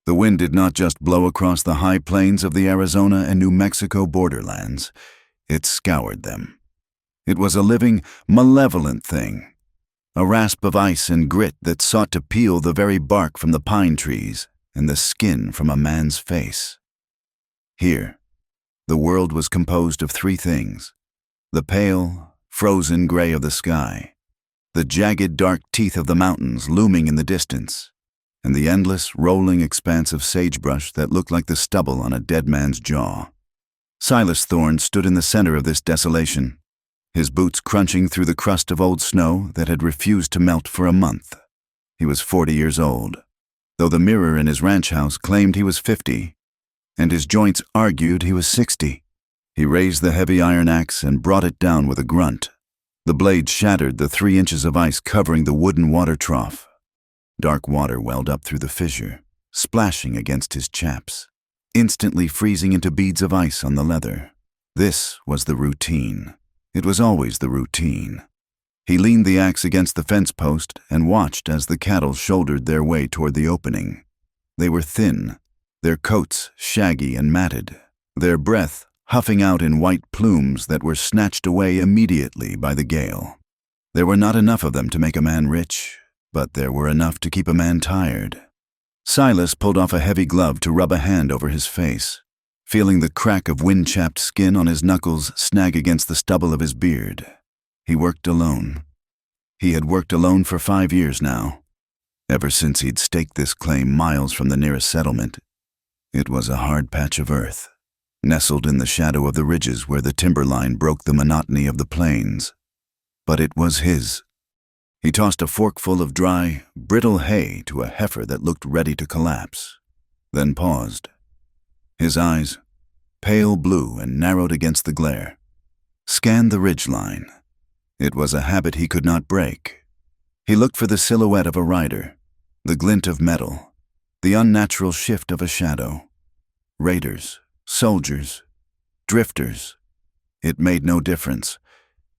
The wind did not just blow across the high plains of the Arizona and New Mexico borderlands. It scoured them. It was a living, malevolent thing, a rasp of ice and grit that sought to peel the very bark from the pine trees and the skin from a man's face. Here, the world was composed of three things: the pale, frozen gray of the sky, the jagged dark teeth of the mountains looming in the distance, and the endless, rolling expanse of sagebrush that looked like the stubble on a dead man's jaw. Silas Thorne stood in the center of this desolation, his boots crunching through the crust of old snow that had refused to melt for a month. He was 40 years old, though the mirror in his ranch house claimed he was 50, and his joints argued he was 60. He raised the heavy iron axe and brought it down with a grunt. The blade shattered the 3 inches of ice covering the wooden water trough. Dark water welled up through the fissure, splashing against his chaps, instantly freezing into beads of ice on the leather. This was the routine. It was always the routine. He leaned the axe against the fence post and watched as the cattle shouldered their way toward the opening. They were thin, their coats shaggy and matted, their breath huffing out in white plumes that were snatched away immediately by the gale. There were not enough of them to make a man rich, but there were enough to keep a man tired. Silas pulled off a heavy glove to rub a hand over his face, feeling the crack of wind-chapped skin on his knuckles snag against the stubble of his beard. He worked alone. He had worked alone for 5 years now, ever since he'd staked this claim miles from the nearest settlement. It was a hard patch of earth, nestled in the shadow of the ridges where the timberline broke the monotony of the plains. But it was his. He tossed a forkful of dry, brittle hay to a heifer that looked ready to collapse, then paused. His eyes, pale blue and narrowed against the glare, scanned the ridgeline. It was a habit he could not break. He looked for the silhouette of a rider, the glint of metal, the unnatural shift of a shadow. Raiders, soldiers, drifters. It made no difference.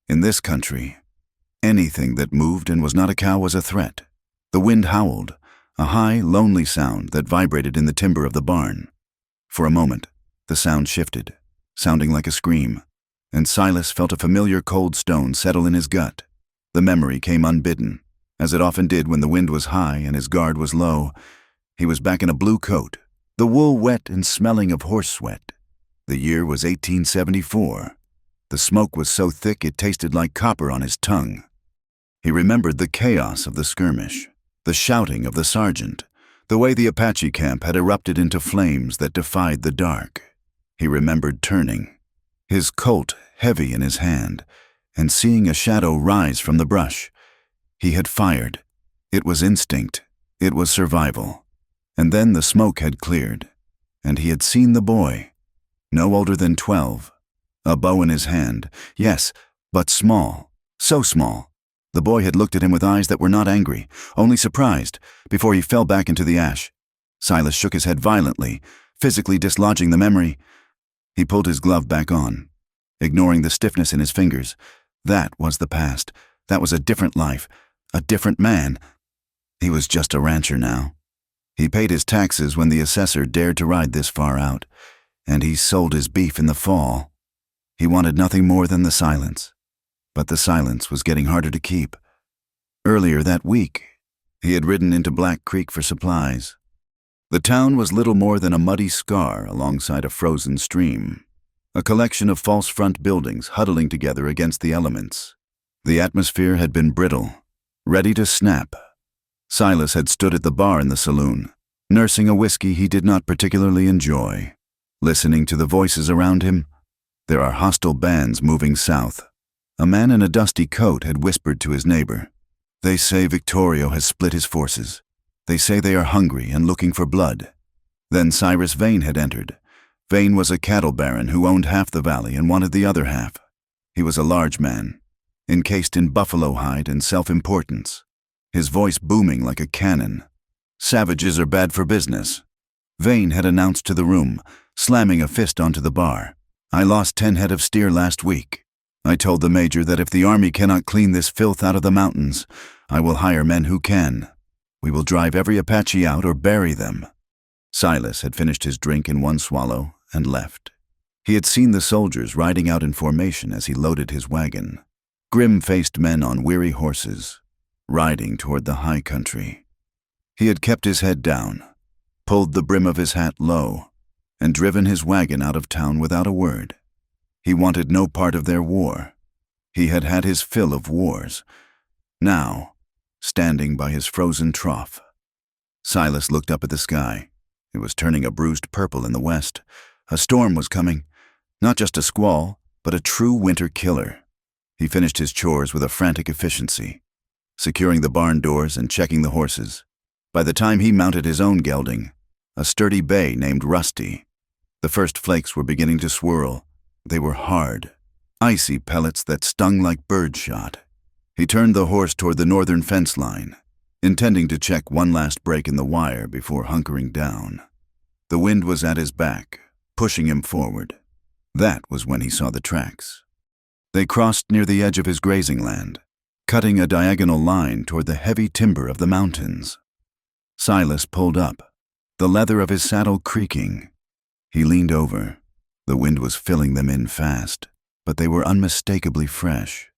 In this country, anything that moved and was not a cow was a threat. The wind howled, a high, lonely sound that vibrated in the timber of the barn. For a moment, the sound shifted, sounding like a scream, and Silas felt a familiar cold stone settle in his gut. The memory came unbidden, as it often did when the wind was high and his guard was low. He was back in a blue coat, the wool wet and smelling of horse sweat. The year was 1874. The smoke was so thick it tasted like copper on his tongue. He remembered the chaos of the skirmish, the shouting of the sergeant, the way the Apache camp had erupted into flames that defied the dark. He remembered turning, his Colt heavy in his hand, and seeing a shadow rise from the brush. He had fired. It was instinct. It was survival. And then the smoke had cleared, and he had seen the boy, no older than 12, a bow in his hand, yes, but small, so small. The boy had looked at him with eyes that were not angry, only surprised, before he fell back into the ash. Silas shook his head violently, physically dislodging the memory. He pulled his glove back on, ignoring the stiffness in his fingers. That was the past. That was a different life, a different man. He was just a rancher now. He paid his taxes when the assessor dared to ride this far out, and he sold his beef in the fall. He wanted nothing more than the silence. But the silence was getting harder to keep. Earlier that week, he had ridden into Black Creek for supplies. The town was little more than a muddy scar alongside a frozen stream, a collection of false front buildings huddling together against the elements. The atmosphere had been brittle, ready to snap. Silas had stood at the bar in the saloon, nursing a whiskey he did not particularly enjoy, listening to the voices around him. There are hostile bands moving south. A man in a dusty coat had whispered to his neighbor. They say Victorio has split his forces. They say they are hungry and looking for blood. Then Cyrus Vane had entered. Vane was a cattle baron who owned half the valley and wanted the other half. He was a large man, encased in buffalo hide and self-importance, his voice booming like a cannon. Savages are bad for business. Vane had announced to the room, slamming a fist onto the bar. I lost 10 head of steer last week. I told the major that if the army cannot clean this filth out of the mountains, I will hire men who can. We will drive every Apache out or bury them. Silas had finished his drink in one swallow and left. He had seen the soldiers riding out in formation as he loaded his wagon. Grim-faced men on weary horses, riding toward the high country. He had kept his head down, pulled the brim of his hat low, and driven his wagon out of town without a word. He wanted no part of their war. He had had his fill of wars. Now, standing by his frozen trough, Silas looked up at the sky. It was turning a bruised purple in the west. A storm was coming, not just a squall, but a true winter killer. He finished his chores with a frantic efficiency, securing the barn doors and checking the horses. By the time he mounted his own gelding, a sturdy bay named Rusty, the first flakes were beginning to swirl. They were hard, icy pellets that stung like birdshot. He turned the horse toward the northern fence line, intending to check one last break in the wire before hunkering down. The wind was at his back, pushing him forward. That was when he saw the tracks. They crossed near the edge of his grazing land, cutting a diagonal line toward the heavy timber of the mountains. Silas pulled up, the leather of his saddle creaking. He leaned over. The wind was filling them in fast, but they were unmistakably fresh.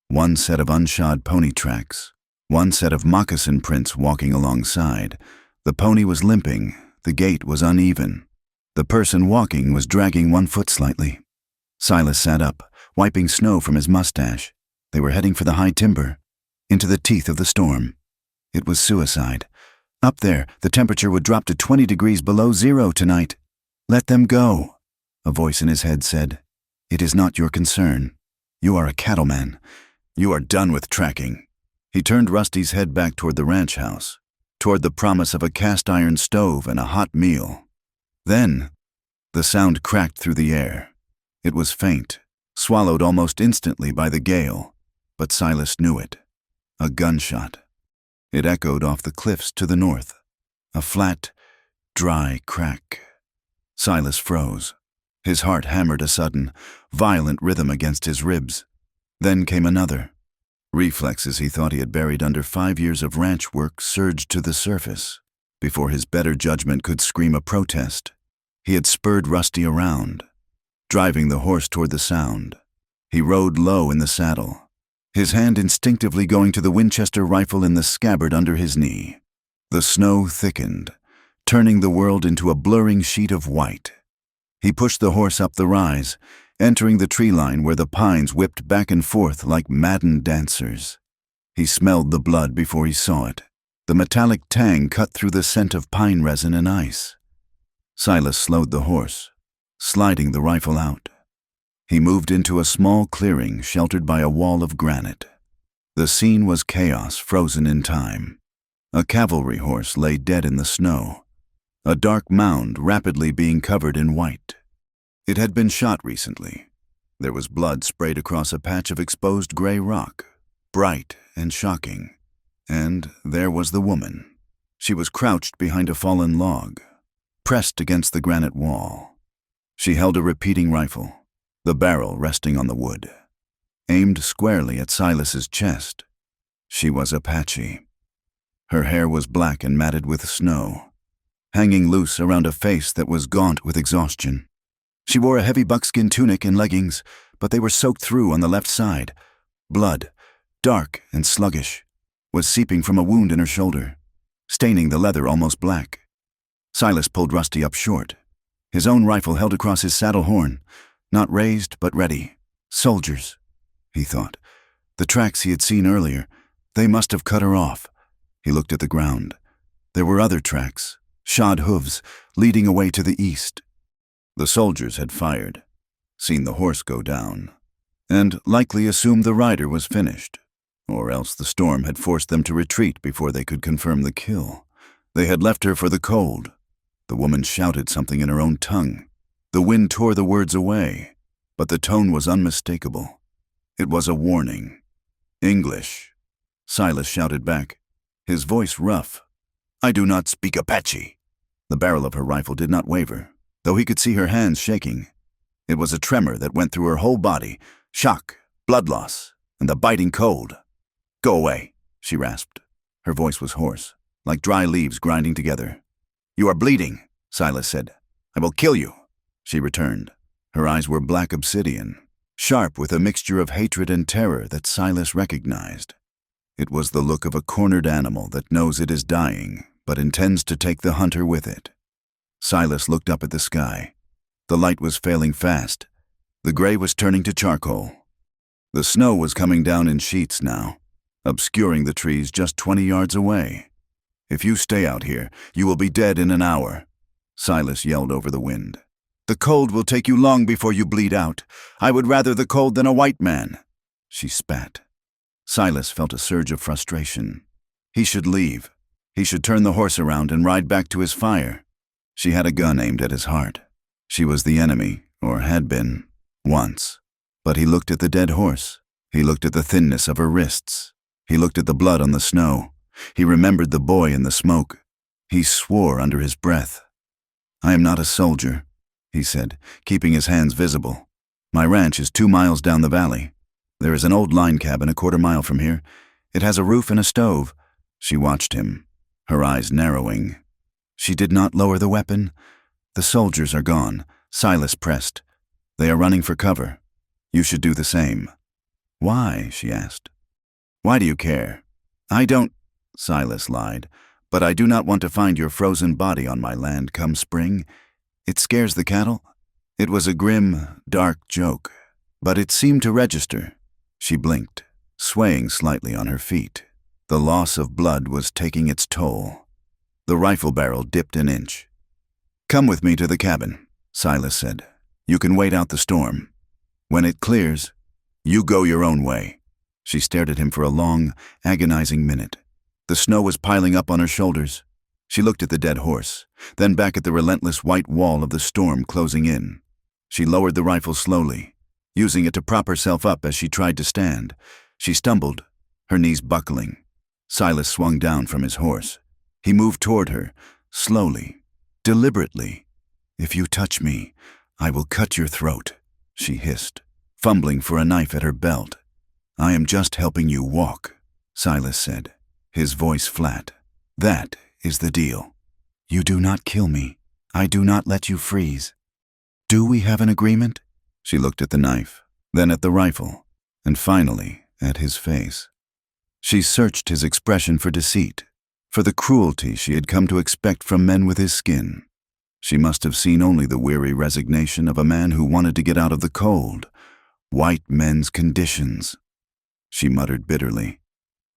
One set of unshod pony tracks, one set of moccasin prints walking alongside. The pony was limping, the gait was uneven. The person walking was dragging one foot slightly. Silas sat up, wiping snow from his mustache. They were heading for the high timber, into the teeth of the storm. It was suicide. Up there, the temperature would drop to 20 degrees below zero tonight. Let them go, a voice in his head said. It is not your concern. You are a cattleman. You are done with tracking. He turned Rusty's head back toward the ranch house, toward the promise of a cast-iron stove and a hot meal. Then, the sound cracked through the air. It was faint, swallowed almost instantly by the gale, but Silas knew it. A gunshot. It echoed off the cliffs to the north. A flat, dry crack. Silas froze. His heart hammered a sudden, violent rhythm against his ribs. Then came another. Reflexes he thought he had buried under 5 years of ranch work surged to the surface. Before his better judgment could scream a protest, he had spurred Rusty around, driving the horse toward the sound. He rode low in the saddle, his hand instinctively going to the Winchester rifle in the scabbard under his knee. The snow thickened, turning the world into a blurring sheet of white. He pushed the horse up the rise, entering the tree line where the pines whipped back and forth like maddened dancers. He smelled the blood before he saw it. The metallic tang cut through the scent of pine resin and ice. Silas slowed the horse, sliding the rifle out. He moved into a small clearing sheltered by a wall of granite. The scene was chaos frozen in time. A cavalry horse lay dead in the snow, a dark mound rapidly being covered in white. It had been shot recently. There was blood sprayed across a patch of exposed gray rock, bright and shocking. And there was the woman. She was crouched behind a fallen log, pressed against the granite wall. She held a repeating rifle, the barrel resting on the wood, aimed squarely at Silas's chest. She was Apache. Her hair was black and matted with snow, hanging loose around a face that was gaunt with exhaustion. She wore a heavy buckskin tunic and leggings, but they were soaked through on the left side. Blood, dark and sluggish, was seeping from a wound in her shoulder, staining the leather almost black. Silas pulled Rusty up short, his own rifle held across his saddle horn, not raised but ready. Soldiers, he thought. The tracks he had seen earlier, they must have cut her off. He looked at the ground. There were other tracks, shod hooves, leading away to the east. The soldiers had fired, seen the horse go down, and likely assumed the rider was finished, or else the storm had forced them to retreat before they could confirm the kill. They had left her for the cold. The woman shouted something in her own tongue. The wind tore the words away, but the tone was unmistakable. It was a warning. English. Silas shouted back, his voice rough. I do not speak Apache. The barrel of her rifle did not waver, though he could see her hands shaking. It was a tremor that went through her whole body, shock, blood loss, and the biting cold. Go away, she rasped. Her voice was hoarse, like dry leaves grinding together. You are bleeding. Silas said. "I will kill you," she returned. Her eyes were black obsidian, sharp with a mixture of hatred and terror that Silas recognized. It was the look of a cornered animal that knows it is dying, but intends to take the hunter with it. Silas looked up at the sky. The light was failing fast. The gray was turning to charcoal. The snow was coming down in sheets now, obscuring the trees just 20 yards away. "If you stay out here, you will be dead in an hour," Silas yelled over the wind. "The cold will take you long before you bleed out. I would rather the cold than a white man," she spat. Silas felt a surge of frustration. He should leave. He should turn the horse around and ride back to his fire. She had a gun aimed at his heart. She was the enemy, or had been, once. But he looked at the dead horse. He looked at the thinness of her wrists. He looked at the blood on the snow. He remembered the boy in the smoke. He swore under his breath. "I am not a soldier," he said, keeping his hands visible. "My ranch is 2 miles down the valley. There is an old line cabin a quarter mile from here. It has a roof and a stove." She watched him, her eyes narrowing. She did not lower the weapon. "The soldiers are gone," Silas pressed. "They are running for cover. You should do the same." "Why?" she asked. "Why do you care?" "I don't," Silas lied, "but I do not want to find your frozen body on my land come spring. It scares the cattle." It was a grim, dark joke, but it seemed to register. She blinked, swaying slightly on her feet. The loss of blood was taking its toll. The rifle barrel dipped an inch. "Come with me to the cabin," Silas said. "You can wait out the storm. When it clears, you go your own way." She stared at him for a long, agonizing minute. The snow was piling up on her shoulders. She looked at the dead horse, then back at the relentless white wall of the storm closing in. She lowered the rifle slowly, using it to prop herself up as she tried to stand. She stumbled, her knees buckling. Silas swung down from his horse. He moved toward her, slowly, deliberately. "If you touch me, I will cut your throat," she hissed, fumbling for a knife at her belt. "I am just helping you walk," Silas said, his voice flat. "That is the deal. You do not kill me. I do not let you freeze. Do we have an agreement?" She looked at the knife, then at the rifle, and finally at his face. She searched his expression for deceit, for the cruelty she had come to expect from men with his skin. She must have seen only the weary resignation of a man who wanted to get out of the cold. White men's conditions. She muttered bitterly,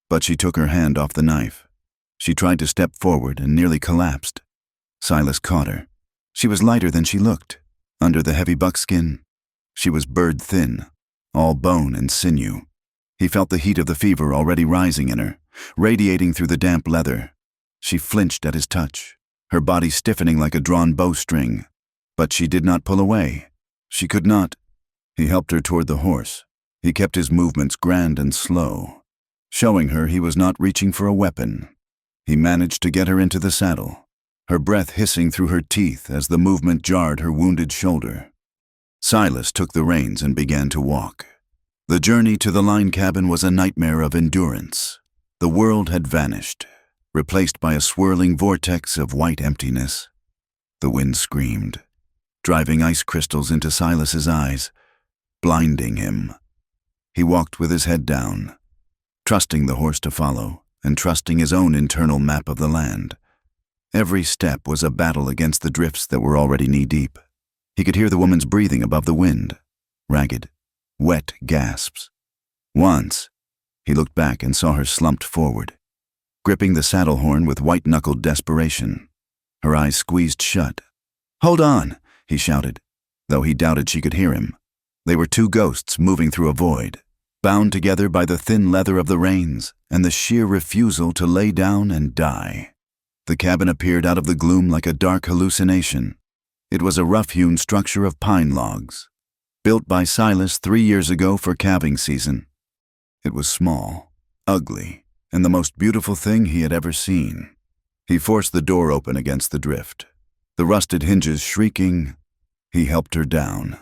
but she took her hand off the knife. She tried to step forward and nearly collapsed. Silas caught her. She was lighter than she looked. Under the heavy buckskin, she was bird thin, all bone and sinew. He felt the heat of the fever already rising in her, radiating through the damp leather. She flinched at his touch, her body stiffening like a drawn bowstring. But she did not pull away. She could not. He helped her toward the horse. He kept his movements grand and slow, showing her he was not reaching for a weapon. He managed to get her into the saddle, her breath hissing through her teeth as the movement jarred her wounded shoulder. Silas took the reins and began to walk. The journey to the line cabin was a nightmare of endurance. The world had vanished, replaced by a swirling vortex of white emptiness. The wind screamed, driving ice crystals into Silas's eyes, blinding him. He walked with his head down, trusting the horse to follow, and trusting his own internal map of the land. Every step was a battle against the drifts that were already knee-deep. He could hear the woman's breathing above the wind, ragged, wet gasps. Once, he looked back and saw her slumped forward, gripping the saddle horn with white-knuckled desperation. Her eyes squeezed shut. "Hold on," he shouted, though he doubted she could hear him. They were two ghosts moving through a void, bound together by the thin leather of the reins and the sheer refusal to lay down and die. The cabin appeared out of the gloom like a dark hallucination. It was a rough-hewn structure of pine logs, built by Silas 3 years ago for calving season. It was small, ugly, and the most beautiful thing he had ever seen. He forced the door open against the drift, the rusted hinges shrieking. He helped her down.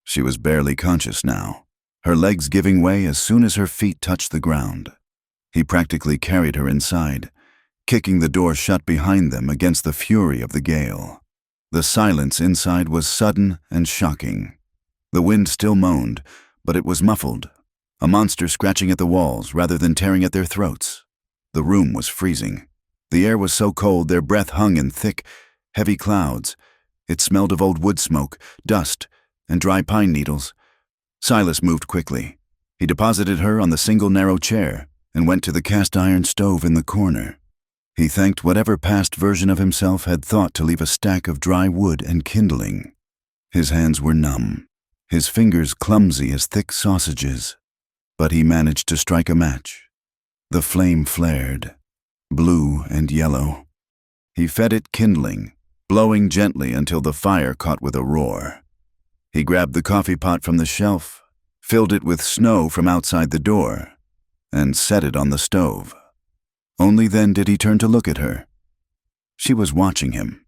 She was barely conscious now, her legs giving way as soon as her feet touched the ground. He practically carried her inside, kicking the door shut behind them against the fury of the gale. The silence inside was sudden and shocking. The wind still moaned, but it was muffled, a monster scratching at the walls rather than tearing at their throats. The room was freezing. The air was so cold their breath hung in thick, heavy clouds. It smelled of old wood smoke, dust, and dry pine needles. Silas moved quickly. He deposited her on the single narrow chair and went to the cast-iron stove in the corner. He thanked whatever past version of himself had thought to leave a stack of dry wood and kindling. His hands were numb, his fingers clumsy as thick sausages, but he managed to strike a match. The flame flared, blue and yellow. He fed it kindling, blowing gently until the fire caught with a roar. He grabbed the coffee pot from the shelf, filled it with snow from outside the door, and set it on the stove. Only then did he turn to look at her. She was watching him.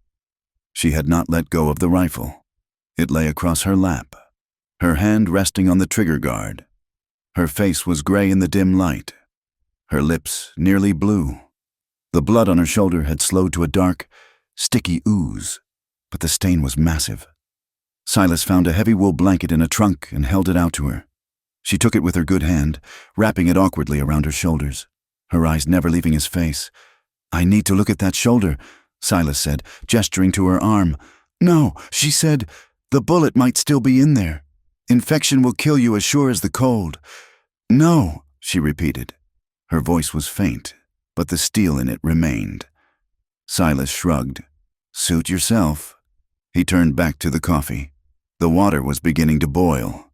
She had not let go of the rifle. It lay across her lap, her hand resting on the trigger guard. Her face was gray in the dim light, her lips nearly blue. The blood on her shoulder had slowed to a dark, sticky ooze, but the stain was massive. Silas found a heavy wool blanket in a trunk and held it out to her. She took it with her good hand, wrapping it awkwardly around her shoulders, her eyes never leaving his face. "I need to look at that shoulder," Silas said, gesturing to her arm. "No," she said, "the bullet might still be in there. Infection will kill you as sure as the cold." "No," she repeated. Her voice was faint, but the steel in it remained. Silas shrugged. "Suit yourself." He turned back to the coffee. The water was beginning to boil.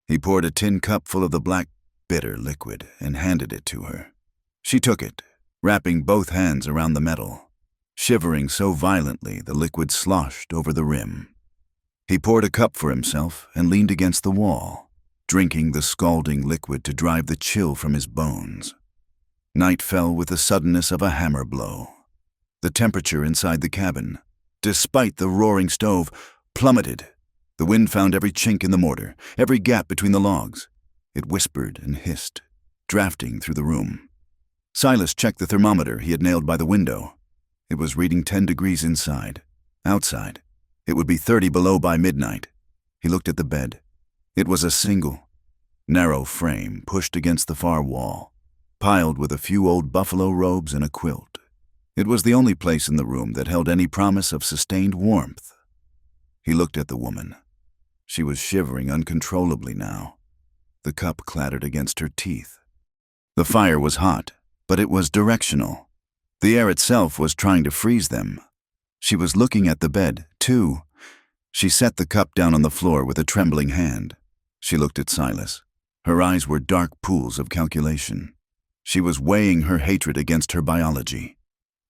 He poured a tin cup full of the black, bitter liquid and handed it to her. She took it, wrapping both hands around the metal. Shivering so violently, the liquid sloshed over the rim. He poured a cup for himself and leaned against the wall, drinking the scalding liquid to drive the chill from his bones. Night fell with the suddenness of a hammer blow. The temperature inside the cabin, despite the roaring stove, plummeted. The wind found every chink in the mortar, every gap between the logs. It whispered and hissed, drafting through the room. Silas checked the thermometer he had nailed by the window. It was reading 10 degrees inside. Outside, it would be 30 below by midnight. He looked at the bed. It was a single, narrow frame pushed against the far wall, piled with a few old buffalo robes and a quilt. It was the only place in the room that held any promise of sustained warmth. He looked at the woman. She was shivering uncontrollably now. The cup clattered against her teeth. The fire was hot, but it was directional. The air itself was trying to freeze them. She was looking at the bed, too. She set the cup down on the floor with a trembling hand. She looked at Silas. Her eyes were dark pools of calculation. She was weighing her hatred against her biology.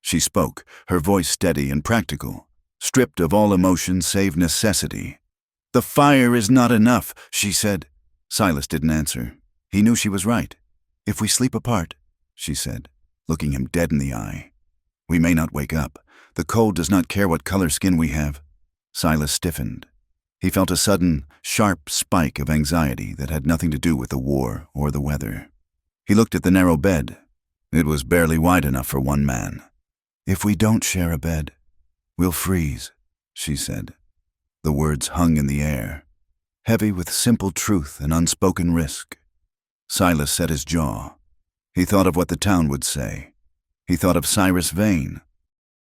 She spoke, her voice steady and practical, stripped of all emotion save necessity. "The fire is not enough," she said. Silas didn't answer. He knew she was right. "If we sleep apart," she said, looking him dead in the eye, "we may not wake up. The cold does not care what color skin we have." Silas stiffened. He felt a sudden, sharp spike of anxiety that had nothing to do with the war or the weather. He looked at the narrow bed. It was barely wide enough for one man. "If we don't share a bed, we'll freeze," she said. The words hung in the air, heavy with simple truth and unspoken risk. Silas set his jaw. He thought of what the town would say. He thought of Cyrus Vane.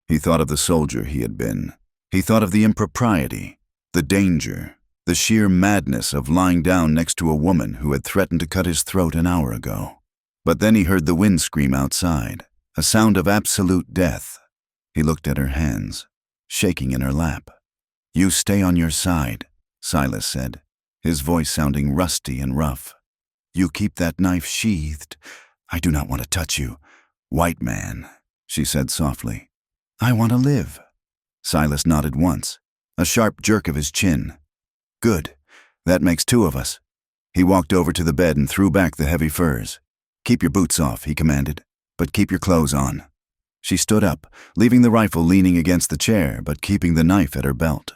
He thought of the soldier he had been. He thought of the impropriety, the danger, the sheer madness of lying down next to a woman who had threatened to cut his throat an hour ago. But then he heard the wind scream outside, a sound of absolute death. He looked at her hands, shaking in her lap. "You stay on your side," Silas said, his voice sounding rusty and rough. "You keep that knife sheathed. I do not want to touch you, white man," she said softly. "I want to live." Silas nodded once, a sharp jerk of his chin. "Good. That makes two of us." He walked over to the bed and threw back the heavy furs. "Keep your boots off," he commanded, "but keep your clothes on." She stood up, leaving the rifle leaning against the chair, but keeping the knife at her belt.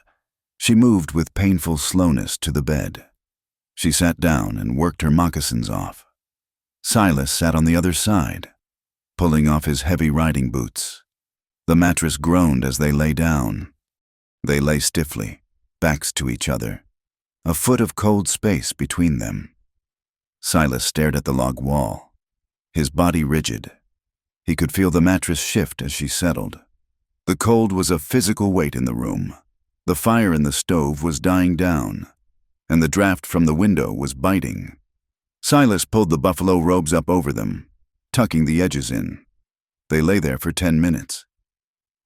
She moved with painful slowness to the bed. She sat down and worked her moccasins off. Silas sat on the other side, pulling off his heavy riding boots. The mattress groaned as they lay down. They lay stiffly, backs to each other, a foot of cold space between them. Silas stared at the log wall, his body rigid. He could feel the mattress shift as she settled. The cold was a physical weight in the room. The fire in the stove was dying down, and the draft from the window was biting. Silas pulled the buffalo robes up over them, tucking the edges in. They lay there for 10 minutes.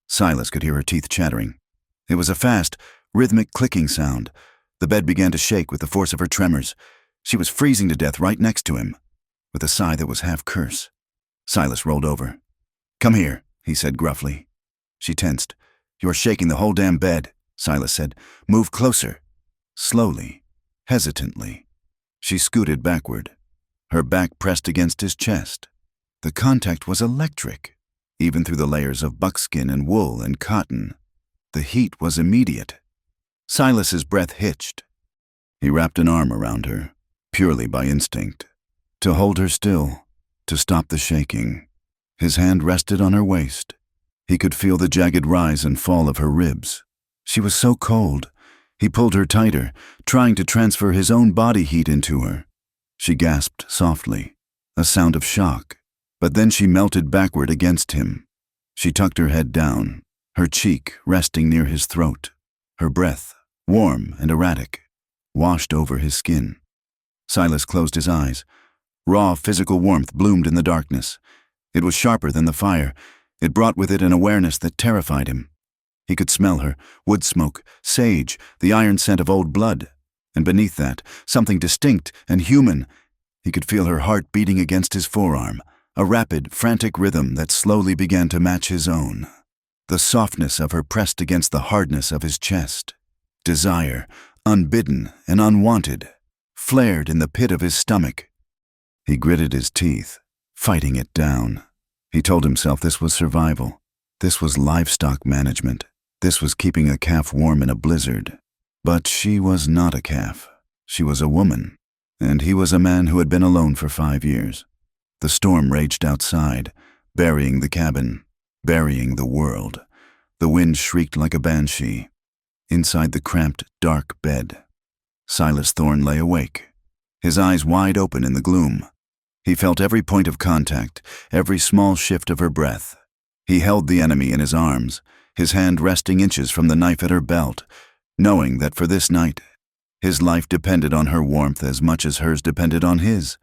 Silas could hear her teeth chattering. It was a fast, rhythmic clicking sound. The bed began to shake with the force of her tremors. She was freezing to death right next to him, with a sigh that was half curse. Silas rolled over. "Come here," he said gruffly. She tensed. "You're shaking the whole damn bed," Silas said. "Move closer." Slowly, hesitantly, she scooted backward, her back pressed against his chest. The contact was electric, even through the layers of buckskin and wool and cotton. The heat was immediate. Silas's breath hitched. He wrapped an arm around her, purely by instinct, to hold her still, to stop the shaking. His hand rested on her waist. He could feel the jagged rise and fall of her ribs. She was so cold. He pulled her tighter, trying to transfer his own body heat into her. She gasped softly, a sound of shock, but then she melted backward against him. She tucked her head down, her cheek resting near his throat. Her breath, warm and erratic, washed over his skin. Silas closed his eyes. Raw physical warmth bloomed in the darkness. It was sharper than the fire. It brought with it an awareness that terrified him. He could smell her, wood smoke, sage, the iron scent of old blood. And beneath that, something distinct and human. He could feel her heart beating against his forearm, a rapid, frantic rhythm that slowly began to match his own. The softness of her pressed against the hardness of his chest. Desire, unbidden and unwanted, flared in the pit of his stomach. He gritted his teeth, fighting it down. He told himself this was survival. This was livestock management. This was keeping a calf warm in a blizzard. But she was not a calf. She was a woman, and he was a man who had been alone for 5 years. The storm raged outside, burying the cabin, burying the world. The wind shrieked like a banshee. Inside the cramped, dark bed, Silas Thorne lay awake, his eyes wide open in the gloom. He felt every point of contact, every small shift of her breath. He held the enemy in his arms, his hand resting inches from the knife at her belt, knowing that for this night, his life depended on her warmth as much as hers depended on his.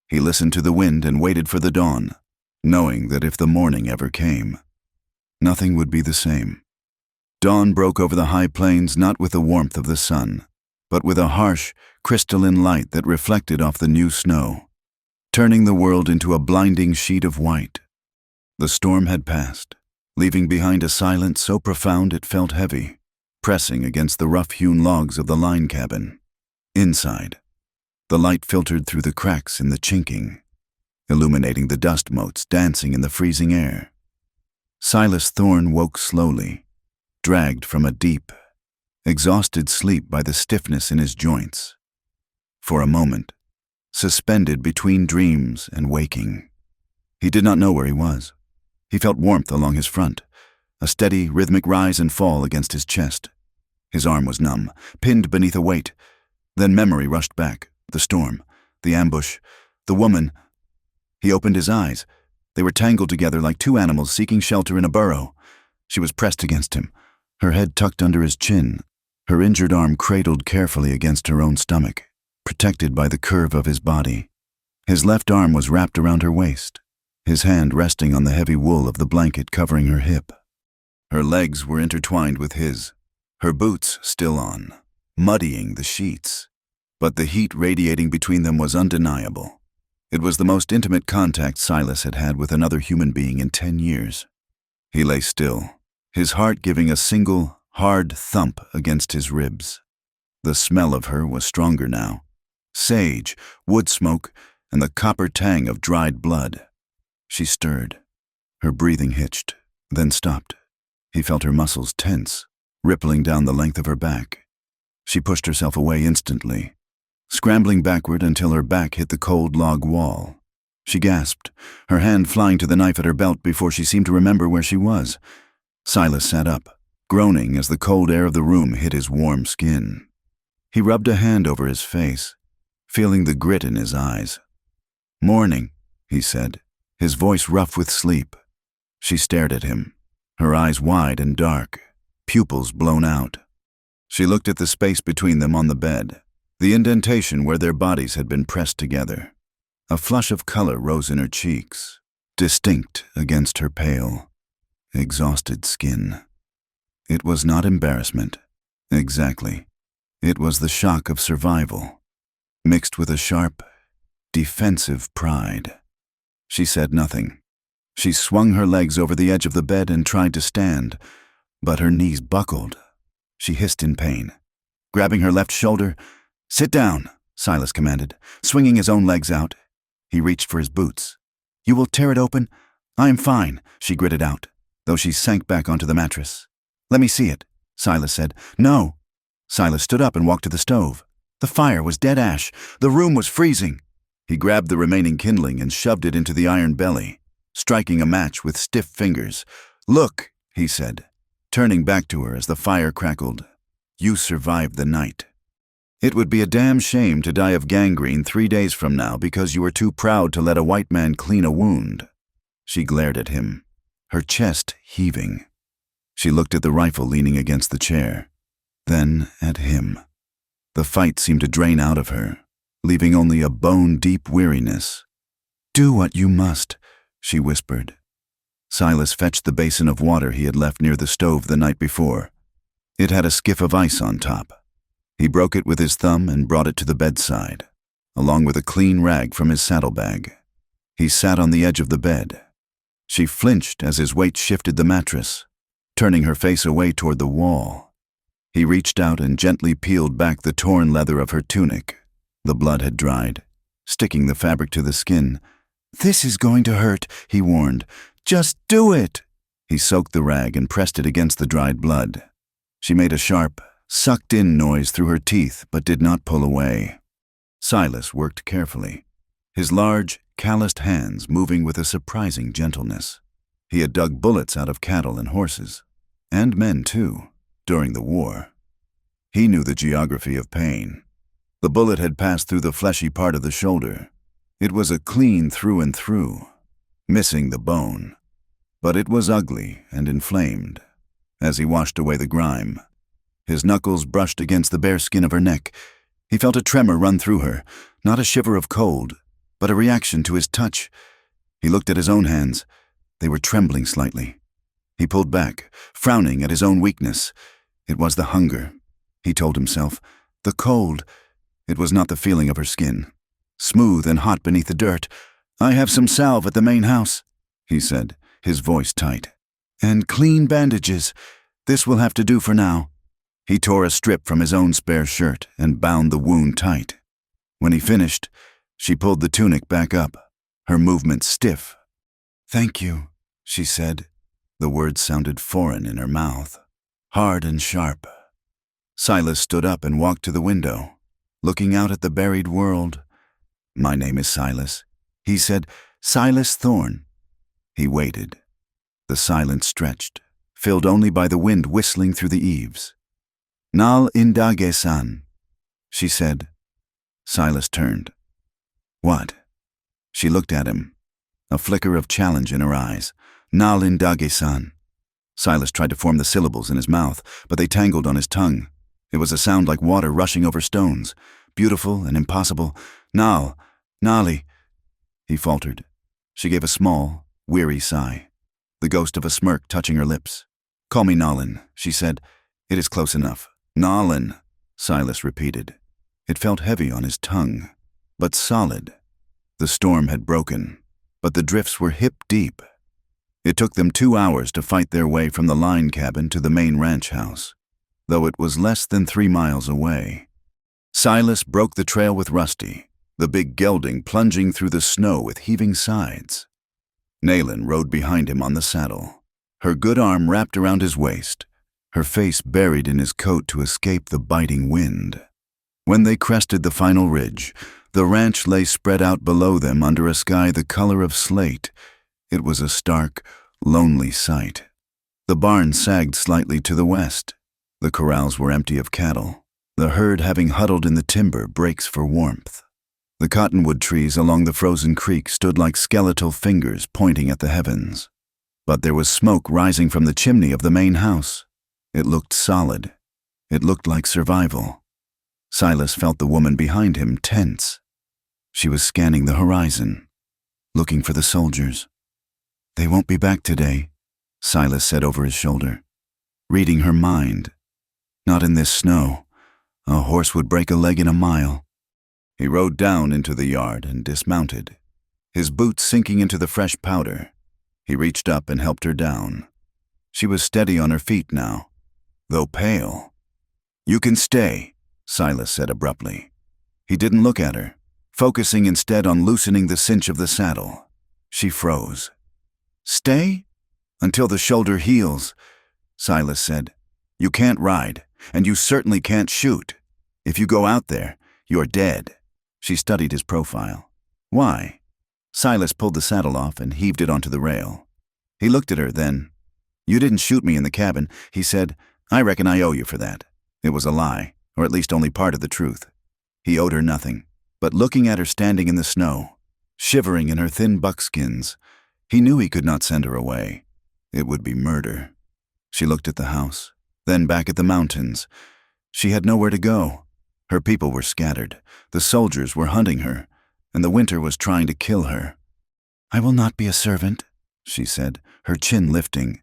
He listened to the wind and waited for the dawn, knowing that if the morning ever came, nothing would be the same. Dawn broke over the high plains not with the warmth of the sun, but with a harsh, crystalline light that reflected off the new snow, turning the world into a blinding sheet of white. The storm had passed, leaving behind a silence so profound it felt heavy, pressing against the rough-hewn logs of the line cabin. Inside, the light filtered through the cracks in the chinking, illuminating the dust motes dancing in the freezing air. Silas Thorne woke slowly, dragged from a deep, exhausted sleep by the stiffness in his joints. For a moment, suspended between dreams and waking. He did not know where he was. He felt warmth along his front, a steady, rhythmic rise and fall against his chest. His arm was numb, pinned beneath a weight. Then memory rushed back, the storm, the ambush, the woman. He opened his eyes. They were tangled together like two animals seeking shelter in a burrow. She was pressed against him, her head tucked under his chin, her injured arm cradled carefully against her own stomach, protected by the curve of his body. His left arm was wrapped around her waist, his hand resting on the heavy wool of the blanket covering her hip. Her legs were intertwined with his, her boots still on, muddying the sheets. But the heat radiating between them was undeniable. It was the most intimate contact Silas had had with another human being in 10 years. He lay still, his heart giving a single, hard thump against his ribs. The smell of her was stronger now. Sage, wood smoke, and the copper tang of dried blood. She stirred. Her breathing hitched, then stopped. He felt her muscles tense, rippling down the length of her back. She pushed herself away instantly, scrambling backward until her back hit the cold log wall. She gasped, her hand flying to the knife at her belt before she seemed to remember where she was. Silas sat up, groaning as the cold air of the room hit his warm skin. He rubbed a hand over his face, feeling the grit in his eyes. "Morning," he said, his voice rough with sleep. She stared at him, her eyes wide and dark, pupils blown out. She looked at the space between them on the bed, the indentation where their bodies had been pressed together. A flush of color rose in her cheeks, distinct against her pale, exhausted skin. It was not embarrassment. Exactly. It was the shock of survival, mixed with a sharp, defensive pride. She said nothing. She swung her legs over the edge of the bed and tried to stand, but her knees buckled. She hissed in pain. Grabbing her left shoulder, "Sit down," Silas commanded, swinging his own legs out. He reached for his boots. "You will tear it open?" "I am fine," she gritted out, though she sank back onto the mattress. "Let me see it," Silas said. "No." Silas stood up and walked to the stove. The fire was dead ash. The room was freezing. He grabbed the remaining kindling and shoved it into the iron belly, striking a match with stiff fingers. "Look," he said, turning back to her as the fire crackled. "You survived the night. It would be a damn shame to die of gangrene 3 days from now because you were too proud to let a white man clean a wound." She glared at him, her chest heaving. She looked at the rifle leaning against the chair, then at him. The fight seemed to drain out of her, leaving only a bone-deep weariness. "Do what you must," she whispered. Silas fetched the basin of water he had left near the stove the night before. It had a skiff of ice on top. He broke it with his thumb and brought it to the bedside, along with a clean rag from his saddlebag. He sat on the edge of the bed. She flinched as his weight shifted the mattress, turning her face away toward the wall. He reached out and gently peeled back the torn leather of her tunic. The blood had dried, sticking the fabric to the skin. "This is going to hurt," he warned. "Just do it." He soaked the rag and pressed it against the dried blood. She made a sharp, sucked-in noise through her teeth but did not pull away. Silas worked carefully, his large, calloused hands moving with a surprising gentleness. He had dug bullets out of cattle and horses, and men too, during the war. He knew the geography of pain. The bullet had passed through the fleshy part of the shoulder. It was a clean through and through, missing the bone. But it was ugly and inflamed. As he washed away the grime, his knuckles brushed against the bare skin of her neck. He felt a tremor run through her, not a shiver of cold, but a reaction to his touch. He looked at his own hands. They were trembling slightly. He pulled back, frowning at his own weakness. It was the hunger, he told himself. The cold. It was not the feeling of her skin, smooth and hot beneath the dirt. "I have some salve at the main house," he said, his voice tight. "And clean bandages. This will have to do for now." He tore a strip from his own spare shirt and bound the wound tight. When he finished, she pulled the tunic back up, her movements stiff. "Thank you," she said. The words sounded foreign in her mouth, hard and sharp. Silas stood up and walked to the window, looking out at the buried world. "My name is Silas," he said. "Silas Thorne." He waited. The silence stretched, filled only by the wind whistling through the eaves. "Nal indage-san," she said. Silas turned. "What?" She looked at him, a flicker of challenge in her eyes. "Nal indage-san." Silas tried to form the syllables in his mouth, but they tangled on his tongue. It was a sound like water rushing over stones, beautiful and impossible. "Nal, Nali," he faltered. She gave a small, weary sigh, the ghost of a smirk touching her lips. "Call me Nalin," she said. "It is close enough." "Nalin," Silas repeated. It felt heavy on his tongue, but solid. The storm had broken, but the drifts were hip-deep. It took them 2 hours to fight their way from the line cabin to the main ranch house, though it was less than 3 miles away. Silas broke the trail with Rusty, the big gelding plunging through the snow with heaving sides. Naylin rode behind him on the saddle, her good arm wrapped around his waist, her face buried in his coat to escape the biting wind. When they crested the final ridge, the ranch lay spread out below them under a sky the color of slate. It was a stark, lonely sight. The barn sagged slightly to the west. The corrals were empty of cattle, the herd having huddled in the timber breaks for warmth. The cottonwood trees along the frozen creek stood like skeletal fingers pointing at the heavens. But there was smoke rising from the chimney of the main house. It looked solid. It looked like survival. Silas felt the woman behind him tense. She was scanning the horizon, looking for the soldiers. "They won't be back today," Silas said over his shoulder, reading her mind. "Not in this snow. A horse would break a leg in a mile." He rode down into the yard and dismounted, his boots sinking into the fresh powder. He reached up and helped her down. She was steady on her feet now, though pale. "You can stay," Silas said abruptly. He didn't look at her, focusing instead on loosening the cinch of the saddle. She froze. "Stay? Until the shoulder heals," Silas said. "You can't ride, and you certainly can't shoot. If you go out there, you're dead." She studied his profile. "Why?" Silas pulled the saddle off and heaved it onto the rail. He looked at her then. "You didn't shoot me in the cabin," he said. "I reckon I owe you for that." It was a lie, or at least only part of the truth. He owed her nothing, but looking at her standing in the snow, shivering in her thin buckskins, he knew he could not send her away. It would be murder. She looked at the house, then back at the mountains. She had nowhere to go. Her people were scattered, the soldiers were hunting her, and the winter was trying to kill her. "I will not be a servant," she said, her chin lifting.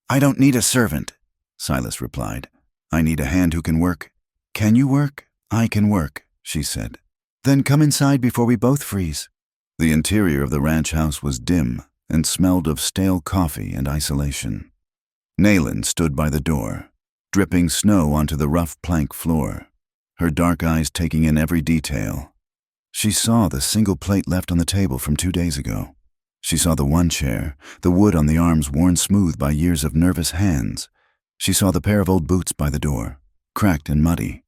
"I don't need a servant," Silas replied. "I need a hand who can work." "Can you work?" "I can work," she said. "Then come inside before we both freeze." The interior of the ranch house was dim and smelled of stale coffee and isolation. Nayland stood by the door, dripping snow onto the rough plank floor, her dark eyes taking in every detail. She saw the single plate left on the table from 2 days ago. She saw the one chair, the wood on the arms worn smooth by years of nervous hands. She saw the pair of old boots by the door, cracked and muddy,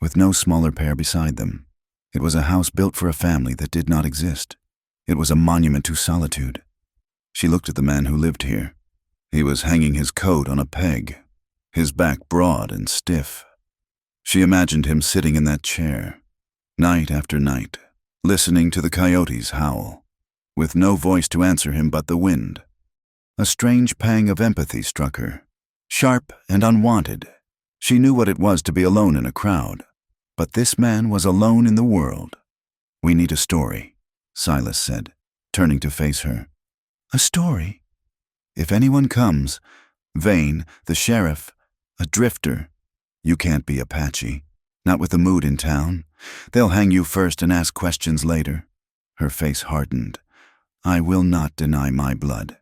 with no smaller pair beside them. It was a house built for a family that did not exist. It was a monument to solitude. She looked at the man who lived here. He was hanging his coat on a peg, his back broad and stiff. She imagined him sitting in that chair, night after night, listening to the coyotes howl, with no voice to answer him but the wind. A strange pang of empathy struck her, sharp and unwanted. She knew what it was to be alone in a crowd, but this man was alone in the world. "We need a story," Silas said, turning to face her. "A story?" "If anyone comes, Vane, the sheriff, a drifter, you can't be Apache, not with the mood in town. They'll hang you first and ask questions later." Her face hardened. "I will not deny my blood."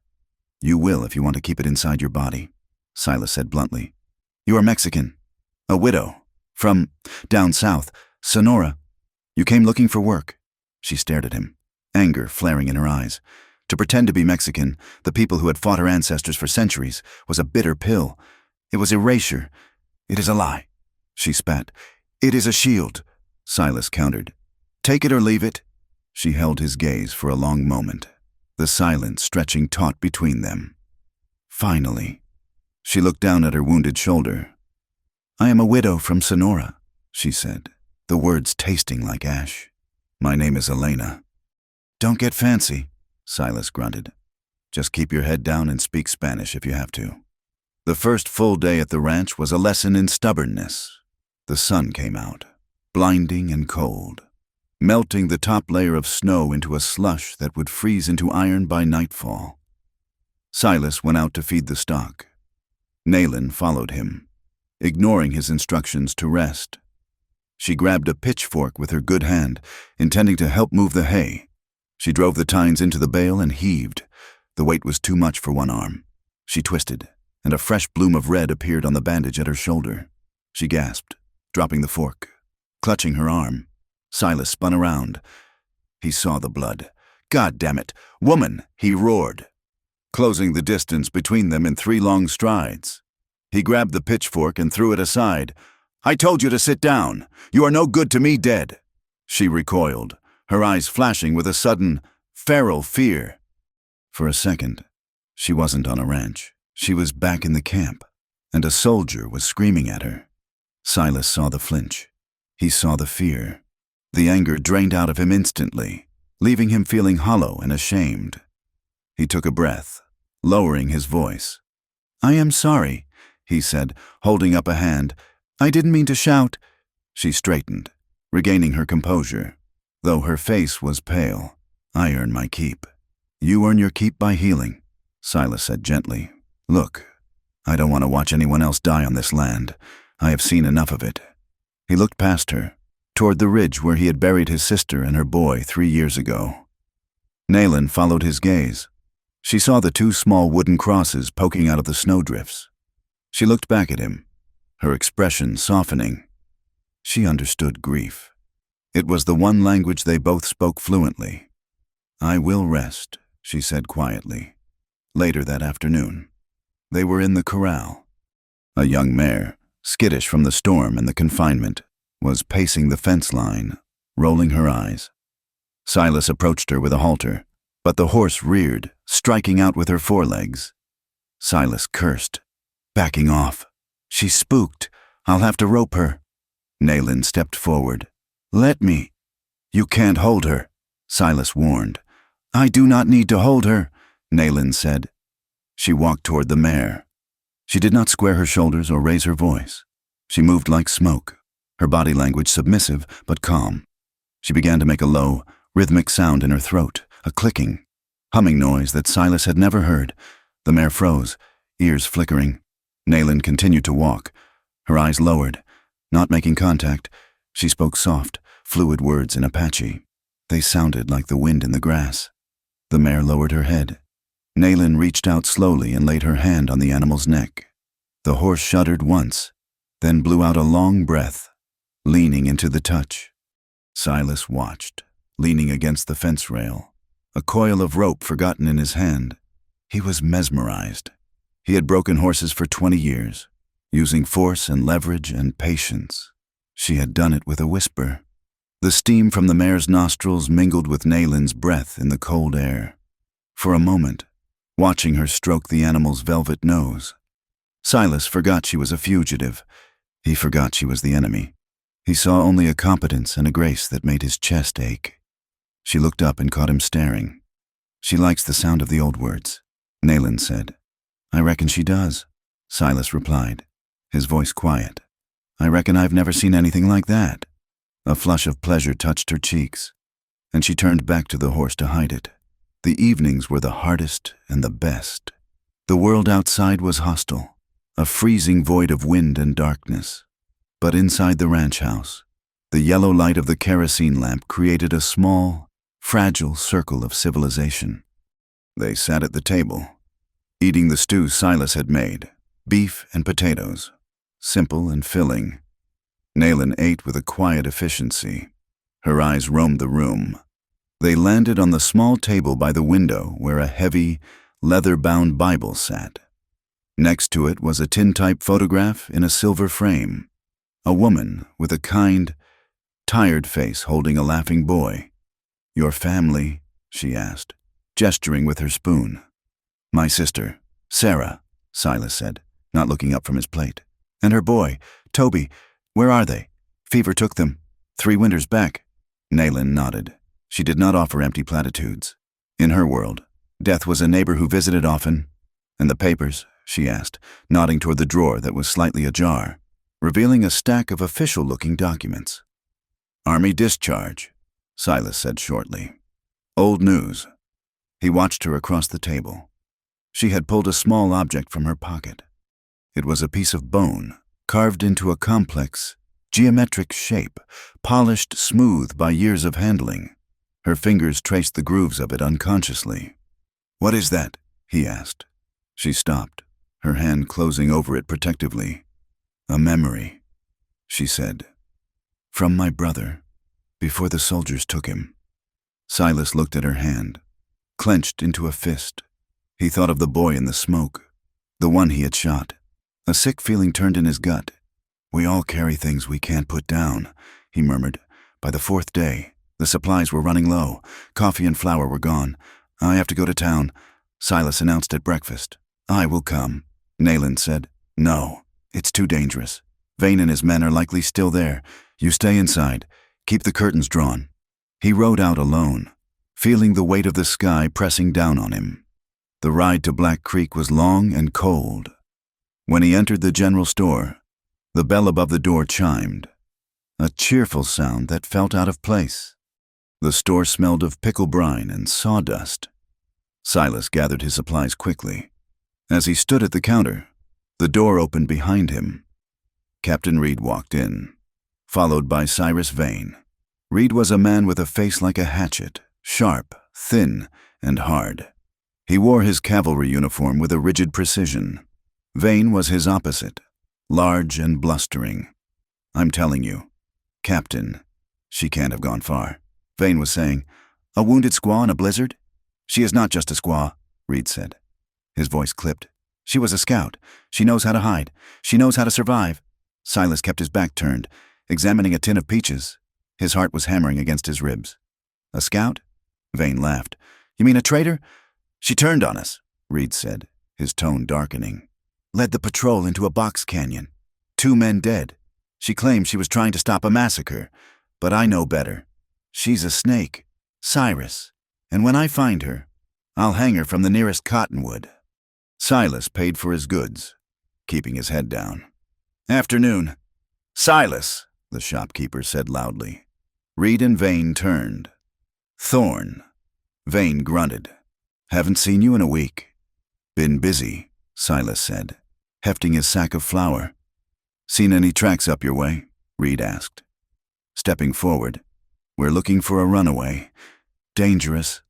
"You will if you want to keep it inside your body," Silas said bluntly. "You are Mexican, a widow, from down south, Sonora. You came looking for work." She stared at him, anger flaring in her eyes. To pretend to be Mexican, the people who had fought her ancestors for centuries, was a bitter pill. It was erasure. "It is a lie," she spat. "It is a shield," Silas countered. "Take it or leave it." She held his gaze for a long moment, the silence stretching taut between them. Finally, she looked down at her wounded shoulder. "I am a widow from Sonora," she said, the words tasting like ash. "My name is Elena." "Don't get fancy," Silas grunted. "Just keep your head down and speak Spanish if you have to." The first full day at the ranch was a lesson in stubbornness. The sun came out, blinding and cold, melting the top layer of snow into a slush that would freeze into iron by nightfall. Silas went out to feed the stock. Nayland followed him, ignoring his instructions to rest. She grabbed a pitchfork with her good hand, intending to help move the hay. She drove the tines into the bale and heaved. The weight was too much for one arm. She twisted, and a fresh bloom of red appeared on the bandage at her shoulder. She gasped, dropping the fork, clutching her arm. Silas spun around. He saw the blood. "God damn it! Woman!" he roared, closing the distance between them in 3 long strides. He grabbed the pitchfork and threw it aside. "I told you to sit down. You are no good to me dead." She recoiled, her eyes flashing with a sudden, feral fear. For a second, she wasn't on a ranch. She was back in the camp, and a soldier was screaming at her. Silas saw the flinch. He saw the fear. The anger drained out of him instantly, leaving him feeling hollow and ashamed. He took a breath, lowering his voice. "I am sorry," he said, holding up a hand. "I didn't mean to shout." She straightened, regaining her composure, though her face was pale. "I earn my keep." "You earn your keep by healing," Silas said gently. "Look, I don't want to watch anyone else die on this land. I have seen enough of it." He looked past her, toward the ridge where he had buried his sister and her boy 3 years ago. Naylin followed his gaze. She saw the 2 small wooden crosses poking out of the snowdrifts. She looked back at him, her expression softening. She understood grief. It was the one language they both spoke fluently. "I will rest," she said quietly. Later that afternoon, they were in the corral. A young mare, skittish from the storm and the confinement, was pacing the fence line, rolling her eyes. Silas approached her with a halter, but the horse reared, striking out with her forelegs. Silas cursed, backing off. "She's spooked. I'll have to rope her." Naylin stepped forward. "Let me." "You can't hold her," Silas warned. "I do not need to hold her," Naylin said. She walked toward the mare. She did not square her shoulders or raise her voice. She moved like smoke, her body language submissive but calm. She began to make a low, rhythmic sound in her throat, a clicking, humming noise that Silas had never heard. The mare froze, ears flickering. Naylin continued to walk, her eyes lowered. Not making contact, she spoke soft, fluid words in Apache. They sounded like the wind in the grass. The mare lowered her head. Naylin reached out slowly and laid her hand on the animal's neck. The horse shuddered once, then blew out a long breath, leaning into the touch. Silas watched, leaning against the fence rail, a coil of rope forgotten in his hand. He was mesmerized. He had broken horses for 20 years, using force and leverage and patience. She had done it with a whisper. The steam from the mare's nostrils mingled with Naylin's breath in the cold air. For a moment, watching her stroke the animal's velvet nose, Silas forgot she was a fugitive. He forgot she was the enemy. He saw only a competence and a grace that made his chest ache. She looked up and caught him staring. "She likes the sound of the old words," Naylin said. "I reckon she does," Silas replied, his voice quiet. "I reckon I've never seen anything like that." A flush of pleasure touched her cheeks, and she turned back to the horse to hide it. The evenings were the hardest and the best. The world outside was hostile, a freezing void of wind and darkness. But inside the ranch house, the yellow light of the kerosene lamp created a small, fragile circle of civilization. They sat at the table, eating the stew Silas had made, beef and potatoes, simple and filling. Naylin ate with a quiet efficiency. Her eyes roamed the room. They landed on the small table by the window where a heavy, leather-bound Bible sat. Next to it was a tintype photograph in a silver frame. A woman with a kind, tired face holding a laughing boy. "Your family?" she asked, gesturing with her spoon. "My sister, Sarah," Silas said, not looking up from his plate. "And her boy, Toby. Where are they? Fever took them 3 winters back." Naylin nodded. She did not offer empty platitudes. In her world, death was a neighbor who visited often. "And the papers?" she asked, nodding toward the drawer that was slightly ajar, revealing a stack of official-looking documents. "Army discharge," Silas said shortly. "Old news." He watched her across the table. She had pulled a small object from her pocket. It was a piece of bone, carved into a complex, geometric shape, polished smooth by years of handling. Her fingers traced the grooves of it unconsciously. "What is that?" he asked. She stopped, her hand closing over it protectively. "A memory," she said. "From my brother, before the soldiers took him." Silas looked at her hand, clenched into a fist. He thought of the boy in the smoke, the one he had shot. A sick feeling turned in his gut. "We all carry things we can't put down," he murmured. "By the 4th day, the supplies were running low. Coffee and flour were gone. I have to go to town," Silas announced at breakfast. "I will come." Nayland said. No, it's too dangerous. Vane and his men are likely still there. You stay inside. Keep the curtains drawn. He rode out alone, feeling the weight of the sky pressing down on him. The ride to Black Creek was long and cold. When he entered the general store, the bell above the door chimed, a cheerful sound that felt out of place. The store smelled of pickle brine and sawdust. Silas gathered his supplies quickly. As he stood at the counter, the door opened behind him. Captain Reed walked in, followed by Cyrus Vane. Reed was a man with a face like a hatchet, sharp, thin, and hard. He wore his cavalry uniform with a rigid precision. Vane was his opposite, large and blustering. I'm telling you, Captain, she can't have gone far. Vane was saying, a wounded squaw in a blizzard? She is not just a squaw, Reed said. His voice clipped. She was a scout. She knows how to hide. She knows how to survive. Silas kept his back turned, examining a tin of peaches. His heart was hammering against his ribs. A scout? Vane laughed. You mean a traitor? She turned on us, Reed said, his tone darkening. Led the patrol into a box canyon. 2 men dead. She claimed she was trying to stop a massacre, but I know better. She's a snake, Cyrus, and when I find her, I'll hang her from the nearest cottonwood. Silas paid for his goods, keeping his head down. Afternoon. Silas, the shopkeeper said loudly. Reed and Vane turned. Thorn. Vane grunted. Haven't seen you in a week. Been busy, Silas said, hefting his sack of flour. Seen any tracks up your way? Reed asked. Stepping forward. We're looking for a runaway. Dangerous.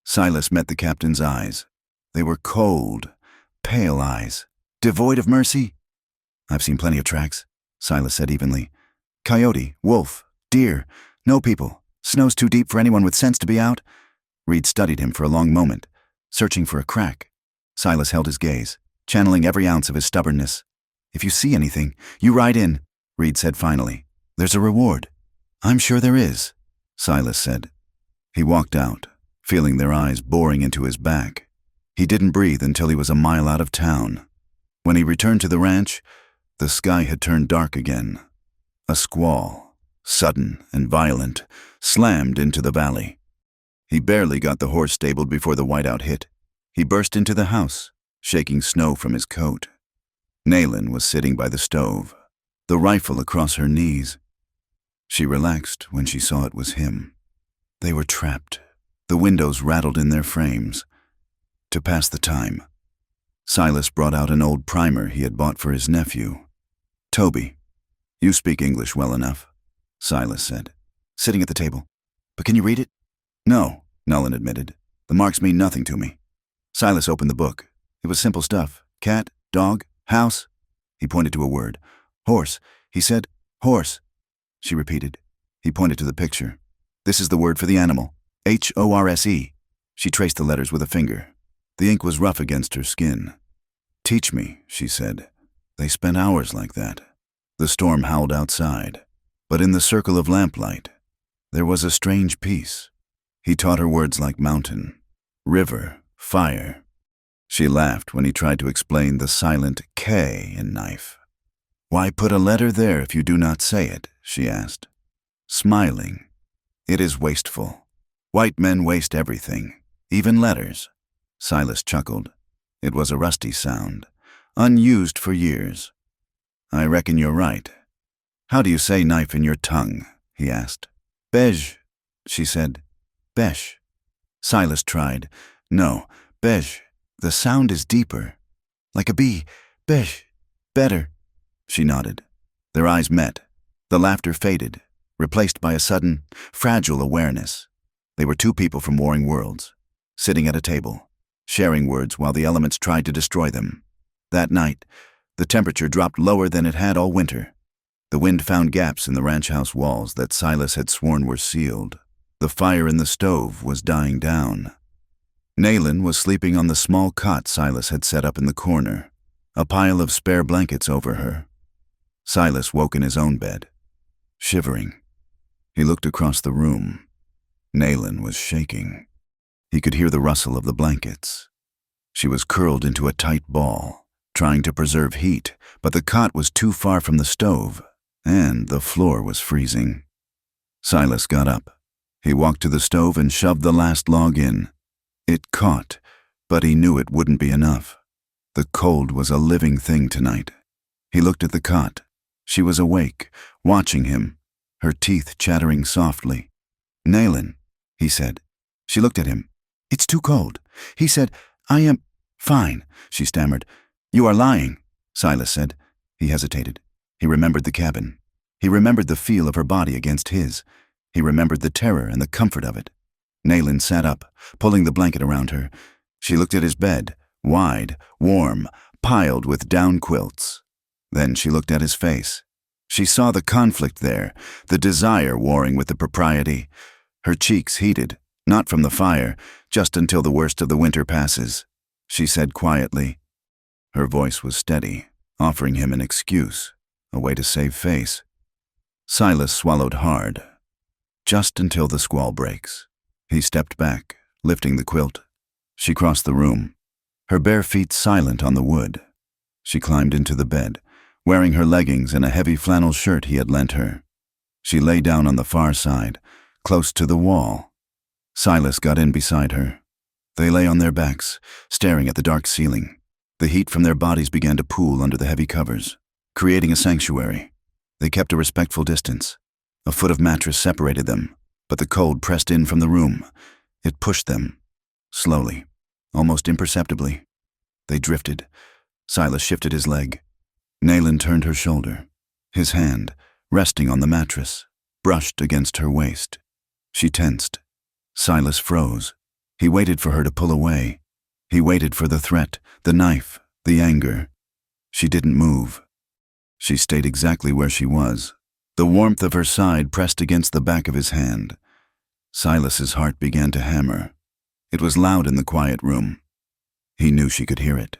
Silas met the captain's eyes. They were cold, pale eyes, devoid of mercy. I've seen plenty of tracks, Silas said evenly. Coyote, wolf, deer, no people. Snow's too deep for anyone with sense to be out. Reed studied him for a long moment, searching for a crack. Silas held his gaze, channeling every ounce of his stubbornness. If you see anything, you ride in, Reed said finally. There's a reward. I'm sure there is, Silas said. He walked out, feeling their eyes boring into his back. He didn't breathe until he was a mile out of town. When he returned to the ranch, the sky had turned dark again. A squall, sudden and violent, slammed into the valley. He barely got the horse stabled before the whiteout hit. He burst into the house, shaking snow from his coat. Nayland was sitting by the stove, the rifle across her knees. She relaxed when she saw it was him. They were trapped. The windows rattled in their frames. To pass the time, Silas brought out an old primer he had bought for his nephew. Toby, you speak English well enough, Silas said, sitting at the table. But can you read it? No, Nolan admitted. The marks mean nothing to me. Silas opened the book. It was simple stuff. Cat, dog, house. He pointed to a word. Horse. He said, horse. She repeated. He pointed to the picture. This is the word for the animal. H-O-R-S-E. She traced the letters with a finger. The ink was rough against her skin. Teach me, she said. They spent hours like that. The storm howled outside, but in the circle of lamplight, there was a strange peace. He taught her words like mountain, river, fire. She laughed when he tried to explain the silent K in knife. Why put a letter there if you do not say it, she asked. Smiling. It is wasteful. White men waste everything, even letters. Silas chuckled. It was a rusty sound, unused for years. I reckon you're right. How do you say knife in your tongue? He asked. Beige, she said. Besh. Silas tried. No, beige. The sound is deeper. Like a bee. Beige. Better. She nodded. Their eyes met. The laughter faded, replaced by a sudden, fragile awareness. They were 2 people from warring worlds, sitting at a table, sharing words while the elements tried to destroy them. That night, the temperature dropped lower than it had all winter. The wind found gaps in the ranch house walls that Silas had sworn were sealed. The fire in the stove was dying down. Nayland was sleeping on the small cot Silas had set up in the corner, a pile of spare blankets over her. Silas woke in his own bed, shivering. He looked across the room. Nayland was shaking. He could hear the rustle of the blankets. She was curled into a tight ball, trying to preserve heat, but the cot was too far from the stove, and the floor was freezing. Silas got up. He walked to the stove and shoved the last log in. It caught, but he knew it wouldn't be enough. The cold was a living thing tonight. He looked at the cot. She was awake, watching him, her teeth chattering softly. "Naylin," he said. She looked at him. "It's too cold." He said, "I am fine," she stammered. "You are lying," Silas said. He hesitated. He remembered the cabin. He remembered the feel of her body against his. He remembered the terror and the comfort of it. Naylin sat up, pulling the blanket around her. She looked at his bed, wide, warm, piled with down quilts. Then she looked at his face. She saw the conflict there, the desire warring with the propriety. Her cheeks heated, not from the fire, just until the worst of the winter passes. She said quietly. Her voice was steady, offering him an excuse, a way to save face. Silas swallowed hard. Just until the squall breaks. He stepped back, lifting the quilt. She crossed the room, her bare feet silent on the wood. She climbed into the bed, wearing her leggings and a heavy flannel shirt he had lent her. She lay down on the far side, close to the wall. Silas got in beside her. They lay on their backs, staring at the dark ceiling. The heat from their bodies began to pool under the heavy covers, creating a sanctuary. They kept a respectful distance. A foot of mattress separated them, but the cold pressed in from the room. It pushed them, slowly, almost imperceptibly. They drifted. Silas shifted his leg. Naylin turned her shoulder. His hand, resting on the mattress, brushed against her waist. She tensed. Silas froze. He waited for her to pull away. He waited for the threat, the knife, the anger. She didn't move. She stayed exactly where she was. The warmth of her side pressed against the back of his hand. Silas's heart began to hammer. It was loud in the quiet room. He knew she could hear it.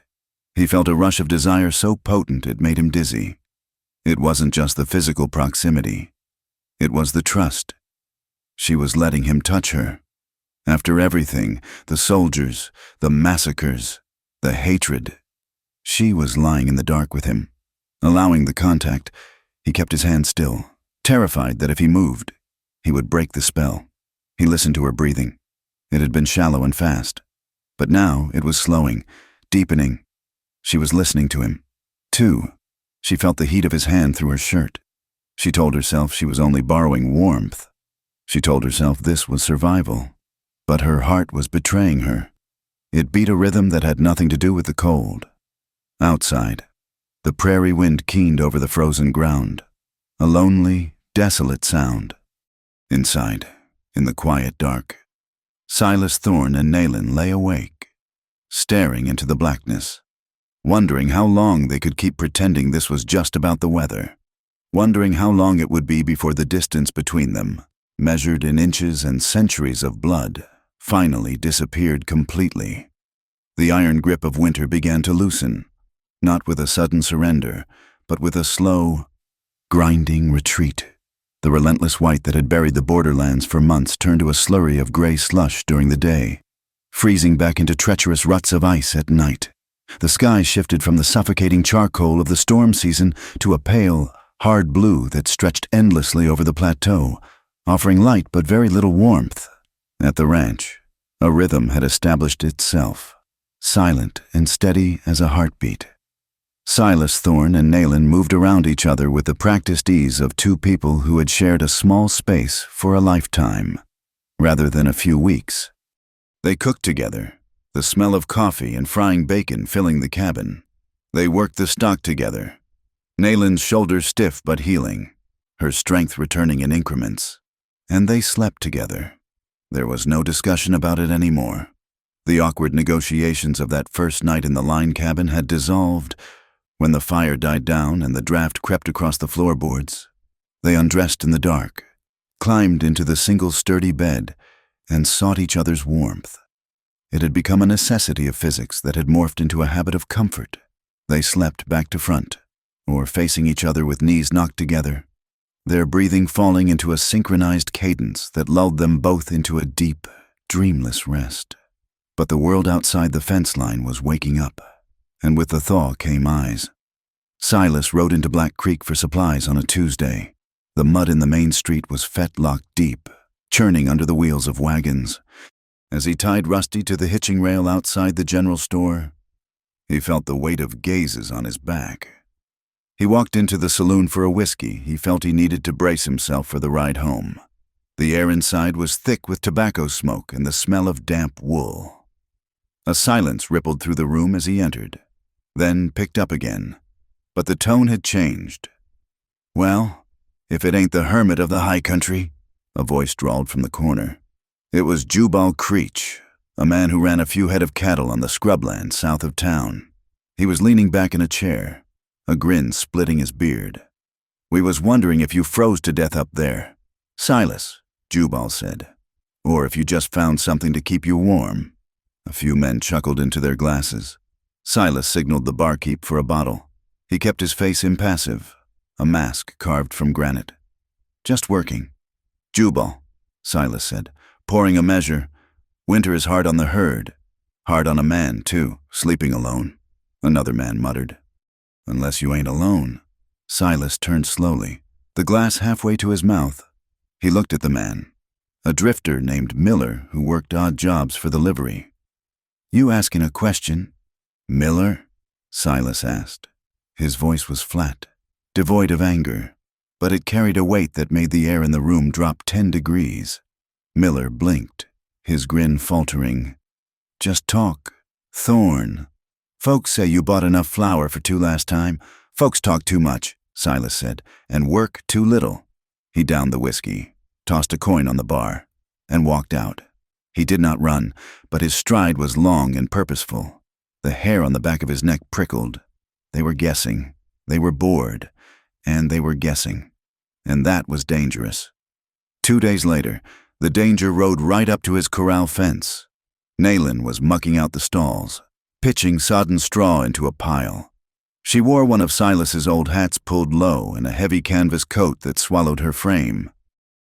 He felt a rush of desire so potent it made him dizzy. It wasn't just the physical proximity. It was the trust. She was letting him touch her. After everything, the soldiers, the massacres, the hatred, she was lying in the dark with him. Allowing the contact, he kept his hand still, terrified that if he moved, he would break the spell. He listened to her breathing. It had been shallow and fast, but now it was slowing, deepening. She was listening to him, too. She felt the heat of his hand through her shirt. She told herself she was only borrowing warmth. She told herself this was survival. But her heart was betraying her. It beat a rhythm that had nothing to do with the cold. Outside, the prairie wind keened over the frozen ground, a lonely, desolate sound. Inside, in the quiet dark, Silas Thorne and Naylin lay awake, staring into the blackness, wondering how long they could keep pretending this was just about the weather, wondering how long it would be before the distance between them, measured in inches and centuries of blood, finally disappeared completely. The iron grip of winter began to loosen, not with a sudden surrender, but with a slow, grinding retreat. The relentless white that had buried the borderlands for months turned to a slurry of gray slush during the day, freezing back into treacherous ruts of ice at night. The sky shifted from the suffocating charcoal of the storm season to a pale, hard blue that stretched endlessly over the plateau, offering light but very little warmth. At the ranch, a rhythm had established itself, silent and steady as a heartbeat. Silas Thorne and Naylin moved around each other with the practiced ease of two people who had shared a small space for a lifetime, rather than a few weeks. They cooked together, the smell of coffee and frying bacon filling the cabin. They worked the stock together, Naylin's shoulders stiff but healing, her strength returning in increments. And they slept together. There was no discussion about it anymore. The awkward negotiations of that first night in the line cabin had dissolved. When the fire died down and the draft crept across the floorboards, they undressed in the dark, climbed into the single sturdy bed, and sought each other's warmth. It had become a necessity of physics that had morphed into a habit of comfort. They slept back to front, or facing each other with knees knocked together, their breathing falling into a synchronized cadence that lulled them both into a deep, dreamless rest. But the world outside the fence line was waking up, and with the thaw came eyes. Silas rode into Black Creek for supplies on a Tuesday. The mud in the main street was fetlock deep, churning under the wheels of wagons. As he tied Rusty to the hitching rail outside the general store, he felt the weight of gazes on his back. He walked into the saloon for a whiskey. He felt he needed to brace himself for the ride home. The air inside was thick with tobacco smoke and the smell of damp wool. A silence rippled through the room as he entered, then picked up again, but the tone had changed. "Well, if it ain't the hermit of the high country," a voice drawled from the corner. It was Jubal Creech, a man who ran a few head of cattle on the scrubland south of town. He was leaning back in a chair, a grin splitting his beard. "We was wondering if you froze to death up there, Silas," Jubal said, "or if you just found something to keep you warm." A few men chuckled into their glasses. Silas signaled the barkeep for a bottle. He kept his face impassive, a mask carved from granite. "Just working." "Jubal," Silas said, pouring a measure. "Winter is hard on the herd. Hard on a man, too, sleeping alone." Another man muttered. "Unless you ain't alone." Silas turned slowly, the glass halfway to his mouth. He looked at the man, a drifter named Miller who worked odd jobs for the livery. "You asking a question?" "Miller?" Silas asked. His voice was flat, devoid of anger, but it carried a weight that made the air in the room drop 10 degrees. Miller blinked, his grin faltering. "Just talk. Thorn. Folks say you bought enough flour for 2 last time. Folks talk too much," Silas said, "and work too little." He downed the whiskey, tossed a coin on the bar, and walked out. He did not run, but his stride was long and purposeful. The hair on the back of his neck prickled. They were guessing. They were bored. And they were guessing. And that was dangerous. 2 days later, the danger rode right up to his corral fence. Naylin was mucking out the stalls, pitching sodden straw into a pile. She wore one of Silas's old hats pulled low and a heavy canvas coat that swallowed her frame.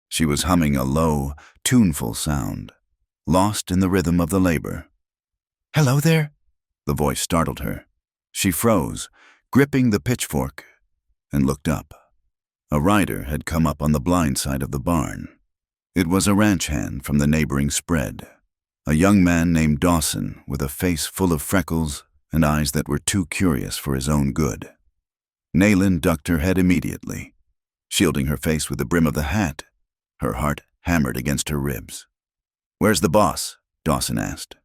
She was humming a low, tuneful sound, lost in the rhythm of the labor. "Hello there?" The voice startled her. She froze, gripping the pitchfork, and looked up. A rider had come up on the blind side of the barn. It was a ranch hand from the neighboring spread, a young man named Dawson with a face full of freckles and eyes that were too curious for his own good. Naylin ducked her head immediately, shielding her face with the brim of the hat, her heart hammered against her ribs. "Where's the boss?" Dawson asked,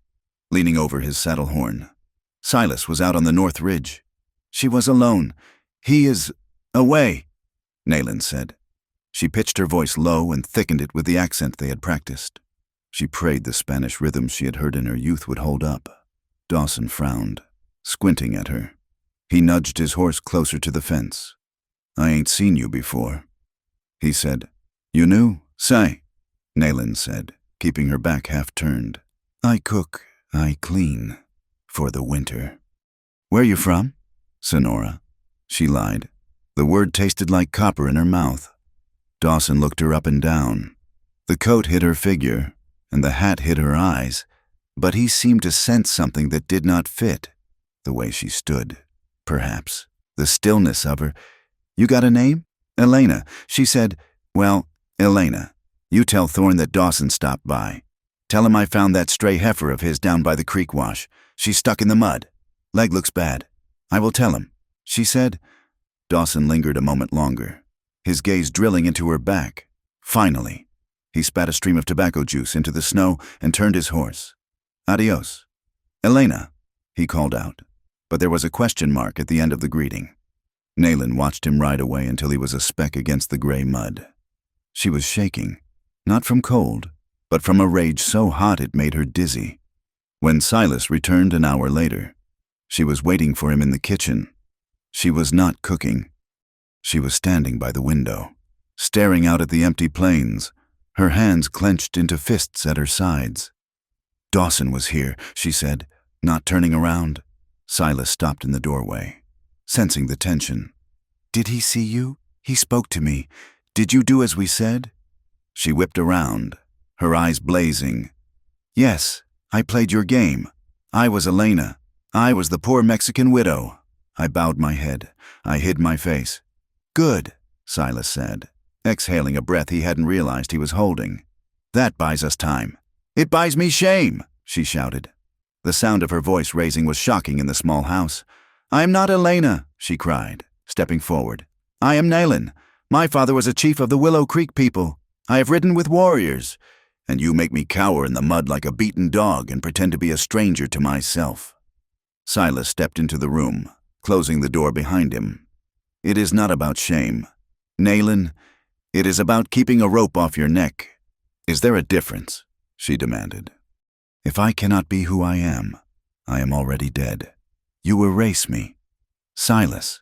leaning over his saddle horn. Silas was out on the North Ridge. She was alone. "He is away," Naylin said. She pitched her voice low and thickened it with the accent they had practiced. She prayed the Spanish rhythms she had heard in her youth would hold up. Dawson frowned, squinting at her. He nudged his horse closer to the fence. "I ain't seen you before," he said. "You new? Say," Naylin said, keeping her back half turned. "I cook, I clean, for the winter." "Where you from?" "Sonora." She lied. The word tasted like copper in her mouth. Dawson looked her up and down. The coat hid her figure, and the hat hid her eyes, but he seemed to sense something that did not fit. The way she stood, perhaps. The stillness of her. "You got a name?" "Elena." She said, "Well, Elena, you tell Thorne that Dawson stopped by. Tell him I found that stray heifer of his down by the creek wash. She's stuck in the mud. Leg looks bad. I will tell him," she said. Dawson lingered a moment longer, his gaze drilling into her back. Finally, he spat a stream of tobacco juice into the snow and turned his horse. "Adios." "Elena," he called out, but there was a question mark at the end of the greeting. Naylin watched him ride away until he was a speck against the gray mud. She was shaking, not from cold, but from a rage so hot it made her dizzy. When Silas returned an hour later, she was waiting for him in the kitchen. She was not cooking. She was standing by the window, staring out at the empty plains, her hands clenched into fists at her sides. "Dawson was here," she said, not turning around. Silas stopped in the doorway, sensing the tension. "Did he see you? He spoke to me. Did you do as we said?" She whipped around, her eyes blazing. "Yes, I played your game. I was Elena. I was the poor Mexican widow. I bowed my head. I hid my face. Good, Silas said, exhaling a breath he hadn't realized he was holding. That buys us time. It buys me shame, she shouted. The sound of her voice raising was shocking in the small house. I am not Elena, she cried, stepping forward. I am Nayland. My father was a chief of the Willow Creek people. I have ridden with warriors. And you make me cower in the mud like a beaten dog and pretend to be a stranger to myself. Silas stepped into the room, closing the door behind him. It is not about shame. Nayland, it is about keeping a rope off your neck. Is there a difference? She demanded. If I cannot be who I am already dead. You erase me. Silas,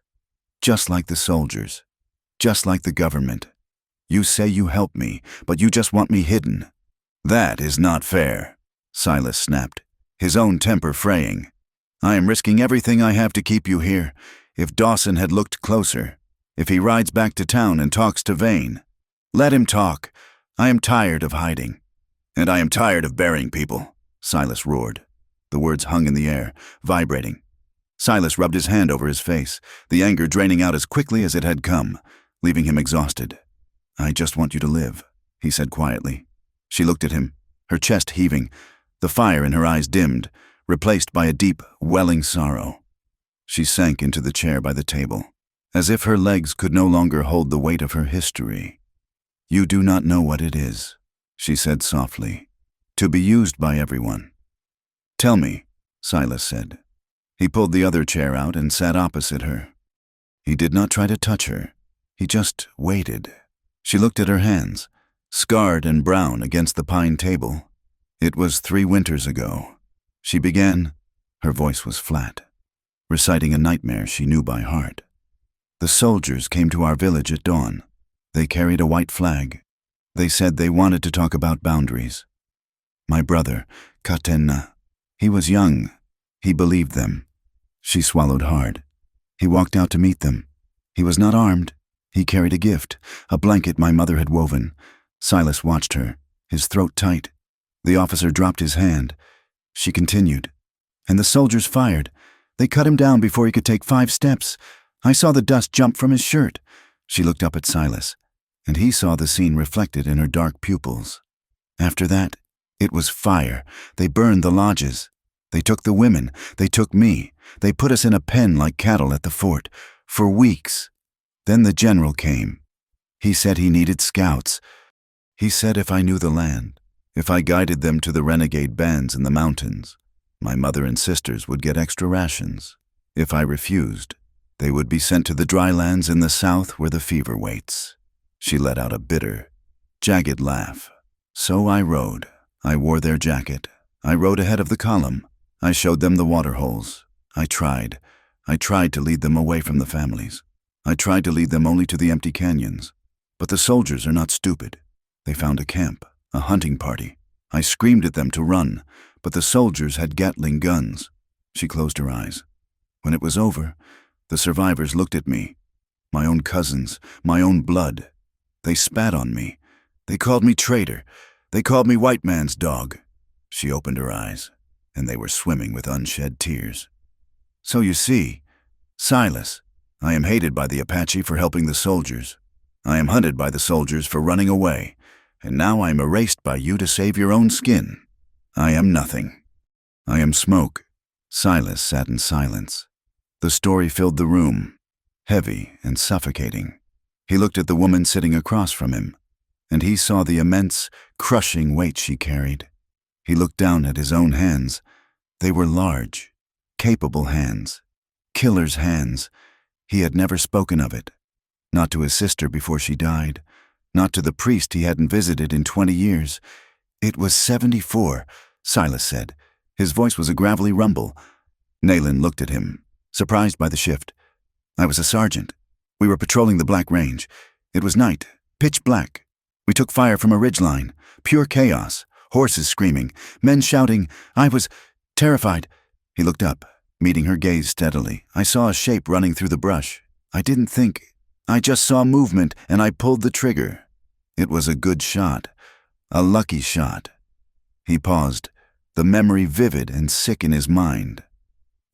just like the soldiers, just like the government. You say you help me, but you just want me hidden. That is not fair, Silas snapped, his own temper fraying. I am risking everything I have to keep you here. If Dawson had looked closer, if he rides back to town and talks to Vane, let him talk. I am tired of hiding. And I am tired of burying people, Silas roared. The words hung in the air, vibrating. Silas rubbed his hand over his face, the anger draining out as quickly as it had come, leaving him exhausted. I just want you to live, he said quietly. She looked at him, her chest heaving, the fire in her eyes dimmed, replaced by a deep, welling sorrow. She sank into the chair by the table, as if her legs could no longer hold the weight of her history. You do not know what it is, she said softly, to be used by everyone. Tell me, Silas said. He pulled the other chair out and sat opposite her. He did not try to touch her. He just waited. She looked at her hands, scarred and brown against the pine table. It was 3 winters ago. She began, her voice was flat, reciting a nightmare she knew by heart. The soldiers came to our village at dawn. They carried a white flag. They said they wanted to talk about boundaries. My brother, Katenna, he was young. He believed them. She swallowed hard. He walked out to meet them. He was not armed. He carried a gift, a blanket my mother had woven. Silas watched her, his throat tight. The officer dropped his hand. She continued. And the soldiers fired. They cut him down before he could take 5 steps. I saw the dust jump from his shirt. She looked up at Silas, and he saw the scene reflected in her dark pupils. After that, it was fire. They burned the lodges. They took the women. They took me. They put us in a pen like cattle at the fort, for weeks. Then the general came. He said he needed scouts. He said if I knew the land, if I guided them to the renegade bands in the mountains, my mother and sisters would get extra rations. If I refused, they would be sent to the dry lands in the south where the fever waits. She let out a bitter, jagged laugh. So I rode. I wore their jacket. I rode ahead of the column. I showed them the water holes. I tried to lead them away from the families. I tried to lead them only to the empty canyons. But the soldiers are not stupid. They found a camp, a hunting party. I screamed at them to run, but the soldiers had Gatling guns. She closed her eyes. When it was over, the survivors looked at me. My own cousins, my own blood. They spat on me. They called me traitor. They called me white man's dog. She opened her eyes, and they were swimming with unshed tears. So you see, Silas, I am hated by the Apache for helping the soldiers. I am hunted by the soldiers for running away, and now I am erased by you to save your own skin. I am nothing. I am smoke. Silas sat in silence. The story filled the room, heavy and suffocating. He looked at the woman sitting across from him, and he saw the immense, crushing weight she carried. He looked down at his own hands. They were large, capable hands, killer's hands. He had never spoken of it. Not to his sister before she died, not to the priest he hadn't visited in 20 years. It was 74, Silas said. His voice was a gravelly rumble. Nayland looked at him, surprised by the shift. I was a sergeant. We were patrolling the Black Range. It was night, pitch black. We took fire from a ridgeline, pure chaos, horses screaming, men shouting. I was terrified. He looked up, meeting her gaze steadily. I saw a shape running through the brush. I didn't think. I just saw movement, and I pulled the trigger. It was a good shot, a lucky shot. He paused, the memory vivid and sick in his mind.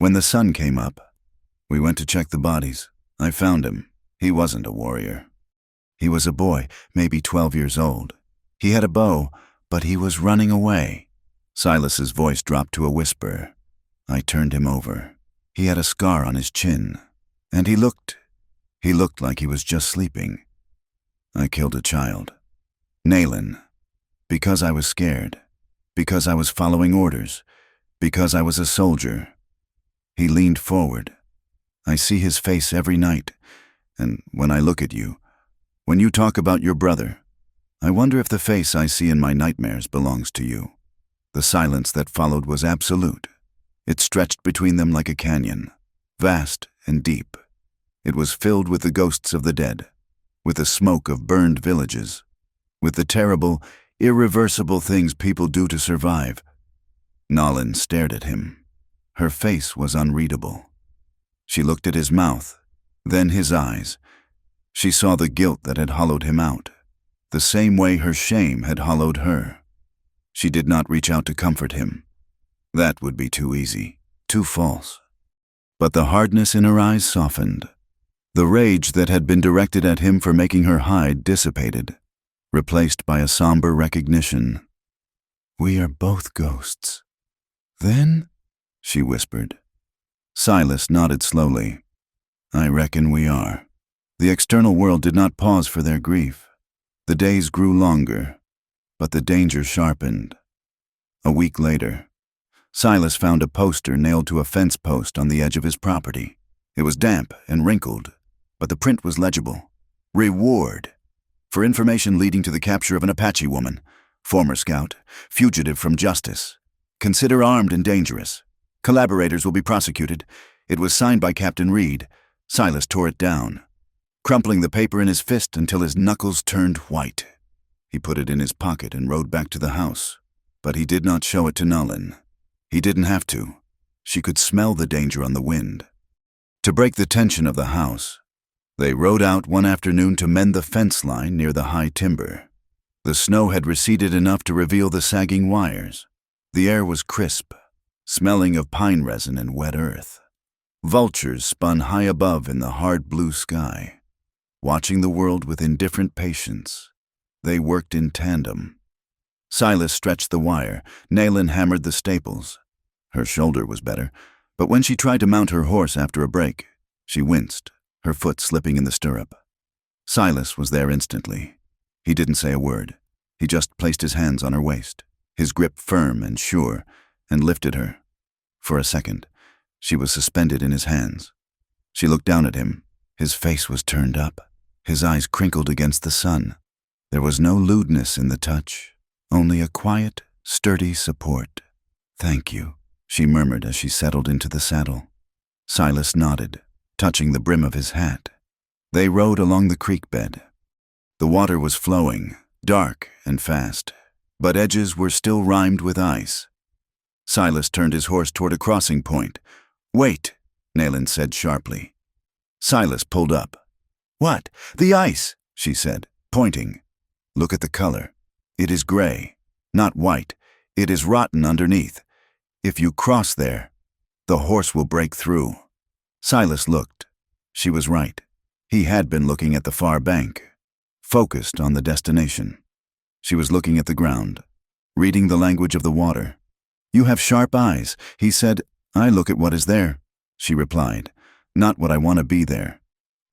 When the sun came up, we went to check the bodies. I found him. He wasn't a warrior. He was a boy, maybe 12 years old. He had a bow, but he was running away. Silas's voice dropped to a whisper. I turned him over. He had a scar on his chin, and he looked like he was just sleeping. I killed a child. Nayland. Because I was scared. Because I was following orders. Because I was a soldier. He leaned forward. I see his face every night, and when I look at you, when you talk about your brother, I wonder if the face I see in my nightmares belongs to you. The silence that followed was absolute. It stretched between them like a canyon, vast and deep. It was filled with the ghosts of the dead, with the smoke of burned villages, with the terrible, irreversible things people do to survive. Nayland stared at him. Her face was unreadable. She looked at his mouth, then his eyes. She saw the guilt that had hollowed him out, the same way her shame had hollowed her. She did not reach out to comfort him. That would be too easy, too false. But the hardness in her eyes softened. The rage that had been directed at him for making her hide dissipated, replaced by a somber recognition. We are both ghosts. Then? She whispered. Silas nodded slowly. I reckon we are. The external world did not pause for their grief. The days grew longer, but the danger sharpened. A week later, Silas found a poster nailed to a fence post on the edge of his property. It was damp and wrinkled, but the print was legible. Reward. For information leading to the capture of an Apache woman, former scout, fugitive from justice. Consider armed and dangerous. Collaborators will be prosecuted. It was signed by Captain Reed. Silas tore it down, crumpling the paper in his fist until his knuckles turned white. He put it in his pocket and rode back to the house, but he did not show it to Nayland. He didn't have to. She could smell the danger on the wind. To break the tension of the house, they rode out one afternoon to mend the fence line near the high timber. The snow had receded enough to reveal the sagging wires. The air was crisp, smelling of pine resin and wet earth. Vultures spun high above in the hard blue sky, watching the world with indifferent patience. They worked in tandem. Silas stretched the wire. Nayland hammered the staples. Her shoulder was better, but when she tried to mount her horse after a break, she winced, her foot slipping in the stirrup. Silas was there instantly. He didn't say a word. He just placed his hands on her waist, his grip firm and sure, and lifted her. For a second, she was suspended in his hands. She looked down at him. His face was turned up, his eyes crinkled against the sun. There was no lewdness in the touch, only a quiet, sturdy support. Thank you, she murmured as she settled into the saddle. Silas nodded, touching the brim of his hat. They rode along the creek bed. The water was flowing, dark and fast, but edges were still rimed with ice. Silas turned his horse toward a crossing point. Wait, Nayland said sharply. Silas pulled up. What? The ice, she said, pointing. Look at the color. It is gray, not white. It is rotten underneath. If you cross there, the horse will break through. Silas looked. She was right. He had been looking at the far bank, focused on the destination. She was looking at the ground, reading the language of the water. You have sharp eyes, he said. I look at what is there, she replied, not what I want to be there.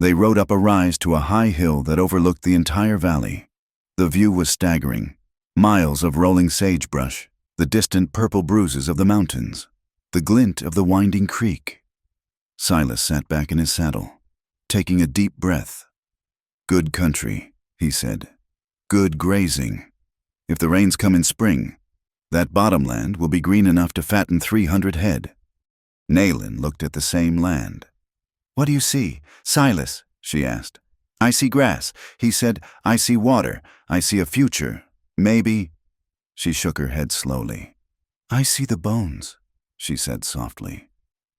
They rode up a rise to a high hill that overlooked the entire valley. The view was staggering. Miles of rolling sagebrush, the distant purple bruises of the mountains, the glint of the winding creek. Silas sat back in his saddle, taking a deep breath. Good country, he said. Good grazing. If the rains come in spring, that bottomland will be green enough to fatten 300 head. Nayland looked at the same land. What do you see, Silas? She asked. I see grass. He said, I see water. I see a future. Maybe. She shook her head slowly. I see the bones, she said softly.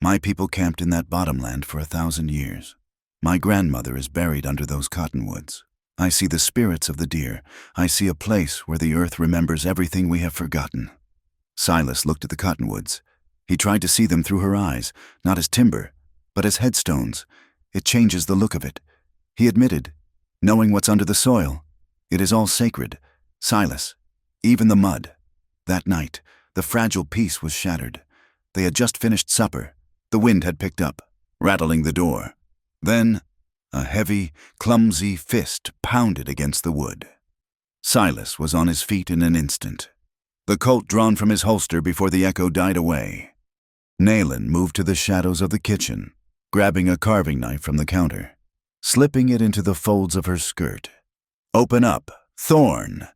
My people camped in that bottomland for 1,000 years. My grandmother is buried under those cottonwoods. I see the spirits of the deer. I see a place where the earth remembers everything we have forgotten. Silas looked at the cottonwoods. He tried to see them through her eyes, not as timber, but as headstones. It changes the look of it. He admitted, knowing what's under the soil. It is all sacred. Silas. Even the mud. That night, the fragile peace was shattered. They had just finished supper. The wind had picked up, rattling the door. Then, a heavy, clumsy fist pounded against the wood. Silas was on his feet in an instant, the Colt drawn from his holster before the echo died away. Nayland moved to the shadows of the kitchen, grabbing a carving knife from the counter, slipping it into the folds of her skirt. "Open up, Thorn.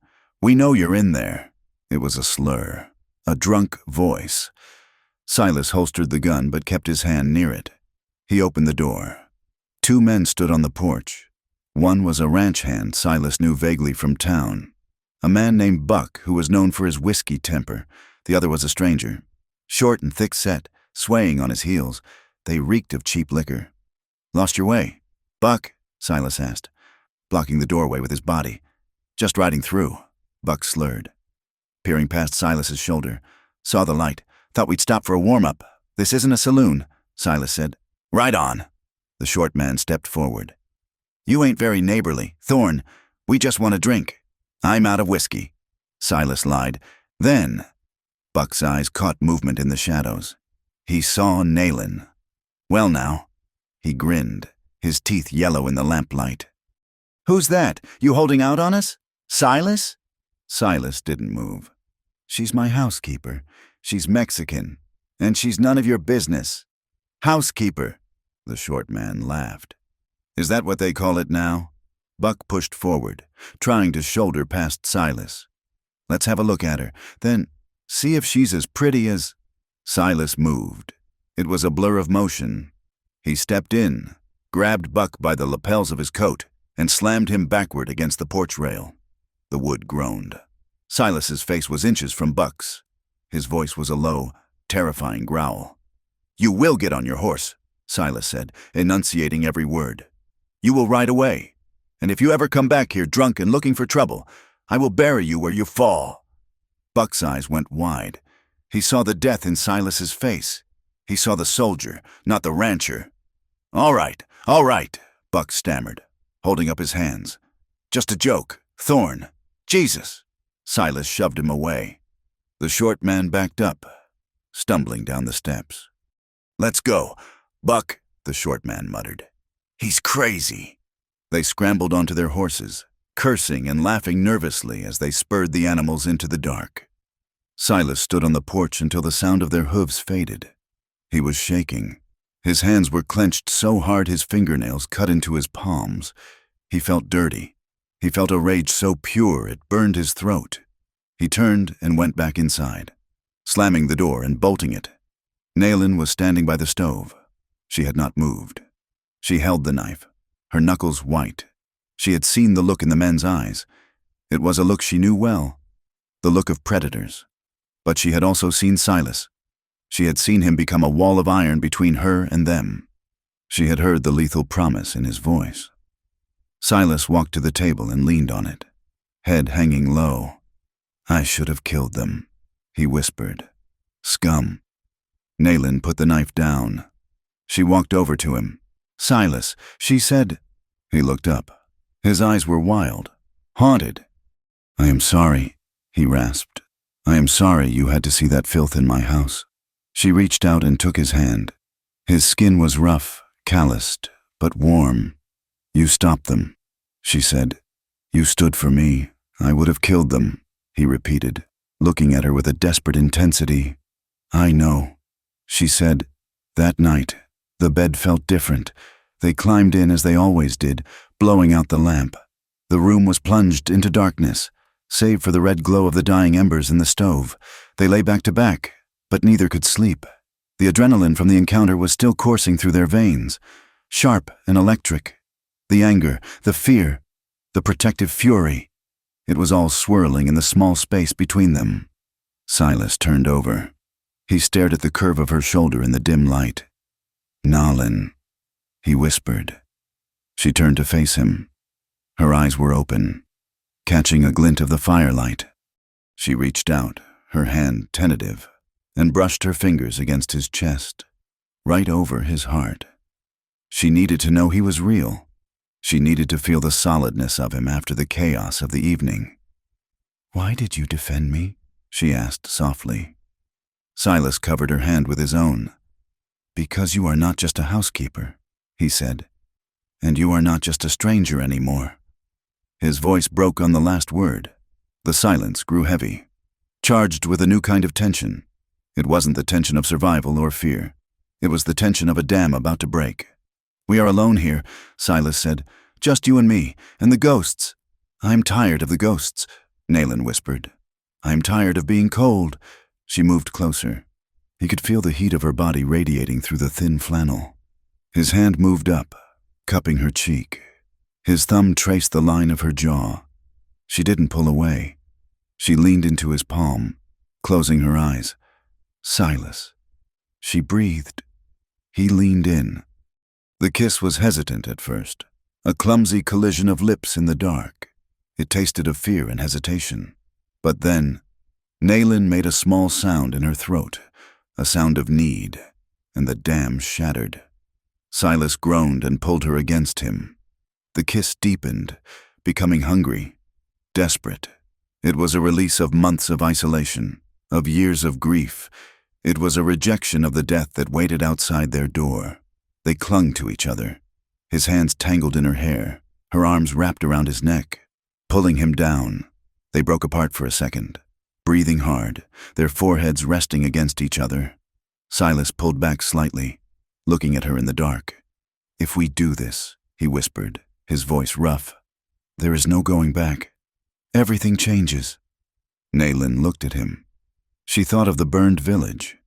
We know you're in there." It was a slur, a drunk voice. Silas holstered the gun but kept his hand near it. He opened the door. Two men stood on the porch. One was a ranch hand Silas knew vaguely from town. A man named Buck, who was known for his whiskey temper. The other was a stranger. Short and thick-set, swaying on his heels. They reeked of cheap liquor. "Lost your way?" "Buck?" Silas asked, blocking the doorway with his body. "Just riding through," Buck slurred. Peering past Silas's shoulder, saw the light. "Thought we'd stop for a warm-up. This isn't a saloon," Silas said. "Right on." The short man stepped forward. "You ain't very neighborly, Thorn. We just want a drink." "I'm out of whiskey," Silas lied. Then, Buck's eyes caught movement in the shadows. He saw Nayland. "Well now," he grinned, his teeth yellow in the lamplight. "Who's that? You holding out on us? Silas?" Silas didn't move. "She's my housekeeper. She's Mexican, and she's none of your business." "Housekeeper," the short man laughed. "Is that what they call it now?" Buck pushed forward, trying to shoulder past Silas. "Let's have a look at her, then see if she's as pretty as—" Silas moved. It was a blur of motion. He stepped in, grabbed Buck by the lapels of his coat, and slammed him backward against the porch rail. The wood groaned. Silas's face was inches from Buck's. His voice was a low, terrifying growl. "You will get on your horse," Silas said, enunciating every word. "You will ride away. And if you ever come back here drunk and looking for trouble, I will bury you where you fall." Buck's eyes went wide. He saw the death in Silas's face. He saw the soldier, not the rancher. All right, Buck stammered, holding up his hands. "Just a joke, Thorn. Jesus." Silas shoved him away. The short man backed up, stumbling down the steps. "Let's go, Buck," the short man muttered. "He's crazy." They scrambled onto their horses, cursing and laughing nervously as they spurred the animals into the dark. Silas stood on the porch until the sound of their hooves faded. He was shaking. His hands were clenched so hard his fingernails cut into his palms. He felt dirty. He felt a rage so pure it burned his throat. He turned and went back inside, slamming the door and bolting it. Nayland was standing by the stove. She had not moved. She held the knife, her knuckles white. She had seen the look in the men's eyes. It was a look she knew well, the look of predators. But she had also seen Silas. She had seen him become a wall of iron between her and them. She had heard the lethal promise in his voice. Silas walked to the table and leaned on it, head hanging low. "I should have killed them," he whispered. "Scum." Nayland put the knife down. She walked over to him. "Silas," she said. He looked up. His eyes were wild, haunted. "I am sorry," he rasped. "I am sorry you had to see that filth in my house." She reached out and took his hand. His skin was rough, calloused, but warm. "You stopped them," she said. "You stood for me. I would have killed them," he repeated, looking at her with a desperate intensity. "I know," she said. That night, the bed felt different. They climbed in as they always did, blowing out the lamp. The room was plunged into darkness, save for the red glow of the dying embers in the stove. They lay back to back, but neither could sleep. The adrenaline from the encounter was still coursing through their veins, sharp and electric. The anger, the fear, the protective fury. It was all swirling in the small space between them. Silas turned over. He stared at the curve of her shoulder in the dim light. "Nalin," he whispered. She turned to face him. Her eyes were open, catching a glint of the firelight. She reached out, her hand tentative. and brushed her fingers against his chest, right over his heart. She needed to know he was real. She needed to feel the solidness of him after the chaos of the evening. "Why did you defend me?" she asked softly. Silas covered her hand with his own. "Because you are not just a housekeeper," he said, "and you are not just a stranger anymore." His voice broke on the last word. The silence grew heavy, charged with a new kind of tension. It wasn't the tension of survival or fear. It was the tension of a dam about to break. "We are alone here," Silas said. "Just you and me, and the ghosts." "I'm tired of the ghosts," Nayland whispered. "I'm tired of being cold." She moved closer. He could feel the heat of her body radiating through the thin flannel. His hand moved up, cupping her cheek. His thumb traced the line of her jaw. She didn't pull away. She leaned into his palm, closing her eyes. "Silas." She breathed. He leaned in. The kiss was hesitant at first, a clumsy collision of lips in the dark. It tasted of fear and hesitation. But then, Nayland made a small sound in her throat, a sound of need, and the dam shattered. Silas groaned and pulled her against him. The kiss deepened, becoming hungry, desperate. It was a release of months of isolation, of years of grief. It was a rejection of the death that waited outside their door. They clung to each other, his hands tangled in her hair, her arms wrapped around his neck, pulling him down. They broke apart for a second, breathing hard, their foreheads resting against each other. Silas pulled back slightly, looking at her in the dark. "If we do this," he whispered, his voice rough, "there is no going back. Everything changes." Nayland looked at him. She thought of the burned village.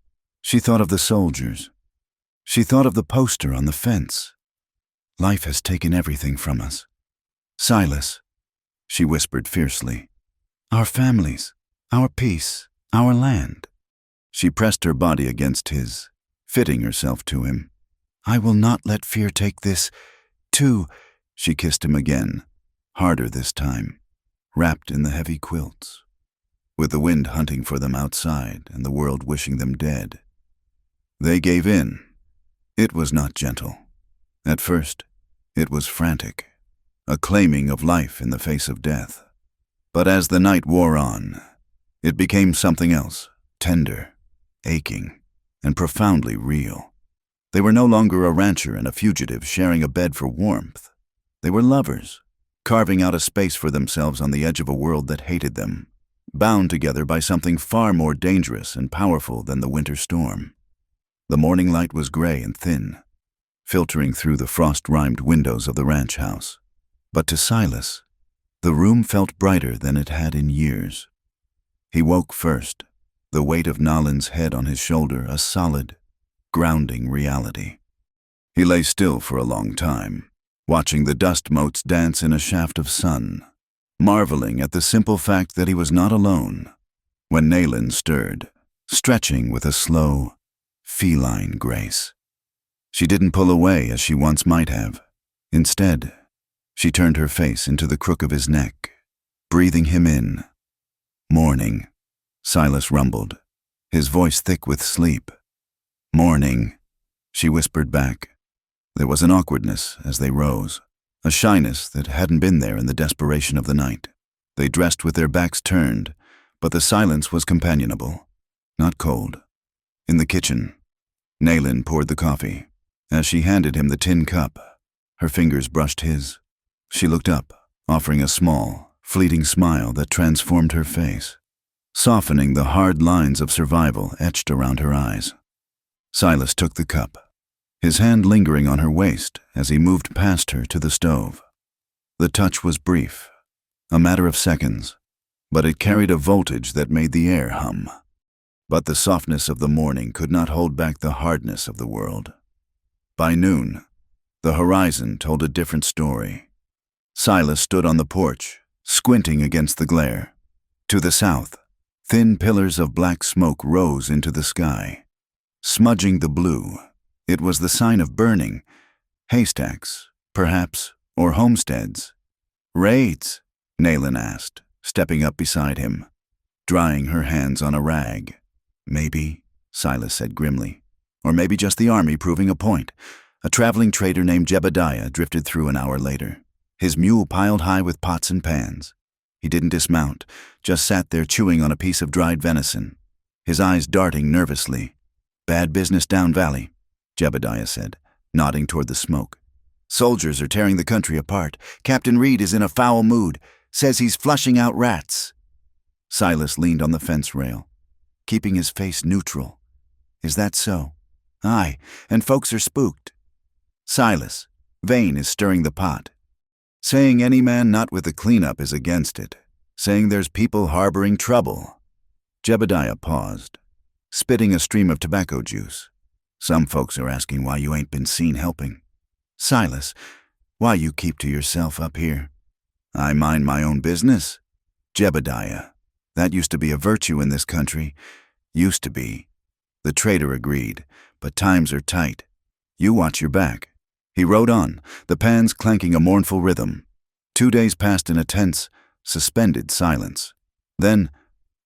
She thought of the soldiers. She thought of the poster on the fence. Life has taken everything from us. "Silas," she whispered fiercely, "our families, our peace, our land." She pressed her body against his, fitting herself to him. "I will not let fear take this, too." She kissed him again, harder this time, wrapped in the heavy quilts, with the wind hunting for them outside and the world wishing them dead. They gave in. It was not gentle. At first, it was frantic, a claiming of life in the face of death. But as the night wore on, it became something else, tender, aching, and profoundly real. They were no longer a rancher and a fugitive sharing a bed for warmth. They were lovers, carving out a space for themselves on the edge of a world that hated them, bound together by something far more dangerous and powerful than the winter storm. The morning light was gray and thin, filtering through the frost-rimed windows of the ranch house. But to Silas, the room felt brighter than it had in years. He woke first, the weight of Nayland's head on his shoulder a solid, grounding reality. He lay still for a long time, watching the dust motes dance in a shaft of sun, marveling at the simple fact that he was not alone, when Nayland stirred, stretching with a slow, feline grace. She didn't pull away as she once might have. Instead, she turned her face into the crook of his neck, breathing him in. "Morning," Silas rumbled, his voice thick with sleep. "Morning," she whispered back. There was an awkwardness as they rose, a shyness that hadn't been there in the desperation of the night. They dressed with their backs turned, but the silence was companionable, not cold. In the kitchen, Nayland poured the coffee. As she handed him the tin cup, her fingers brushed his. She looked up, offering a small, fleeting smile that transformed her face, softening the hard lines of survival etched around her eyes. Silas took the cup, his hand lingering on her waist as he moved past her to the stove. The touch was brief, a matter of seconds, but it carried a voltage that made the air hum. But the softness of the morning could not hold back the hardness of the world. By noon, the horizon told a different story. Silas stood on the porch, squinting against the glare. To the south, thin pillars of black smoke rose into the sky, smudging the blue. It was the sign of burning. Haystacks, perhaps, or homesteads. "Raids?" Nayland asked, stepping up beside him, drying her hands on a rag. "Maybe," Silas said grimly. Or maybe just the army proving a point. A traveling trader named Jebediah drifted through an hour later, his mule piled high with pots and pans. He didn't dismount, just sat there chewing on a piece of dried venison, his eyes darting nervously. Bad business down valley, Jebediah said, nodding toward the smoke. Soldiers are tearing the country apart. Captain Reed is in a foul mood, says he's flushing out rats. Silas leaned on the fence rail, keeping his face neutral. Is that so? Aye, and folks are spooked. Silas, Vane is stirring the pot. Saying any man not with the cleanup is against it. Saying there's people harboring trouble. Jebediah paused, spitting a stream of tobacco juice. Some folks are asking why you ain't been seen helping. Silas, why you keep to yourself up here? I mind my own business. Jebediah, that used to be a virtue in this country. Used to be. The trader agreed, but times are tight. You watch your back. He rode on, the pans clanking a mournful rhythm. 2 days passed in a tense, suspended silence. Then,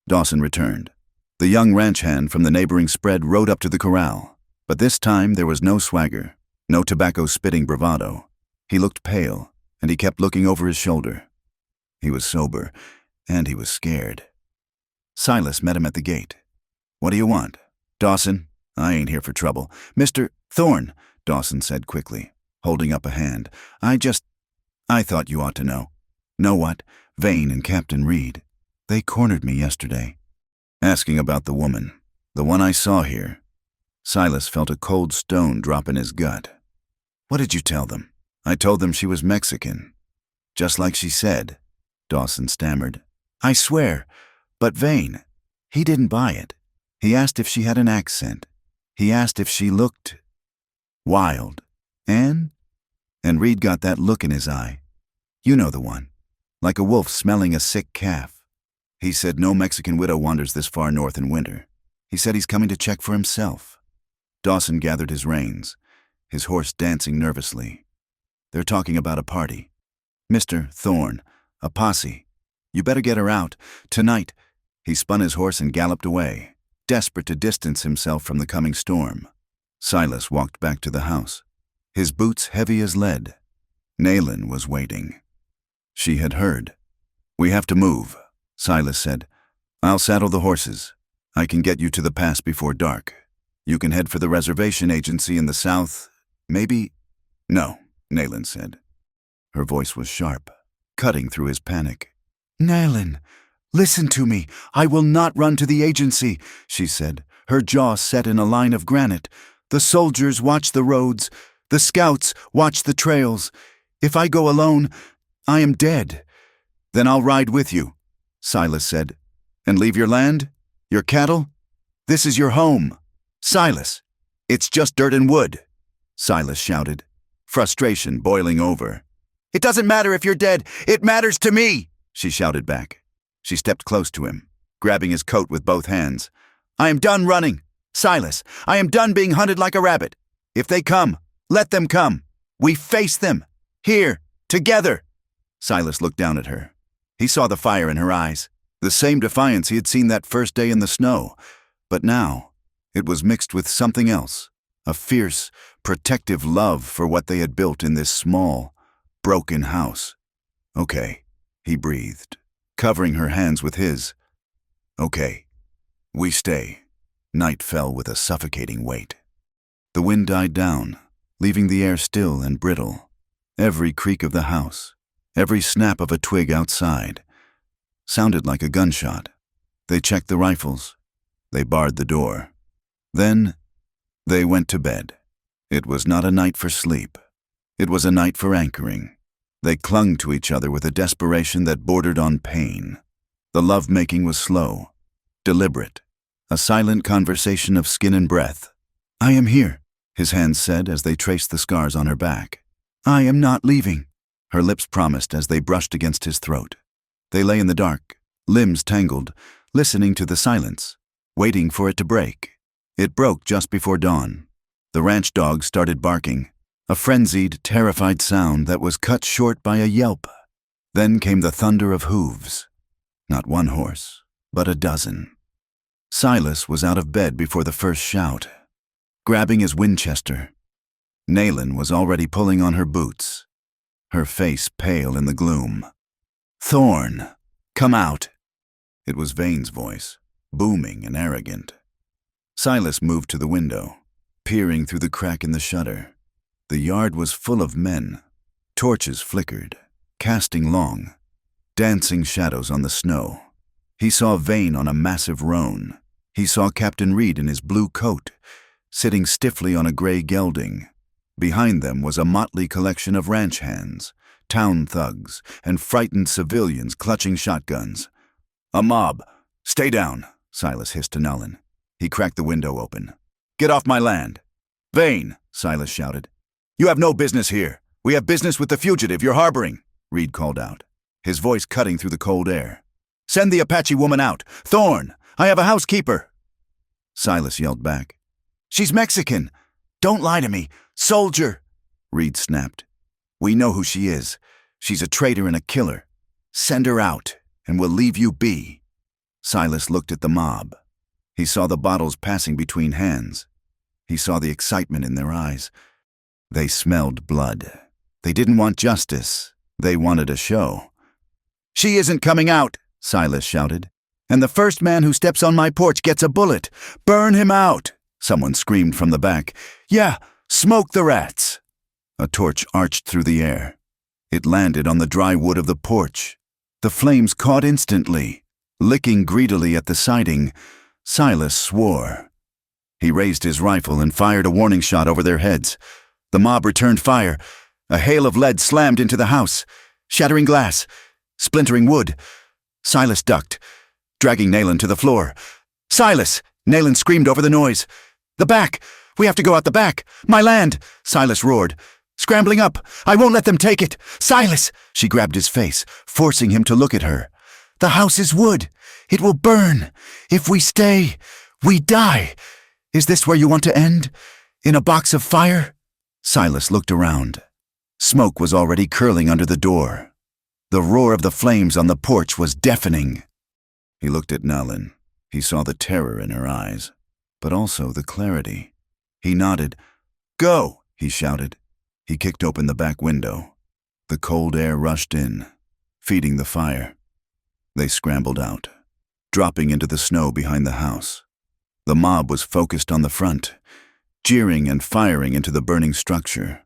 Dawson returned. The young ranch hand from the neighboring spread rode up to the corral, but this time there was no swagger, no tobacco-spitting bravado. He looked pale, and he kept looking over his shoulder. He was sober, and he was scared. Silas met him at the gate. What do you want? Dawson, I ain't here for trouble. Mr. Thorne, Dawson said quickly, holding up a hand. I thought you ought to know. Know what? Vane and Captain Reed. They cornered me yesterday. Asking about the woman, the one I saw here. Silas felt a cold stone drop in his gut. What did you tell them? I told them she was Mexican. Just like she said, Dawson stammered. I swear, but Vane, he didn't buy it. He asked if she had an accent. He asked if she looked wild. And Reed got that look in his eye. You know the one. Like a wolf smelling a sick calf. He said no Mexican widow wanders this far north in winter. He said he's coming to check for himself. Dawson gathered his reins, his horse dancing nervously. They're talking about a party. Mr. Thorne, a posse. You better get her out. Tonight. He spun his horse and galloped away, desperate to distance himself from the coming storm. Silas walked back to the house, his boots heavy as lead. Naylin was waiting. She had heard. We have to move, Silas said. I'll saddle the horses. I can get you to the pass before dark. You can head for the reservation agency in the south. Maybe? No, Naylin said. Her voice was sharp, cutting through his panic. Naylin, listen to me. I will not run to the agency, she said, her jaw set in a line of granite. The soldiers watch the roads. The scouts watch the trails. If I go alone, I am dead. Then I'll ride with you, Silas said. And leave your land? Your cattle? This is your home. Silas, it's just dirt and wood, Silas shouted, frustration boiling over. It doesn't matter if you're dead. It matters to me, she shouted back. She stepped close to him, grabbing his coat with both hands. I am done running. Silas, I am done being hunted like a rabbit. If they come, let them come. We face them. Here, together. Silas looked down at her. He saw the fire in her eyes, the same defiance he had seen that first day in the snow. But now, it was mixed with something else, a fierce, protective love for what they had built in this small, broken house. Okay, he breathed, covering her hands with his. Okay, we stay. Night fell with a suffocating weight. The wind died down, leaving the air still and brittle. Every creak of the house, every snap of a twig outside, sounded like a gunshot. They checked the rifles. They barred the door. Then, they went to bed. It was not a night for sleep. It was a night for anchoring. They clung to each other with a desperation that bordered on pain. The love-making was slow, deliberate, a silent conversation of skin and breath. I am here, his hands said as they traced the scars on her back. I am not leaving, her lips promised as they brushed against his throat. They lay in the dark, limbs tangled, listening to the silence, waiting for it to break. It broke just before dawn. The ranch dog started barking, a frenzied, terrified sound that was cut short by a yelp. Then came the thunder of hooves. Not one horse, but a dozen. Silas was out of bed before the first shout, grabbing his Winchester. Nayland was already pulling on her boots, her face pale in the gloom. "Thorn, come out." It was Vane's voice, booming and arrogant. Silas moved to the window, peering through the crack in the shutter. The yard was full of men. Torches flickered, casting long, dancing shadows on the snow. He saw Vane on a massive roan. He saw Captain Reed in his blue coat, sitting stiffly on a gray gelding. Behind them was a motley collection of ranch hands, town thugs, and frightened civilians clutching shotguns. "A mob! Stay down," Silas hissed to Nullen. He cracked the window open. "Get off my land!" "Vane!" Silas shouted. "You have no business here. We have business with the fugitive you're harboring," Reed called out, his voice cutting through the cold air. "Send the Apache woman out! Thorn! I have a housekeeper!" Silas yelled back. "She's Mexican! Don't lie to me! Soldier!" Reed snapped. "We know who she is. She's a traitor and a killer. Send her out, and we'll leave you be." Silas looked at the mob. He saw the bottles passing between hands. He saw the excitement in their eyes. They smelled blood. They didn't want justice. They wanted a show. "She isn't coming out!" Silas shouted. "And the first man who steps on my porch gets a bullet. Burn him out!" Someone screamed from the back. "Yeah, smoke the rats!" A torch arched through the air. It landed on the dry wood of the porch. The flames caught instantly. Licking greedily at the siding, Silas swore. He raised his rifle and fired a warning shot over their heads. The mob returned fire. A hail of lead slammed into the house, shattering glass, splintering wood. Silas ducked, dragging Nayland to the floor. "Silas!" Nayland screamed over the noise. "The back! We have to go out the back! My land!" Silas roared, scrambling up. "I won't let them take it! Silas!" She grabbed his face, forcing him to look at her. "The house is wood. It will burn. If we stay, we die. Is this where you want to end? In a box of fire?" Silas looked around. Smoke was already curling under the door. The roar of the flames on the porch was deafening. He looked at Nullen. He saw the terror in her eyes, but also the clarity. He nodded. "Go!" he shouted. He kicked open the back window. The cold air rushed in, feeding the fire. They scrambled out, dropping into the snow behind the house. The mob was focused on the front, jeering and firing into the burning structure.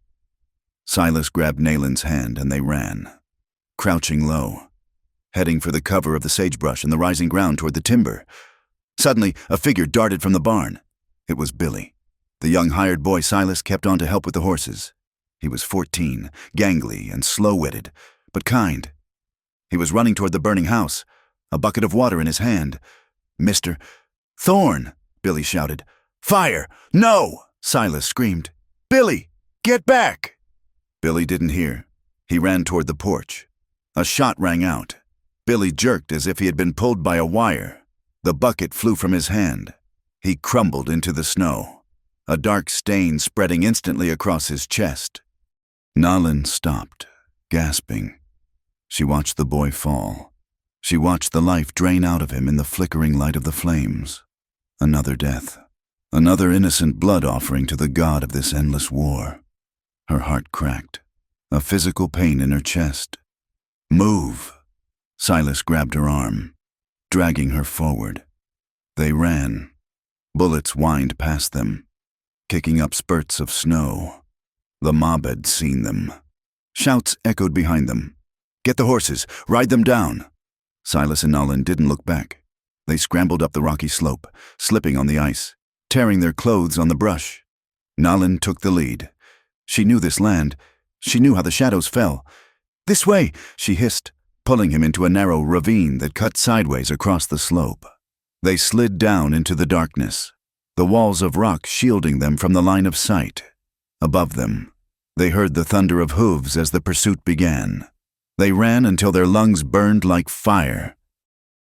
Silas grabbed Nayland's hand and they ran, crouching low, heading for the cover of the sagebrush and the rising ground toward the timber. Suddenly, a figure darted from the barn. It was Billy, the young hired boy Silas kept on to help with the horses. He was 14, gangly and slow-witted, but kind. He was running toward the burning house, a bucket of water in his hand. "Mr. Thorn!" Billy shouted. "Fire! No!" Silas screamed. "Billy, get back!" Billy didn't hear. He ran toward the porch. A shot rang out. Billy jerked as if he had been pulled by a wire. The bucket flew from his hand. He crumbled into the snow, a dark stain spreading instantly across his chest. Nullen stopped, gasping. She watched the boy fall. She watched the life drain out of him in the flickering light of the flames. Another death. Another innocent blood offering to the god of this endless war. Her heart cracked, a physical pain in her chest. "Move!" Silas grabbed her arm, dragging her forward. They ran. Bullets whined past them, kicking up spurts of snow. The mob had seen them. Shouts echoed behind them. "Get the horses! Ride them down!" Silas and Nullen didn't look back. They scrambled up the rocky slope, slipping on the ice, tearing their clothes on the brush. Nullen took the lead. She knew this land. She knew how the shadows fell. "This way!" she hissed, pulling him into a narrow ravine that cut sideways across the slope. They slid down into the darkness, the walls of rock shielding them from the line of sight. Above them, they heard the thunder of hooves as the pursuit began. They ran until their lungs burned like fire.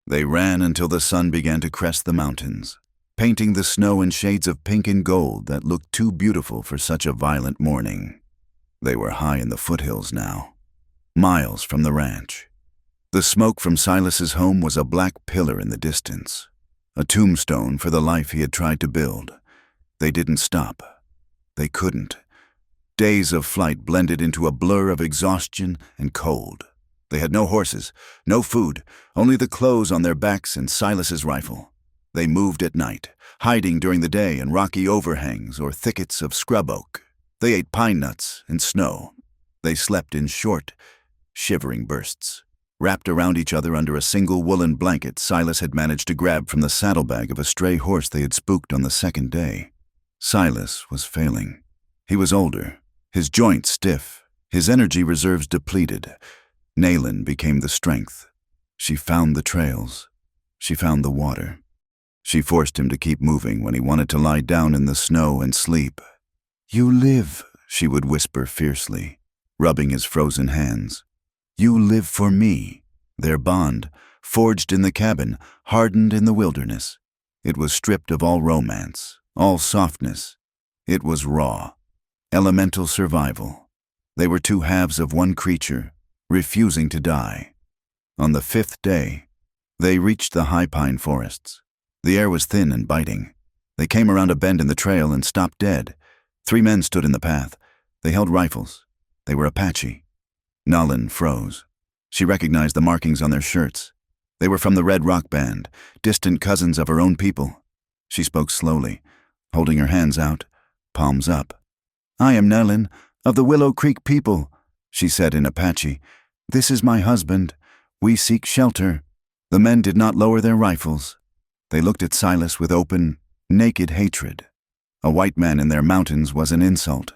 They ran until the sun began to crest the mountains, painting the snow in shades of pink and gold that looked too beautiful for such a violent morning. They were high in the foothills now, miles from the ranch. The smoke from Silas's home was a black pillar in the distance. a tombstone for the life he had tried to build. They didn't stop. They couldn't. Days of flight blended into a blur of exhaustion and cold. They had no horses, no food, only the clothes on their backs and Silas's rifle. They moved at night, hiding during the day in rocky overhangs or thickets of scrub oak. They ate pine nuts and snow. They slept in short, shivering bursts, wrapped around each other under a single woolen blanket Silas had managed to grab from the saddlebag of a stray horse they had spooked on the second day. Silas was failing. He was older, his joints stiff, his energy reserves depleted. Naylin became the strength. She found the trails. She found the water. She forced him to keep moving when he wanted to lie down in the snow and sleep. "You live," she would whisper fiercely, rubbing his frozen hands. "You live for me." Their bond, forged in the cabin, hardened in the wilderness. It was stripped of all romance, all softness. It was raw, elemental survival. They were two halves of one creature, refusing to die. On the fifth day, they reached the high pine forests. The air was thin and biting. They came around a bend in the trail and stopped dead. 3 men stood in the path. They held rifles. They were Apache. Naylin froze. She recognized the markings on their shirts. They were from the Red Rock Band, distant cousins of her own people. She spoke slowly, holding her hands out, palms up. "I am Naylin, of the Willow Creek people," she said in Apache. "This is my husband. We seek shelter." The men did not lower their rifles. They looked at Silas with open, naked hatred. A white man in their mountains was an insult.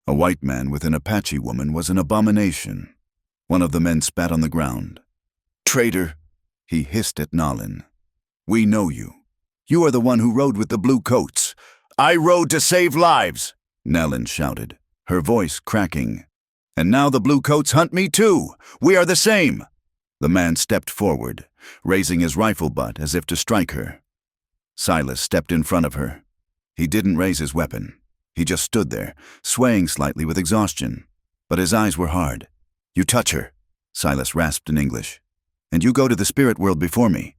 A white man with an Apache woman was an abomination. One of the men spat on the ground. "Traitor," he hissed at Naylin. "We know you. You are the one who rode with the blue coats." "I rode to save lives," Naylin shouted, her voice cracking. "And now the blue coats hunt me too. We are the same." The man stepped forward, raising his rifle butt as if to strike her. Silas stepped in front of her. He didn't raise his weapon. He just stood there, swaying slightly with exhaustion. But his eyes were hard. "You touch her," Silas rasped in English, "and you go to the spirit world before me."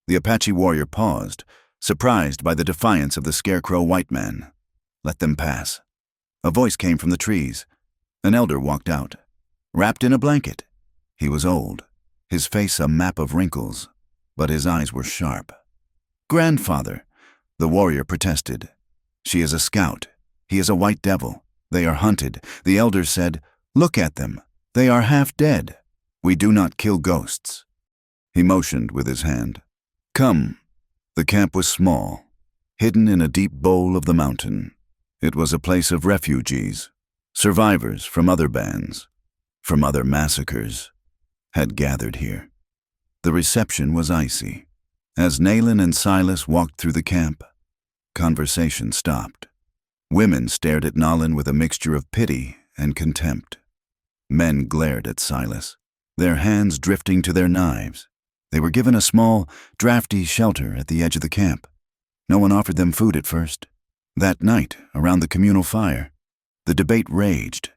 The Apache warrior paused, surprised by the defiance of the scarecrow white man. "Let them pass." A voice came from the trees. An elder walked out, wrapped in a blanket. He was old, his face a map of wrinkles, but his eyes were sharp. "Grandfather," the warrior protested. "She is a scout. He is a white devil. They are hunted." The elder said, "Look at them. They are half dead. We do not kill ghosts." He motioned with his hand. "Come." The camp was small, hidden in a deep bowl of the mountain. It was a place of refugees. Survivors from other bands, from other massacres, had gathered here. The reception was icy. As Naylin and Silas walked through the camp, conversation stopped. Women stared at Naylin with a mixture of pity and contempt. Men glared at Silas, their hands drifting to their knives. They were given a small, drafty shelter at the edge of the camp. No one offered them food at first. That night, around the communal fire, the debate raged.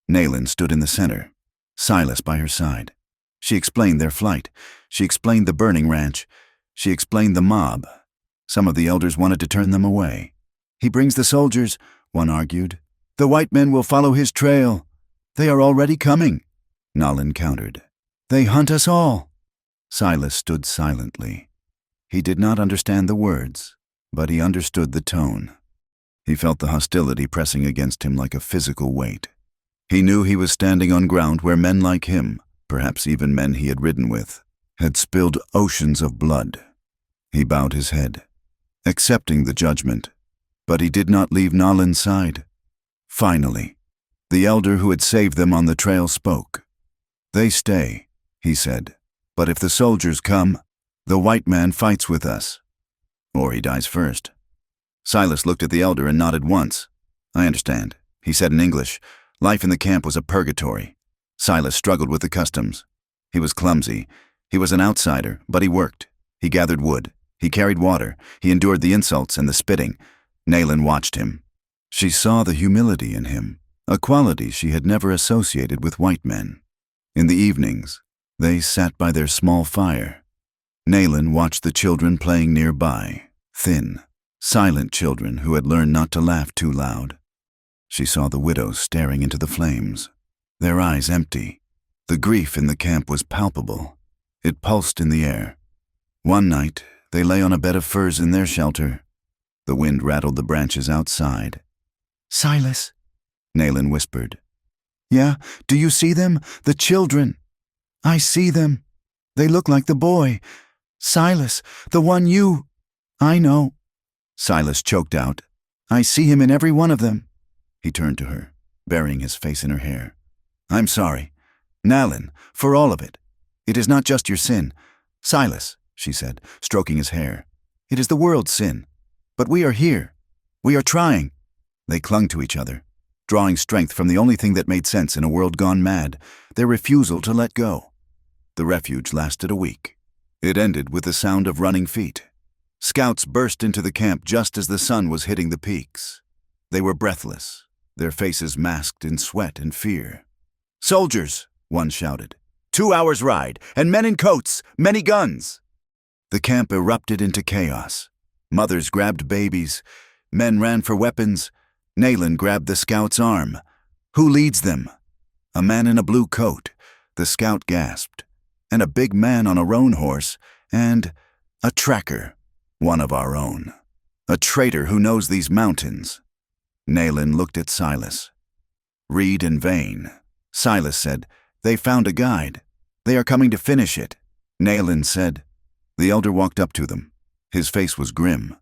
Naylin stood in the center, Silas by her side. She explained their flight. She explained the burning ranch. She explained the mob. Some of the elders wanted to turn them away. "He brings the soldiers," one argued. "The white men will follow his trail." "They are already coming," Naylin countered. "They hunt us all." Silas stood silently. He did not understand the words, but he understood the tone. He felt the hostility pressing against him like a physical weight. He knew he was standing on ground where men like him, perhaps even men he had ridden with, had spilled oceans of blood. He bowed his head, accepting the judgment, but he did not leave Naylin's side. Finally, the elder who had saved them on the trail spoke. "They stay," he said, "but if the soldiers come, the white man fights with us. Or he dies first." Silas looked at the elder and nodded once. "I understand," he said in English. Life in the camp was a purgatory. Silas struggled with the customs. He was clumsy. He was an outsider, but he worked. He gathered wood. He carried water. He endured the insults and the spitting. Naylin watched him. She saw the humility in him, a quality she had never associated with white men. In the evenings, they sat by their small fire. Nayland watched the children playing nearby, thin, silent children who had learned not to laugh too loud. She saw the widows staring into the flames, their eyes empty. The grief in the camp was palpable. It pulsed in the air. One night, they lay on a bed of furs in their shelter. The wind rattled the branches outside. "Silas," Nayland whispered. "Yeah, do you see them? The children." "I see them. They look like the boy. Silas, the one you—" "I know." Silas choked out. "I see him in every one of them." He turned to her, burying his face in her hair. "I'm sorry. Nayland, for all of it. It is not just your sin. Silas," she said, stroking his hair. "It is the world's sin. But we are here. We are trying." They clung to each other, drawing strength from the only thing that made sense in a world gone mad, their refusal to let go. The refuge lasted a week. It ended with the sound of running feet. Scouts burst into the camp just as the sun was hitting the peaks. They were breathless, their faces masked in sweat and fear. "Soldiers!" one shouted. 2 hours' ride, and men in coats, many guns!" The camp erupted into chaos. Mothers grabbed babies. Men ran for weapons. Nayland grabbed the scout's arm. "Who leads them?" "A man in a blue coat," the scout gasped. "And a big man on a roan horse, and a tracker, one of our own. A traitor who knows these mountains." Nayland looked at Silas. "Read in vain." Silas said, "They found a guide. They are coming to finish it." Nayland said. The elder walked up to them. His face was grim.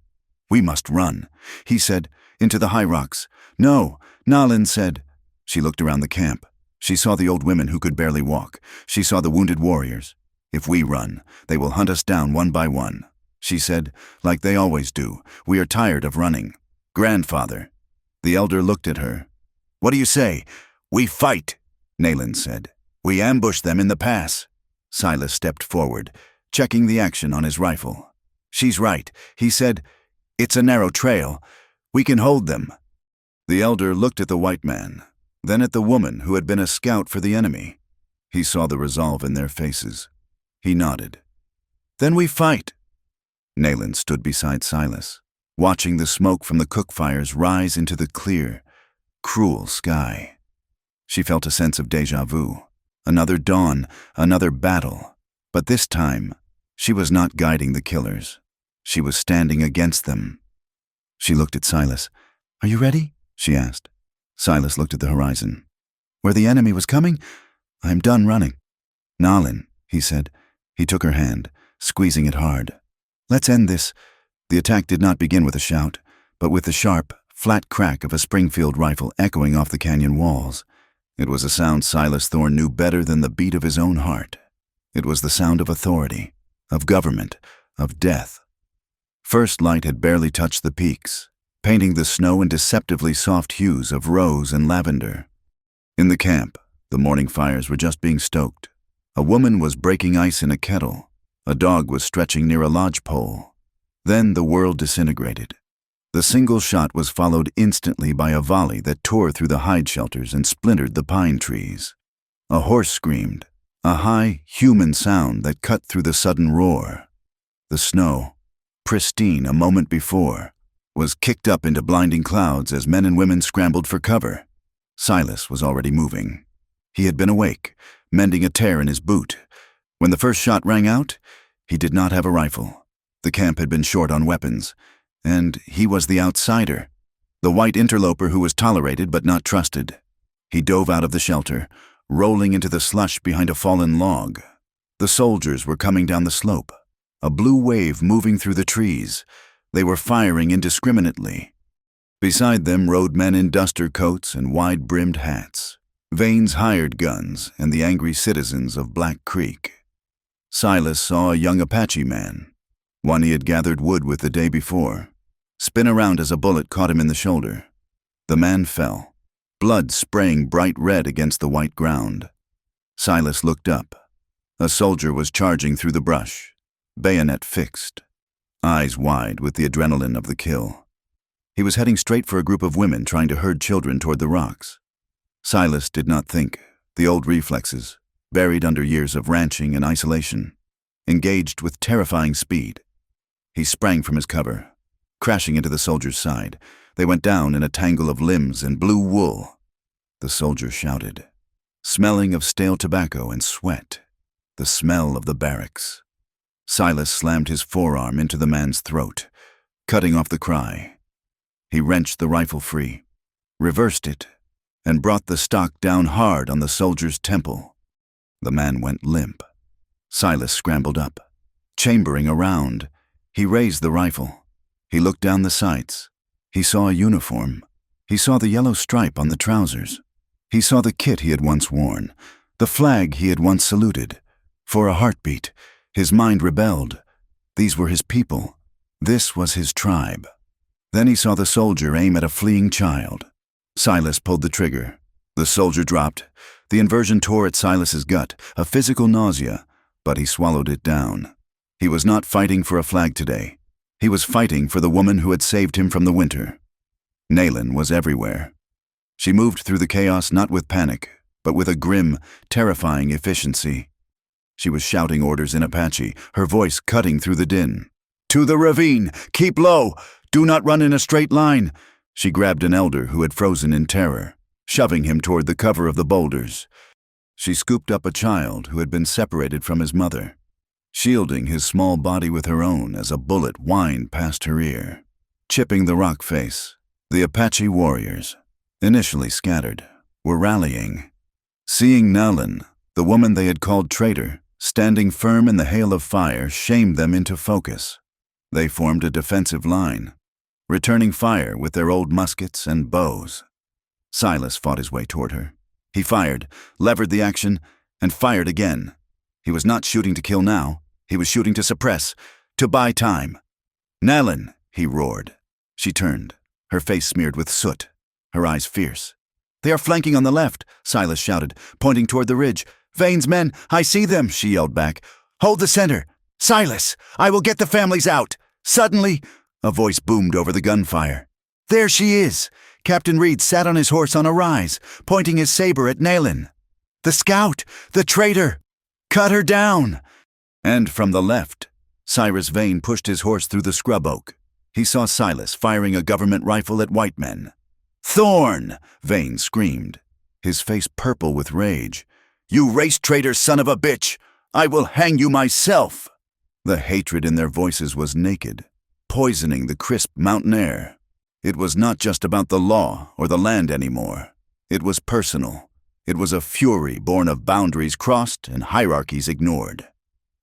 "We must run," he said, "into the high rocks." "No," Nayland said. She looked around the camp. She saw the old women who could barely walk. She saw the wounded warriors. "If we run, they will hunt us down one by one," she said, "like they always do. We are tired of running." "Grandfather." The elder looked at her. "What do you say?" "We fight," Nayland said. "We ambush them in the pass." Silas stepped forward, checking the action on his rifle. "She's right," he said. "It's a narrow trail. We can hold them." The elder looked at the white man, then at the woman who had been a scout for the enemy. He saw the resolve in their faces. He nodded. "Then we fight." Nayland stood beside Silas, watching the smoke from the cook fires rise into the clear, cruel sky. She felt a sense of déjà vu. Another dawn, another battle. But this time, she was not guiding the killers. She was standing against them. She looked at Silas. "Are you ready?" she asked. Silas looked at the horizon. "Where the enemy was coming? I'm done running." "Nayland," he said. He took her hand, squeezing it hard. "Let's end this." The attack did not begin with a shout, but with the sharp, flat crack of a Springfield rifle echoing off the canyon walls. It was a sound Silas Thorne knew better than the beat of his own heart. It was the sound of authority, of government, of death. First light had barely touched the peaks, painting the snow in deceptively soft hues of rose and lavender. In the camp, the morning fires were just being stoked. A woman was breaking ice in a kettle. A dog was stretching near a lodgepole. Then the world disintegrated. The single shot was followed instantly by a volley that tore through the hide shelters and splintered the pine trees. A horse screamed, a high, human sound that cut through the sudden roar. The snow, pristine a moment before, was kicked up into blinding clouds as men and women scrambled for cover. Silas was already moving. He had been awake, mending a tear in his boot. When the first shot rang out, he did not have a rifle. The camp had been short on weapons, and he was the outsider, the white interloper who was tolerated but not trusted. He dove out of the shelter, rolling into the slush behind a fallen log. The soldiers were coming down the slope, a blue wave moving through the trees. They were firing indiscriminately. Beside them rode men in duster coats and wide-brimmed hats, Vane's hired guns and the angry citizens of Black Creek. Silas saw a young Apache man, one he had gathered wood with the day before, spin around as a bullet caught him in the shoulder. The man fell, blood spraying bright red against the white ground. Silas looked up. A soldier was charging through the brush, bayonet fixed, eyes wide with the adrenaline of the kill. He was heading straight for a group of women trying to herd children toward the rocks. Silas did not think, the old reflexes, buried under years of ranching and isolation. engaged with terrifying speed. He sprang from his cover, crashing into the soldier's side. They went down in a tangle of limbs and blue wool. The soldier shouted, smelling of stale tobacco and sweat, the smell of the barracks. Silas slammed his forearm into the man's throat, cutting off the cry. He wrenched the rifle free, reversed it, and brought the stock down hard on the soldier's temple. The man went limp. Silas scrambled up. Chambering around, he raised the rifle. He looked down the sights. He saw a uniform. He saw the yellow stripe on the trousers. He saw the kit he had once worn, the flag he had once saluted. For a heartbeat, his mind rebelled. These were his people. This was his tribe. Then he saw the soldier aim at a fleeing child. Silas pulled the trigger. The soldier dropped. The inversion tore at Silas's gut, a physical nausea, but he swallowed it down. He was not fighting for a flag today. He was fighting for the woman who had saved him from the winter. Naylin was everywhere. She moved through the chaos not with panic, but with a grim, terrifying efficiency. She was shouting orders in Apache, her voice cutting through the din. "To the ravine! Keep low! Do not run in a straight line!" She grabbed an elder who had frozen in terror, shoving him toward the cover of the boulders. She scooped up a child who had been separated from his mother, shielding his small body with her own as a bullet whined past her ear. Chipping the rock face, the Apache warriors, initially scattered, were rallying. Seeing Naylin, the woman they had called traitor, standing firm in the hail of fire, shamed them into focus. They formed a defensive line, returning fire with their old muskets and bows. Silas fought his way toward her. He fired, levered the action, and fired again. He was not shooting to kill now. He was shooting to suppress, to buy time. "Naylin!" he roared. She turned, her face smeared with soot, her eyes fierce. "They are flanking on the left," Silas shouted, pointing toward the ridge. "Vane's men, I see them," she yelled back. "Hold the center! Silas, I will get the families out!" Suddenly, a voice boomed over the gunfire. "There she is!" Captain Reed sat on his horse on a rise, pointing his saber at Naylin. "The scout! The traitor! Cut her down!" And from the left, Cyrus Vane pushed his horse through the scrub oak. He saw Silas firing a government rifle at white men. "Thorn!" Vane screamed, his face purple with rage. "You race traitor son of a bitch! I will hang you myself!" The hatred in their voices was naked, poisoning the crisp mountain air. It was not just about the law or the land anymore. It was personal. It was a fury born of boundaries crossed and hierarchies ignored.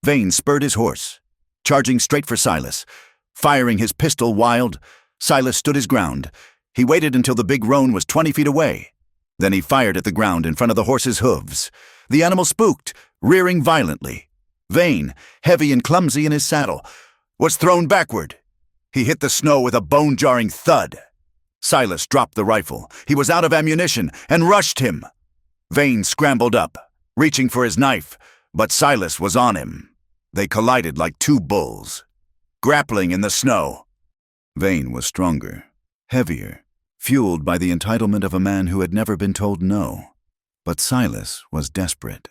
Vane spurred his horse, charging straight for Silas. Firing his pistol wild, Silas stood his ground. He waited until the big roan was 20 feet away. Then he fired at the ground in front of the horse's hooves. The animal spooked, rearing violently. Vane, heavy and clumsy in his saddle, was thrown backward. He hit the snow with a bone-jarring thud. Silas dropped the rifle. He was out of ammunition and rushed him. Vane scrambled up, reaching for his knife, but Silas was on him. They collided like two bulls, grappling in the snow. Vane was stronger, heavier, fueled by the entitlement of a man who had never been told no. But Silas was desperate.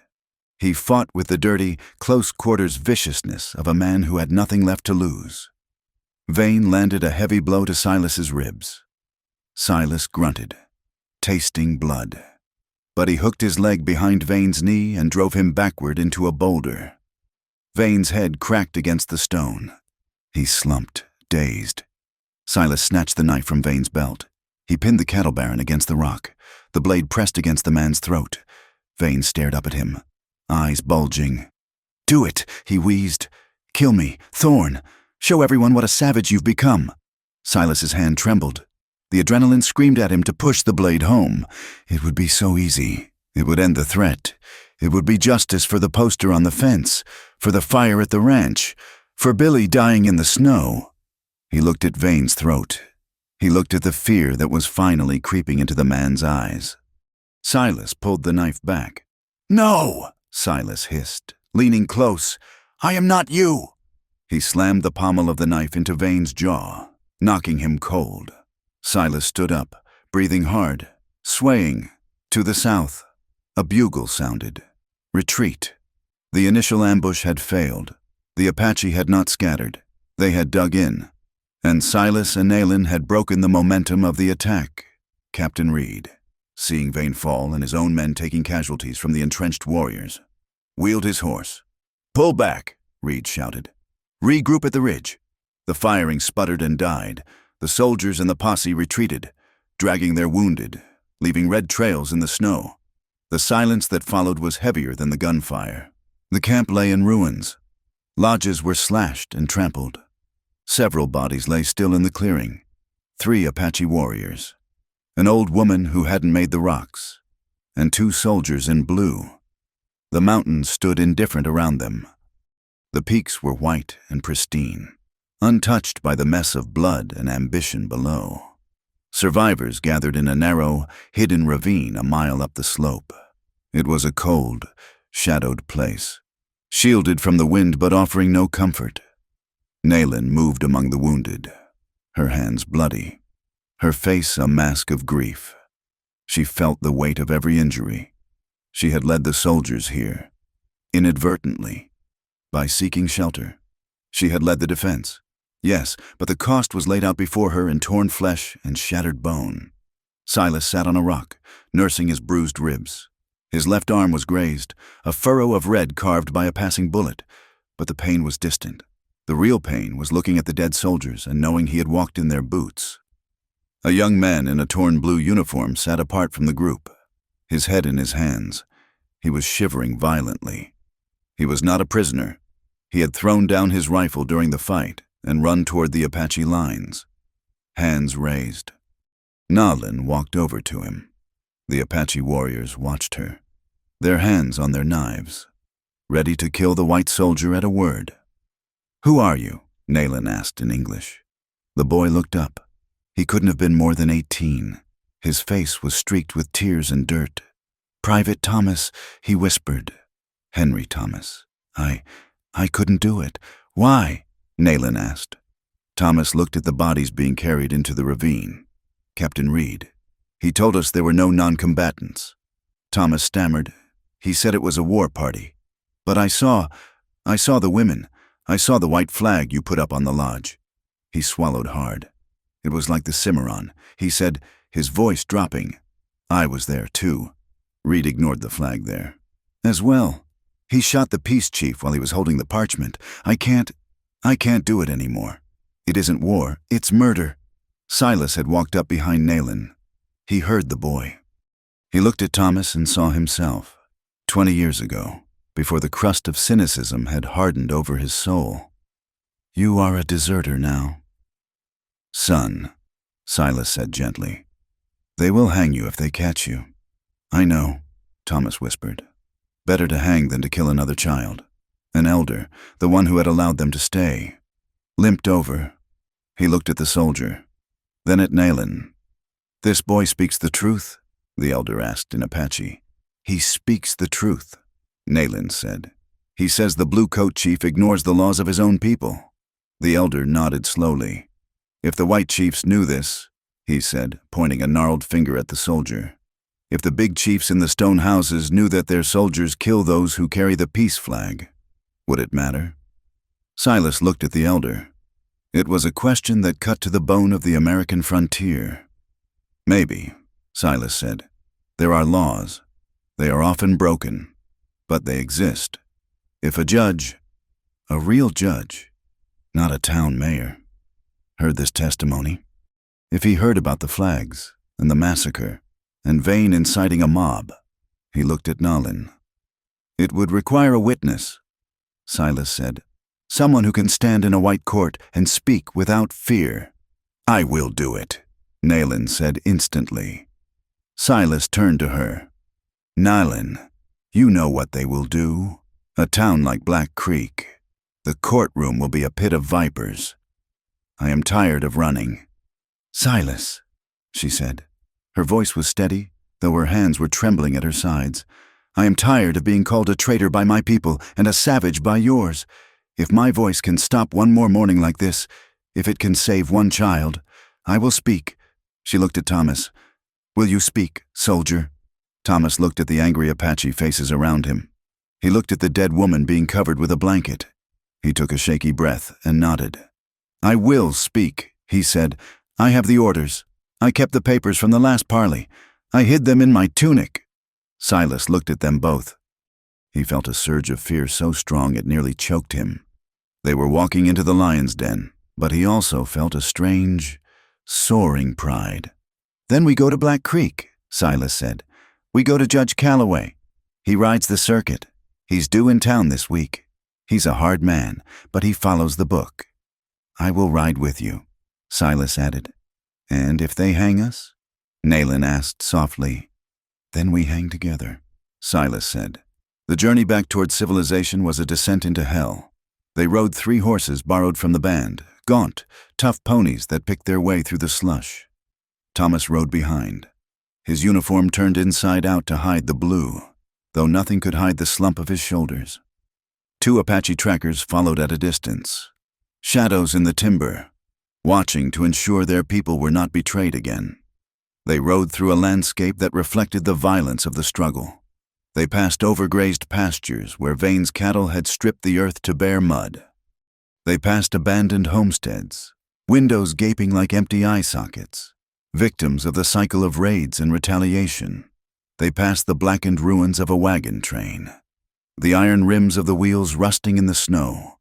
He fought with the dirty, close-quarters viciousness of a man who had nothing left to lose. Vane landed a heavy blow to Silas's ribs. Silas grunted, tasting blood. But he hooked his leg behind Vane's knee and drove him backward into a boulder. Vane's head cracked against the stone. He slumped, dazed. Silas snatched the knife from Vane's belt. He pinned the cattle baron against the rock. The blade pressed against the man's throat. Vane stared up at him, eyes bulging. "Do it," he wheezed. "Kill me, Thorn. Show everyone what a savage you've become." Silas's hand trembled. The adrenaline screamed at him to push the blade home. It would be so easy. It would end the threat. It would be justice for the poster on the fence, for the fire at the ranch, for Billy dying in the snow. He looked at Vane's throat. He looked at the fear that was finally creeping into the man's eyes. Silas pulled the knife back. "No!" Silas hissed, leaning close. "I am not you!" He slammed the pommel of the knife into Vane's jaw, knocking him cold. Silas stood up, breathing hard, swaying. To the south, a bugle sounded. Retreat. The initial ambush had failed. The Apache had not scattered. They had dug in. And Silas and Nayland had broken the momentum of the attack. Captain Reed, seeing Vane fall and his own men taking casualties from the entrenched warriors, wheeled his horse. "Pull back," Reed shouted. "Regroup at the ridge." The firing sputtered and died. The soldiers and the posse retreated, dragging their wounded, leaving red trails in the snow. The silence that followed was heavier than the gunfire. The camp lay in ruins. Lodges were slashed and trampled. Several bodies lay still in the clearing. 3 Apache warriors, an old woman who hadn't made the rocks, and 2 soldiers in blue. The mountains stood indifferent around them. The peaks were white and pristine, untouched by the mess of blood and ambition below. Survivors gathered in a narrow, hidden ravine a mile up the slope. It was a cold, shadowed place, shielded from the wind but offering no comfort. Nayland moved among the wounded, her hands bloody, her face a mask of grief. She felt the weight of every injury. She had led the soldiers here, inadvertently, by seeking shelter. She had led the defense. Yes, but the cost was laid out before her in torn flesh and shattered bone. Silas sat on a rock, nursing his bruised ribs. His left arm was grazed, a furrow of red carved by a passing bullet, but the pain was distant. The real pain was looking at the dead soldiers and knowing he had walked in their boots. A young man in a torn blue uniform sat apart from the group, his head in his hands. He was shivering violently. He was not a prisoner. He had thrown down his rifle during the fight and run toward the Apache lines, hands raised. Nayland walked over to him. The Apache warriors watched her, their hands on their knives, ready to kill the white soldier at a word. "Who are you?" Nayland asked in English. The boy looked up. He couldn't have been more than 18. His face was streaked with tears and dirt. "Private Thomas," he whispered. "Henry Thomas. I couldn't do it." "Why?" Nayland asked. Thomas looked at the bodies being carried into the ravine. "Captain Reed. He told us there were no non-combatants." Thomas stammered. "He said it was a war party. But I saw the women. I saw the white flag you put up on the lodge." He swallowed hard. It was like the Cimarron. He said, his voice dropping, "I was there too." Reed ignored the flag there. "As well. He shot the peace chief while he was holding the parchment. I can't do it anymore. It isn't war, it's murder." Silas had walked up behind Nayland. He heard the boy. He looked at Thomas and saw himself, 20 years ago, before the crust of cynicism had hardened over his soul. "You are a deserter now." "Son," Silas said gently, "they will hang you if they catch you." "I know," Thomas whispered. "Better to hang than to kill another child." An elder, the one who had allowed them to stay, limped over. He looked at the soldier, then at Nayland. "This boy speaks the truth?" the elder asked in Apache. "He speaks the truth," Nayland said. "He says the blue coat chief ignores the laws of his own people." The elder nodded slowly. "If the white chiefs knew this," he said, pointing a gnarled finger at the soldier. "If the big chiefs in the stone houses knew that their soldiers kill those who carry the peace flag, would it matter?" Silas looked at the elder. It was a question that cut to the bone of the American frontier. "Maybe," Silas said. "There are laws. They are often broken, but they exist. If a judge, a real judge, not a town mayor, heard this testimony, if he heard about the flags and the massacre and Vane inciting a mob," he looked at Nayland. "It would require a witness," Silas said. "Someone who can stand in a white court and speak without fear." "I will do it," Nayland said instantly. Silas turned to her. "Nayland, you know what they will do. A town like Black Creek. The courtroom will be a pit of vipers. I am tired of running." "Silas," she said. Her voice was steady, though her hands were trembling at her sides. "I am tired of being called a traitor by my people and a savage by yours. If my voice can stop one more morning like this, if it can save one child, I will speak." She looked at Thomas. "Will you speak, soldier?" Thomas looked at the angry Apache faces around him. He looked at the dead woman being covered with a blanket. He took a shaky breath and nodded. "I will speak," he said. "I have the orders. I kept the papers from the last parley. I hid them in my tunic." Silas looked at them both. He felt a surge of fear so strong it nearly choked him. They were walking into the lion's den, but he also felt a strange, soaring pride. "Then we go to Black Creek," Silas said. "We go to Judge Calloway. He rides the circuit. He's due in town this week. He's a hard man, but he follows the book." "I will ride with you," Silas added. "And if they hang us?" Nayland asked softly. "Then we hang together," Silas said. The journey back toward civilization was a descent into hell. They rode 3 horses borrowed from the band, gaunt, tough ponies that picked their way through the slush. Thomas rode behind. His uniform turned inside out to hide the blue, though nothing could hide the slump of his shoulders. 2 Apache trackers followed at a distance, shadows in the timber, watching to ensure their people were not betrayed again. They rode through a landscape that reflected the violence of the struggle. They passed overgrazed pastures where Vane's cattle had stripped the earth to bare mud. They passed abandoned homesteads, windows gaping like empty eye sockets, victims of the cycle of raids and retaliation. They passed the blackened ruins of a wagon train, the iron rims of the wheels rusting in the snow.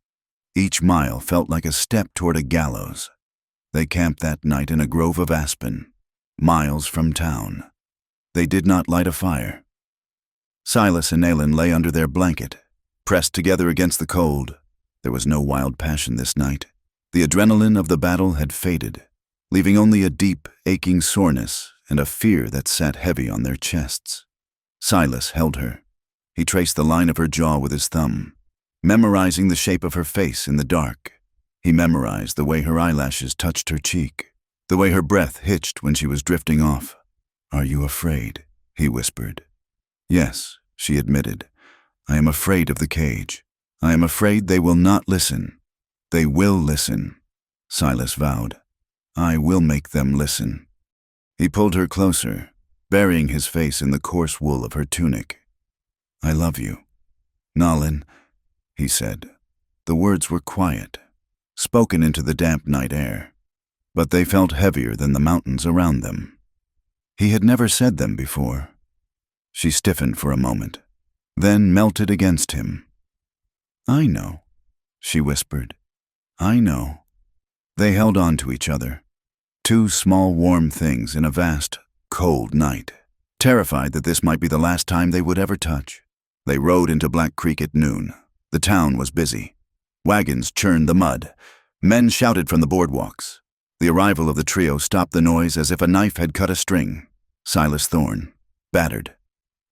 Each mile felt like a step toward a gallows. They camped that night in a grove of aspen, miles from town. They did not light a fire. Silas and Nayland lay under their blanket, pressed together against the cold. There was no wild passion this night. The adrenaline of the battle had faded, leaving only a deep, aching soreness and a fear that sat heavy on their chests. Silas held her. He traced the line of her jaw with his thumb, memorizing the shape of her face in the dark. He memorized the way her eyelashes touched her cheek, the way her breath hitched when she was drifting off. "Are you afraid?" he whispered. "Yes," she admitted. "I am afraid of the cage. I am afraid they will not listen." "They will listen," Silas vowed. "I will make them listen." He pulled her closer, burying his face in the coarse wool of her tunic. "I love you, Nalin," he said. The words were quiet, spoken into the damp night air, but they felt heavier than the mountains around them. He had never said them before. She stiffened for a moment, then melted against him. "I know," she whispered. "I know." They held on to each other, 2 small warm things in a vast, cold night, terrified that this might be the last time they would ever touch. They rode into Black Creek at noon. The town was busy. Wagons churned the mud. Men shouted from the boardwalks. The arrival of the trio stopped the noise as if a knife had cut a string. Silas Thorne, battered,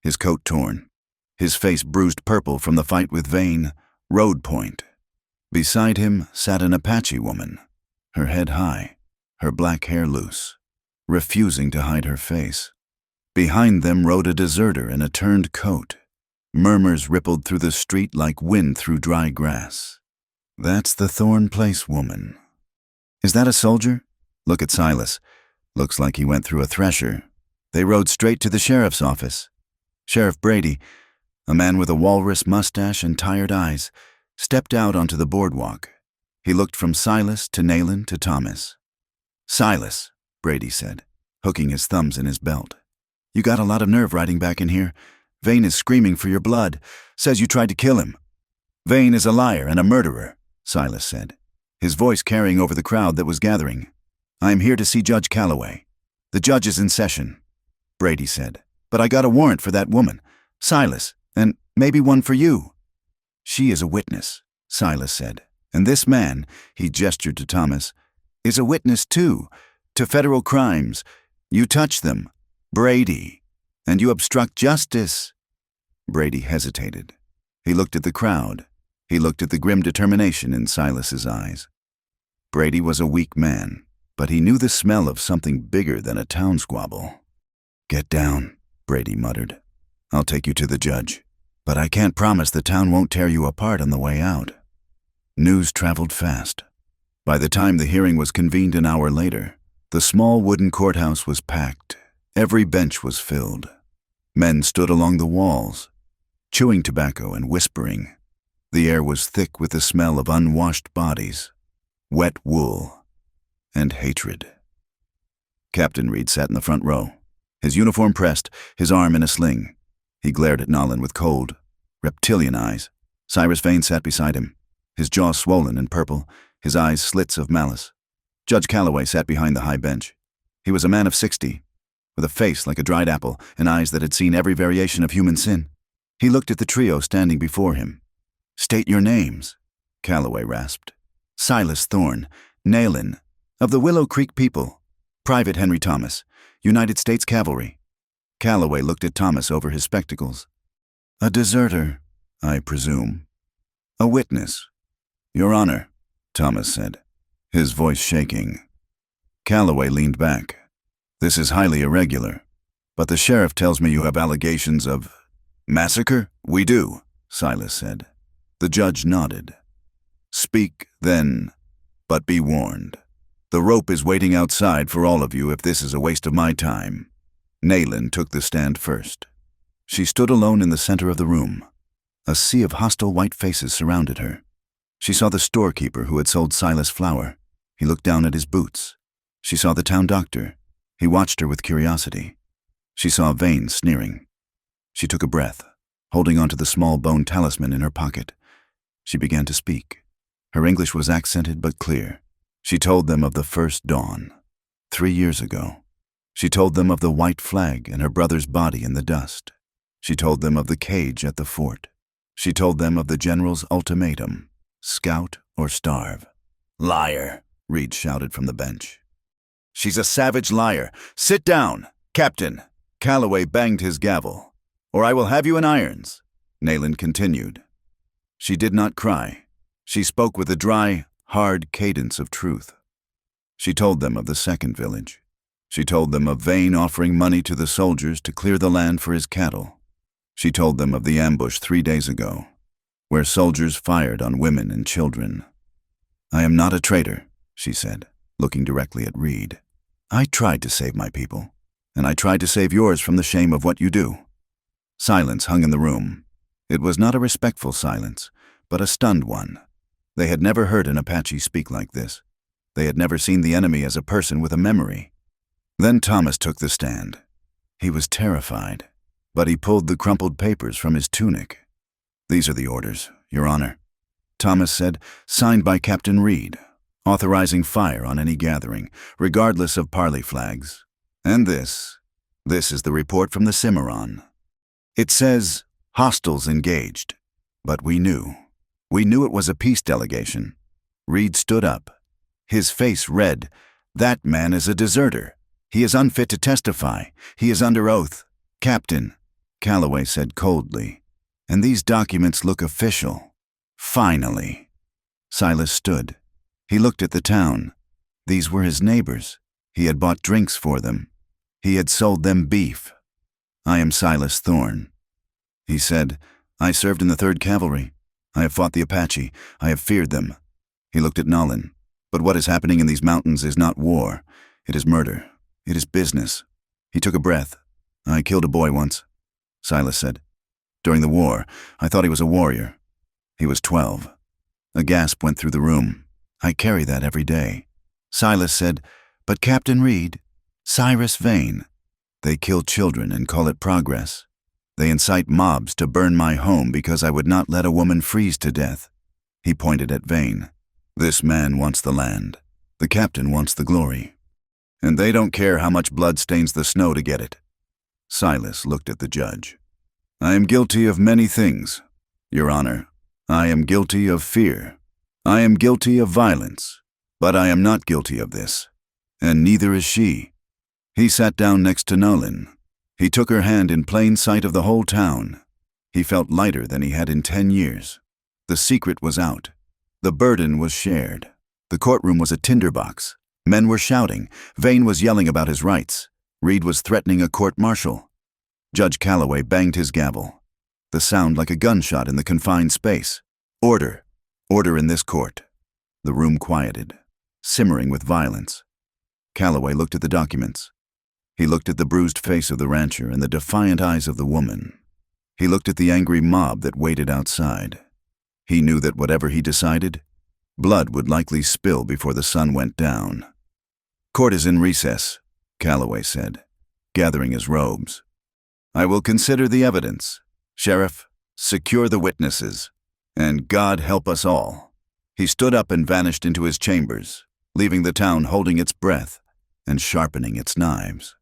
his coat torn, his face bruised purple from the fight with Vane, rode point. Beside him sat an Apache woman, her head high, her black hair loose, refusing to hide her face. Behind them rode a deserter in a turned coat. Murmurs rippled through the street like wind through dry grass. "That's the Thorne Place woman." "Is that a soldier?" "Look at Silas. Looks like he went through a thresher." They rode straight to the sheriff's office. Sheriff Brady, a man with a walrus mustache and tired eyes, stepped out onto the boardwalk. He looked from Silas to Nayland to Thomas. "Silas," Brady said, hooking his thumbs in his belt. "You got a lot of nerve riding back in here. Vane is screaming for your blood, says you tried to kill him." "Vane is a liar and a murderer," Silas said, his voice carrying over the crowd that was gathering. "I am here to see Judge Calloway. The judge is in session," Brady said. "But I got a warrant for that woman, Silas, and maybe one for you." "She is a witness," Silas said. "And this man," he gestured to Thomas, "is a witness too, to federal crimes. You touch them, Brady, and you obstruct justice." Brady hesitated. He looked at the crowd. He looked at the grim determination in Silas's eyes. Brady was a weak man, but he knew the smell of something bigger than a town squabble. "Get down," Brady muttered. "I'll take you to the judge, but I can't promise the town won't tear you apart on the way out." News traveled fast. By the time the hearing was convened an hour later, the small wooden courthouse was packed. Every bench was filled. Men stood along the walls, chewing tobacco and whispering. The air was thick with the smell of unwashed bodies, wet wool, and hatred. Captain Reed sat in the front row, his uniform pressed, his arm in a sling. He glared at Nolan with cold, reptilian eyes. Cyrus Vane sat beside him, his jaw swollen and purple, his eyes slits of malice. Judge Calloway sat behind the high bench. He was a man of 60, with a face like a dried apple and eyes that had seen every variation of human sin. He looked at the trio standing before him. "State your names," Calloway rasped. "Silas Thorne, Nayland, of the Willow Creek people. Private Henry Thomas, United States Cavalry." Calloway looked at Thomas over his spectacles. "A deserter, I presume. A witness." "Your Honor," Thomas said, his voice shaking. Calloway leaned back. "This is highly irregular, but the sheriff tells me you have allegations of massacre?" "We do," Silas said. The judge nodded. "Speak, then, but be warned. The rope is waiting outside for all of you if this is a waste of my time." Nayland took the stand first. She stood alone in the center of the room. A sea of hostile white faces surrounded her. She saw the storekeeper who had sold Silas flour. He looked down at his boots. She saw the town doctor. He watched her with curiosity. She saw Vane sneering. She took a breath, holding onto the small bone talisman in her pocket. She began to speak. Her English was accented but clear. She told them of the first dawn, 3 years ago. She told them of the white flag and her brother's body in the dust. She told them of the cage at the fort. She told them of the general's ultimatum, scout or starve. "Liar," Reed shouted from the bench. "She's a savage liar. Sit down, Captain." Calloway banged his gavel. "Or I will have you in irons," Nayland continued. She did not cry. She spoke with a dry, hard cadence of truth. She told them of the second village. She told them of Vane offering money to the soldiers to clear the land for his cattle. She told them of the ambush 3 days ago, where soldiers fired on women and children. "I am not a traitor," she said, looking directly at Reed. "I tried to save my people, and I tried to save yours from the shame of what you do." Silence hung in the room. It was not a respectful silence, but a stunned one. They had never heard an Apache speak like this. They had never seen the enemy as a person with a memory. Then Thomas took the stand. He was terrified, but he pulled the crumpled papers from his tunic. "These are the orders, Your Honor," Thomas said, "signed by Captain Reed, authorizing fire on any gathering, regardless of parley flags. And this is the report from the Cimarron. It says, hostiles engaged, but we knew it was a peace delegation." Reed stood up, his face red. "That man is a deserter. He is unfit to testify. He is under oath." "Captain," Calloway said coldly, "and these documents look official." "Finally." Silas stood. He looked at the town. These were his neighbors. He had bought drinks for them. He had sold them beef. "I am Silas Thorne," he said. "I served in the 3rd Cavalry. I have fought the Apache. I have feared them." He looked at Nolan. "But what is happening in these mountains is not war. It is murder. It is business." He took a breath. "I killed a boy once," Silas said. "During the war, I thought he was a warrior. He was 12. A gasp went through the room. "I carry that every day." Silas said, "But Captain Reed, Cyrus Vane, they kill children and call it progress. They incite mobs to burn my home because I would not let a woman freeze to death." He pointed at Vane. "This man wants the land. The captain wants the glory. And they don't care how much blood stains the snow to get it." Silas looked at the judge. "I am guilty of many things, Your Honor. I am guilty of fear. I am guilty of violence. But I am not guilty of this. And neither is she." He sat down next to Nolan. He took her hand in plain sight of the whole town. He felt lighter than he had in 10 years. The secret was out. The burden was shared. The courtroom was a tinderbox. Men were shouting. Vane was yelling about his rights. Reed was threatening a court-martial. Judge Calloway banged his gavel. The sound like a gunshot in the confined space. "Order. Order in this court." The room quieted, simmering with violence. Calloway looked at the documents. He looked at the bruised face of the rancher and the defiant eyes of the woman. He looked at the angry mob that waited outside. He knew that whatever he decided, blood would likely spill before the sun went down. "Court is in recess," Calloway said, gathering his robes. "I will consider the evidence. Sheriff, secure the witnesses. And God help us all." He stood up and vanished into his chambers, leaving the town holding its breath and sharpening its knives.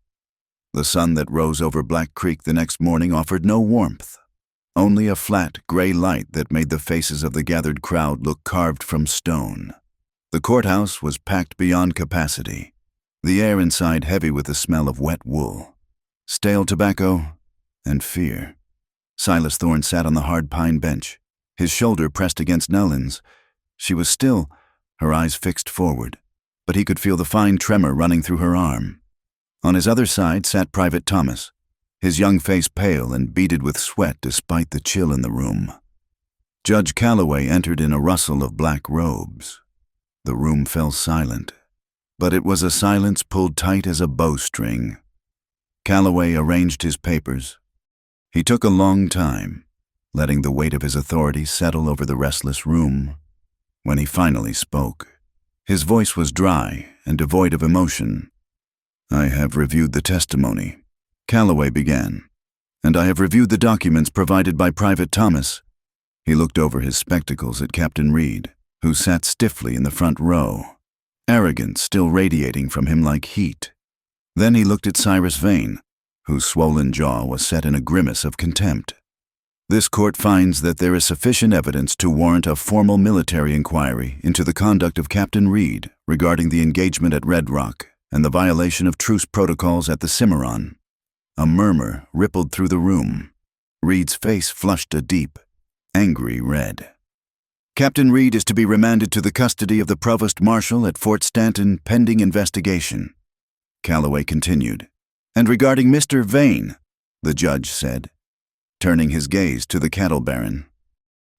The sun that rose over Black Creek the next morning offered no warmth, only a flat, gray light that made the faces of the gathered crowd look carved from stone. The courthouse was packed beyond capacity, the air inside heavy with the smell of wet wool, stale tobacco, and fear. Silas Thorne sat on the hard pine bench, his shoulder pressed against Nellin's. She was still, her eyes fixed forward, but he could feel the fine tremor running through her arm. On his other side sat Private Thomas, his young face pale and beaded with sweat despite the chill in the room. Judge Calloway entered in a rustle of black robes. The room fell silent, but it was a silence pulled tight as a bowstring. Calloway arranged his papers. He took a long time, letting the weight of his authority settle over the restless room. When he finally spoke, his voice was dry and devoid of emotion. "I have reviewed the testimony," Calloway began, "and I have reviewed the documents provided by Private Thomas." He looked over his spectacles at Captain Reed, who sat stiffly in the front row, arrogance still radiating from him like heat. Then he looked at Cyrus Vane, whose swollen jaw was set in a grimace of contempt. "This court finds that there is sufficient evidence to warrant a formal military inquiry into the conduct of Captain Reed regarding the engagement at Red Rock and the violation of truce protocols at the Cimarron." A murmur rippled through the room. Reed's face flushed a deep, angry red. "Captain Reed is to be remanded to the custody of the Provost Marshal at Fort Stanton pending investigation," Calloway continued. "And regarding Mr. Vane," the judge said, turning his gaze to the cattle baron,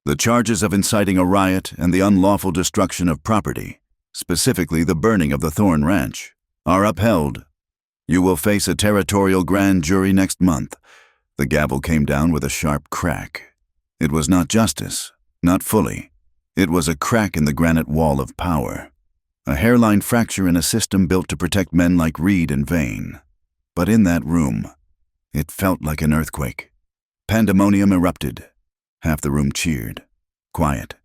"the charges of inciting a riot and the unlawful destruction of property, specifically the burning of the Thorne Ranch, are upheld. You will face a territorial grand jury next month." The gavel came down with a sharp crack. It was not justice, not fully. It was a crack in the granite wall of power, a hairline fracture in a system built to protect men like Reed and Vane. But in that room, it felt like an earthquake. Pandemonium erupted. Half the room cheered. Quiet,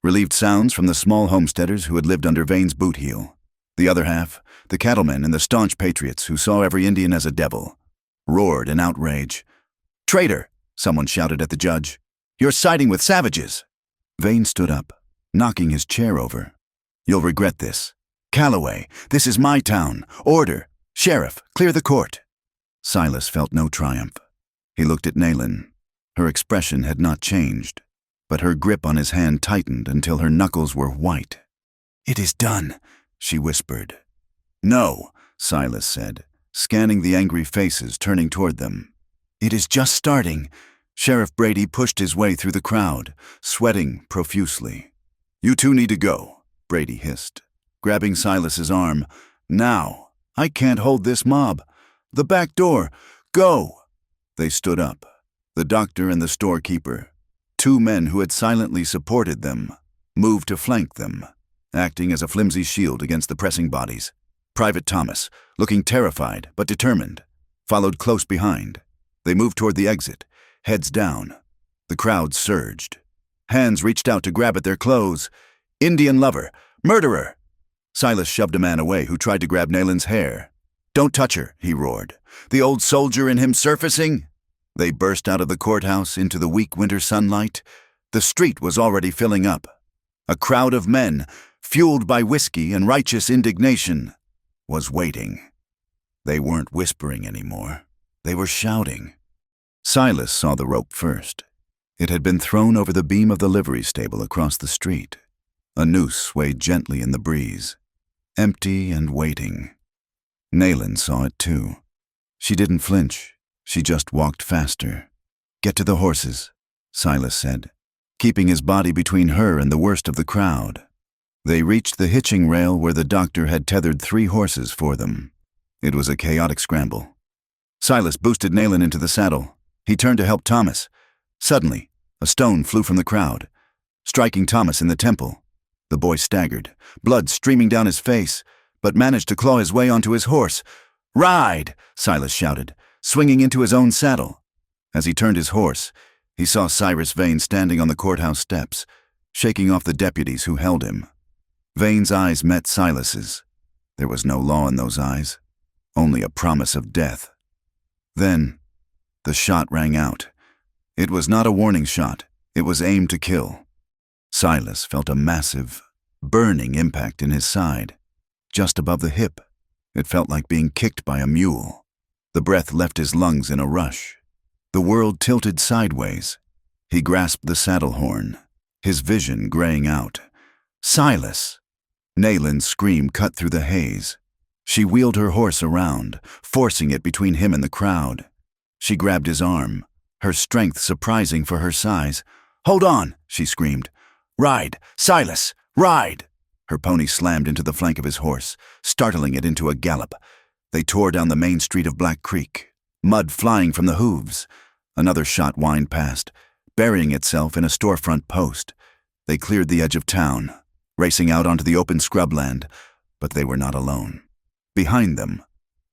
relieved sounds from the small homesteaders who had lived under Vane's boot heel. The other half, the cattlemen and the staunch patriots who saw every Indian as a devil, roared in outrage. "Traitor!" someone shouted at the judge. "You're siding with savages!" Vane stood up, knocking his chair over. "You'll regret this. Calloway, this is my town. Order! Sheriff, clear the court!" Silas felt no triumph. He looked at Naylin. Her expression had not changed, but her grip on his hand tightened until her knuckles were white. "It is done," she whispered. "No," Silas said, scanning the angry faces turning toward them. "It is just starting." Sheriff Brady pushed his way through the crowd, sweating profusely. "You two need to go," Brady hissed, grabbing Silas's arm. "Now! I can't hold this mob. The back door! Go!" They stood up, the doctor and the storekeeper. Two men who had silently supported them moved to flank them, acting as a flimsy shield against the pressing bodies. Private Thomas, looking terrified but determined, followed close behind. They moved toward the exit, heads down. The crowd surged. Hands reached out to grab at their clothes. "Indian lover! Murderer!" Silas shoved a man away who tried to grab Naylin's hair. "Don't touch her," he roared. "The old soldier in him surfacing?" They burst out of the courthouse into the weak winter sunlight. The street was already filling up. A crowd of men, fueled by whiskey and righteous indignation, was waiting. They weren't whispering anymore. They were shouting. Silas saw the rope first. It had been thrown over the beam of the livery stable across the street. A noose swayed gently in the breeze, empty and waiting. Naylin saw it too. She didn't flinch. She just walked faster. "Get to the horses," Silas said, keeping his body between her and the worst of the crowd. They reached the hitching rail where the doctor had tethered 3 horses for them. It was a chaotic scramble. Silas boosted Naylin into the saddle. He turned to help Thomas. Suddenly, a stone flew from the crowd. striking Thomas in the temple. The boy staggered, blood streaming down his face, but managed to claw his way onto his horse. "Ride!" Silas shouted, swinging into his own saddle. As he turned his horse, he saw Cyrus Vane standing on the courthouse steps, shaking off the deputies who held him. Vane's eyes met Silas's. There was no law in those eyes, only a promise of death. Then, the shot rang out. It was not a warning shot, it was aimed to kill. Silas felt a massive, burning impact in his side, just above the hip. It felt like being kicked by a mule. The breath left his lungs in a rush. The world tilted sideways. He grasped the saddle horn, his vision graying out. "Silas!" Nayland's scream cut through the haze. She wheeled her horse around, forcing it between him and the crowd. She grabbed his arm, her strength surprising for her size. "Hold on!" she screamed. "Ride! Silas! Ride!" Her pony slammed into the flank of his horse, startling it into a gallop. They tore down the main street of Black Creek, mud flying from the hooves. Another shot whined past, burying itself in a storefront post. They cleared the edge of town, racing out onto the open scrubland, but they were not alone. Behind them,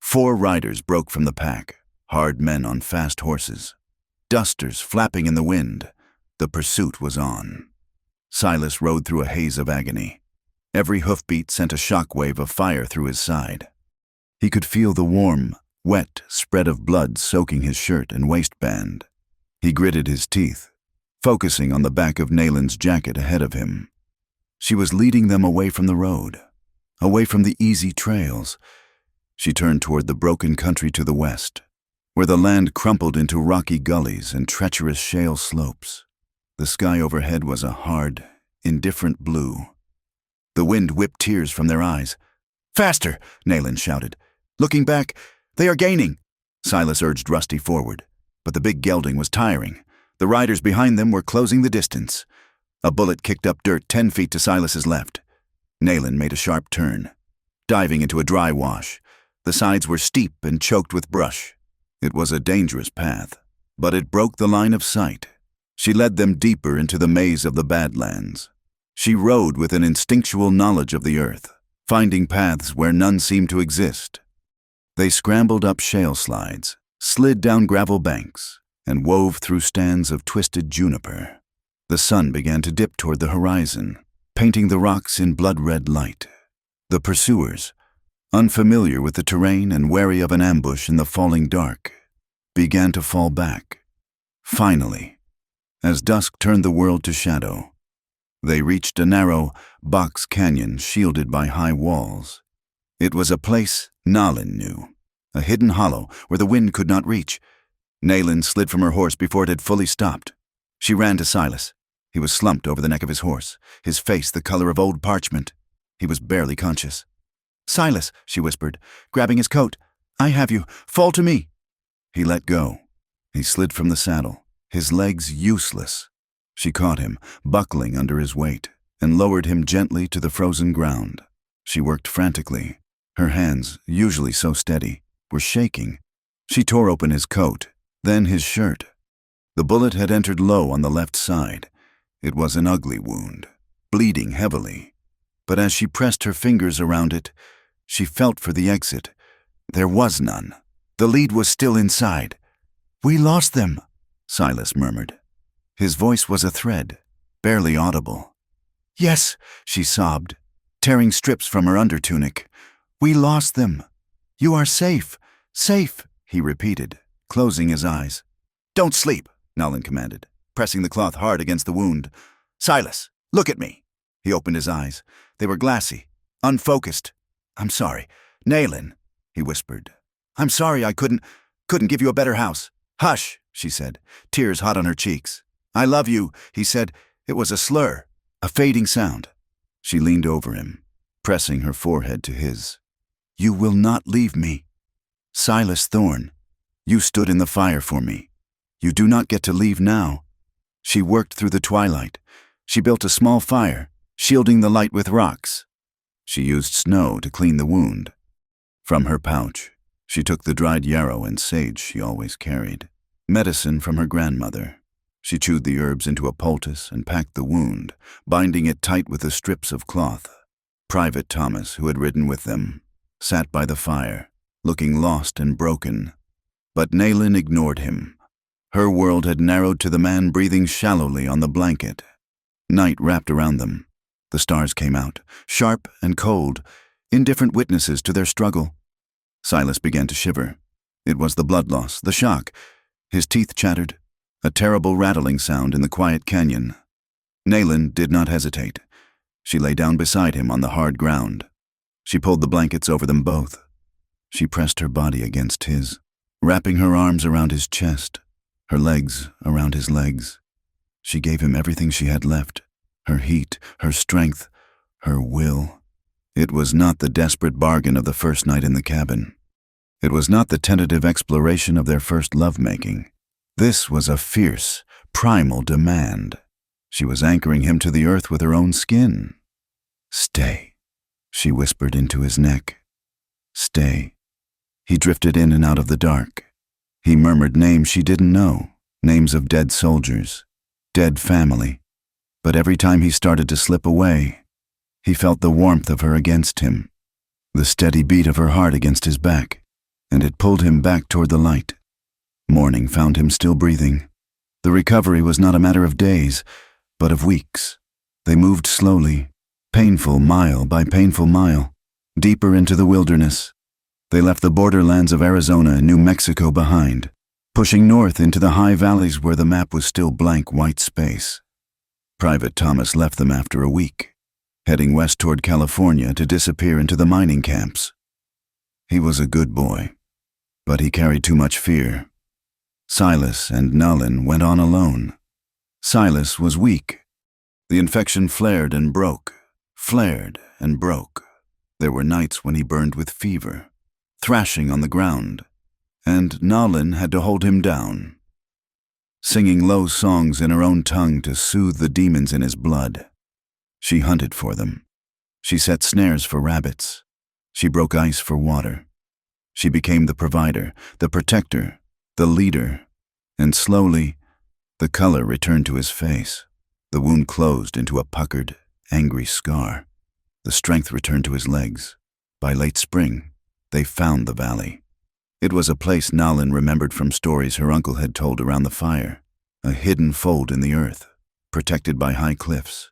4 riders broke from the pack, hard men on fast horses. Dusters flapping in the wind. The pursuit was on. Silas rode through a haze of agony. Every hoofbeat sent a shockwave of fire through his side. He could feel the warm, wet spread of blood soaking his shirt and waistband. He gritted his teeth, focusing on the back of Nayland's jacket ahead of him. She was leading them away from the road, away from the easy trails. She turned toward the broken country to the west, where the land crumpled into rocky gullies and treacherous shale slopes. The sky overhead was a hard, indifferent blue. The wind whipped tears from their eyes. "Faster!" Nayland shouted. "Looking back, they are gaining!" Silas urged Rusty forward, but the big gelding was tiring. The riders behind them were closing the distance. A bullet kicked up dirt 10 feet to Silas's left. Nayland made a sharp turn, diving into a dry wash. The sides were steep and choked with brush. It was a dangerous path, but it broke the line of sight. She led them deeper into the maze of the Badlands. She rode with an instinctual knowledge of the earth, finding paths where none seemed to exist. They scrambled up shale slides, slid down gravel banks, and wove through stands of twisted juniper. The sun began to dip toward the horizon, painting the rocks in blood-red light. The pursuers, unfamiliar with the terrain and wary of an ambush in the falling dark, began to fall back. Finally, as dusk turned the world to shadow, they reached a narrow, box canyon shielded by high walls. It was a place Nayland knew, a hidden hollow where the wind could not reach. Nayland slid from her horse before it had fully stopped. She ran to Silas. He was slumped over the neck of his horse, his face the color of old parchment. He was barely conscious. "Silas," she whispered, grabbing his coat. "I have you. Fall to me." He let go. He slid from the saddle, his legs useless. She caught him, buckling under his weight, and lowered him gently to the frozen ground. She worked frantically. Her hands, usually so steady, were shaking. She tore open his coat, then his shirt. The bullet had entered low on the left side. It was an ugly wound, bleeding heavily. But as she pressed her fingers around it, she felt for the exit. There was none. The lead was still inside. "We lost them," Silas murmured. His voice was a thread, barely audible. "Yes," she sobbed, tearing strips from her undertunic. "We lost them. You are safe, safe," he repeated, closing his eyes. "Don't sleep," Nayland commanded, pressing the cloth hard against the wound. "Silas, look at me." He opened his eyes. They were glassy, unfocused. "I'm sorry. Nayland," he whispered. "I'm sorry I couldn't give you a better house." "Hush," she said, tears hot on her cheeks. "I love you," he said. It was a slur, a fading sound. She leaned over him, pressing her forehead to his. "You will not leave me. Silas Thorne, you stood in the fire for me. You do not get to leave now." She worked through the twilight. She built a small fire, shielding the light with rocks. She used snow to clean the wound. From her pouch, she took the dried yarrow and sage she always carried, medicine from her grandmother. She chewed the herbs into a poultice and packed the wound, binding it tight with the strips of cloth. Private Thomas, who had ridden with them, sat by the fire, looking lost and broken. But Naylin ignored him. Her world had narrowed to the man breathing shallowly on the blanket. Night wrapped around them. The stars came out, sharp and cold, indifferent witnesses to their struggle. Silas began to shiver. It was the blood loss, the shock. His teeth chattered, a terrible rattling sound in the quiet canyon. Naylin did not hesitate. She lay down beside him on the hard ground. She pulled the blankets over them both. She pressed her body against his, wrapping her arms around his chest, her legs around his legs. She gave him everything she had left, her heat, her strength, her will. It was not the desperate bargain of the first night in the cabin. It was not the tentative exploration of their first lovemaking. This was a fierce, primal demand. She was anchoring him to the earth with her own skin. "Stay," she whispered into his neck. "Stay." He drifted in and out of the dark. He murmured names she didn't know, names of dead soldiers, dead family. But every time he started to slip away, he felt the warmth of her against him, the steady beat of her heart against his back, and it pulled him back toward the light. Morning found him still breathing. The recovery was not a matter of days, but of weeks. They moved slowly, painful mile by painful mile, deeper into the wilderness. They left the borderlands of Arizona and New Mexico behind, pushing north into the high valleys where the map was still blank white space. Private Thomas left them after a week, heading west toward California to disappear into the mining camps. He was a good boy, but he carried too much fear. Silas and Naylin went on alone. Silas was weak. The infection flared and broke, flared and broke. There were nights when he burned with fever, thrashing on the ground, and Naylin had to hold him down, singing low songs in her own tongue to soothe the demons in his blood. She hunted for them. She set snares for rabbits. She broke ice for water. She became the provider, the protector, the leader, and slowly, the color returned to his face. The wound closed into a puckered, angry scar. The strength returned to his legs. By late spring, they found the valley. It was a place Naylin remembered from stories her uncle had told around the fire, a hidden fold in the earth, protected by high cliffs,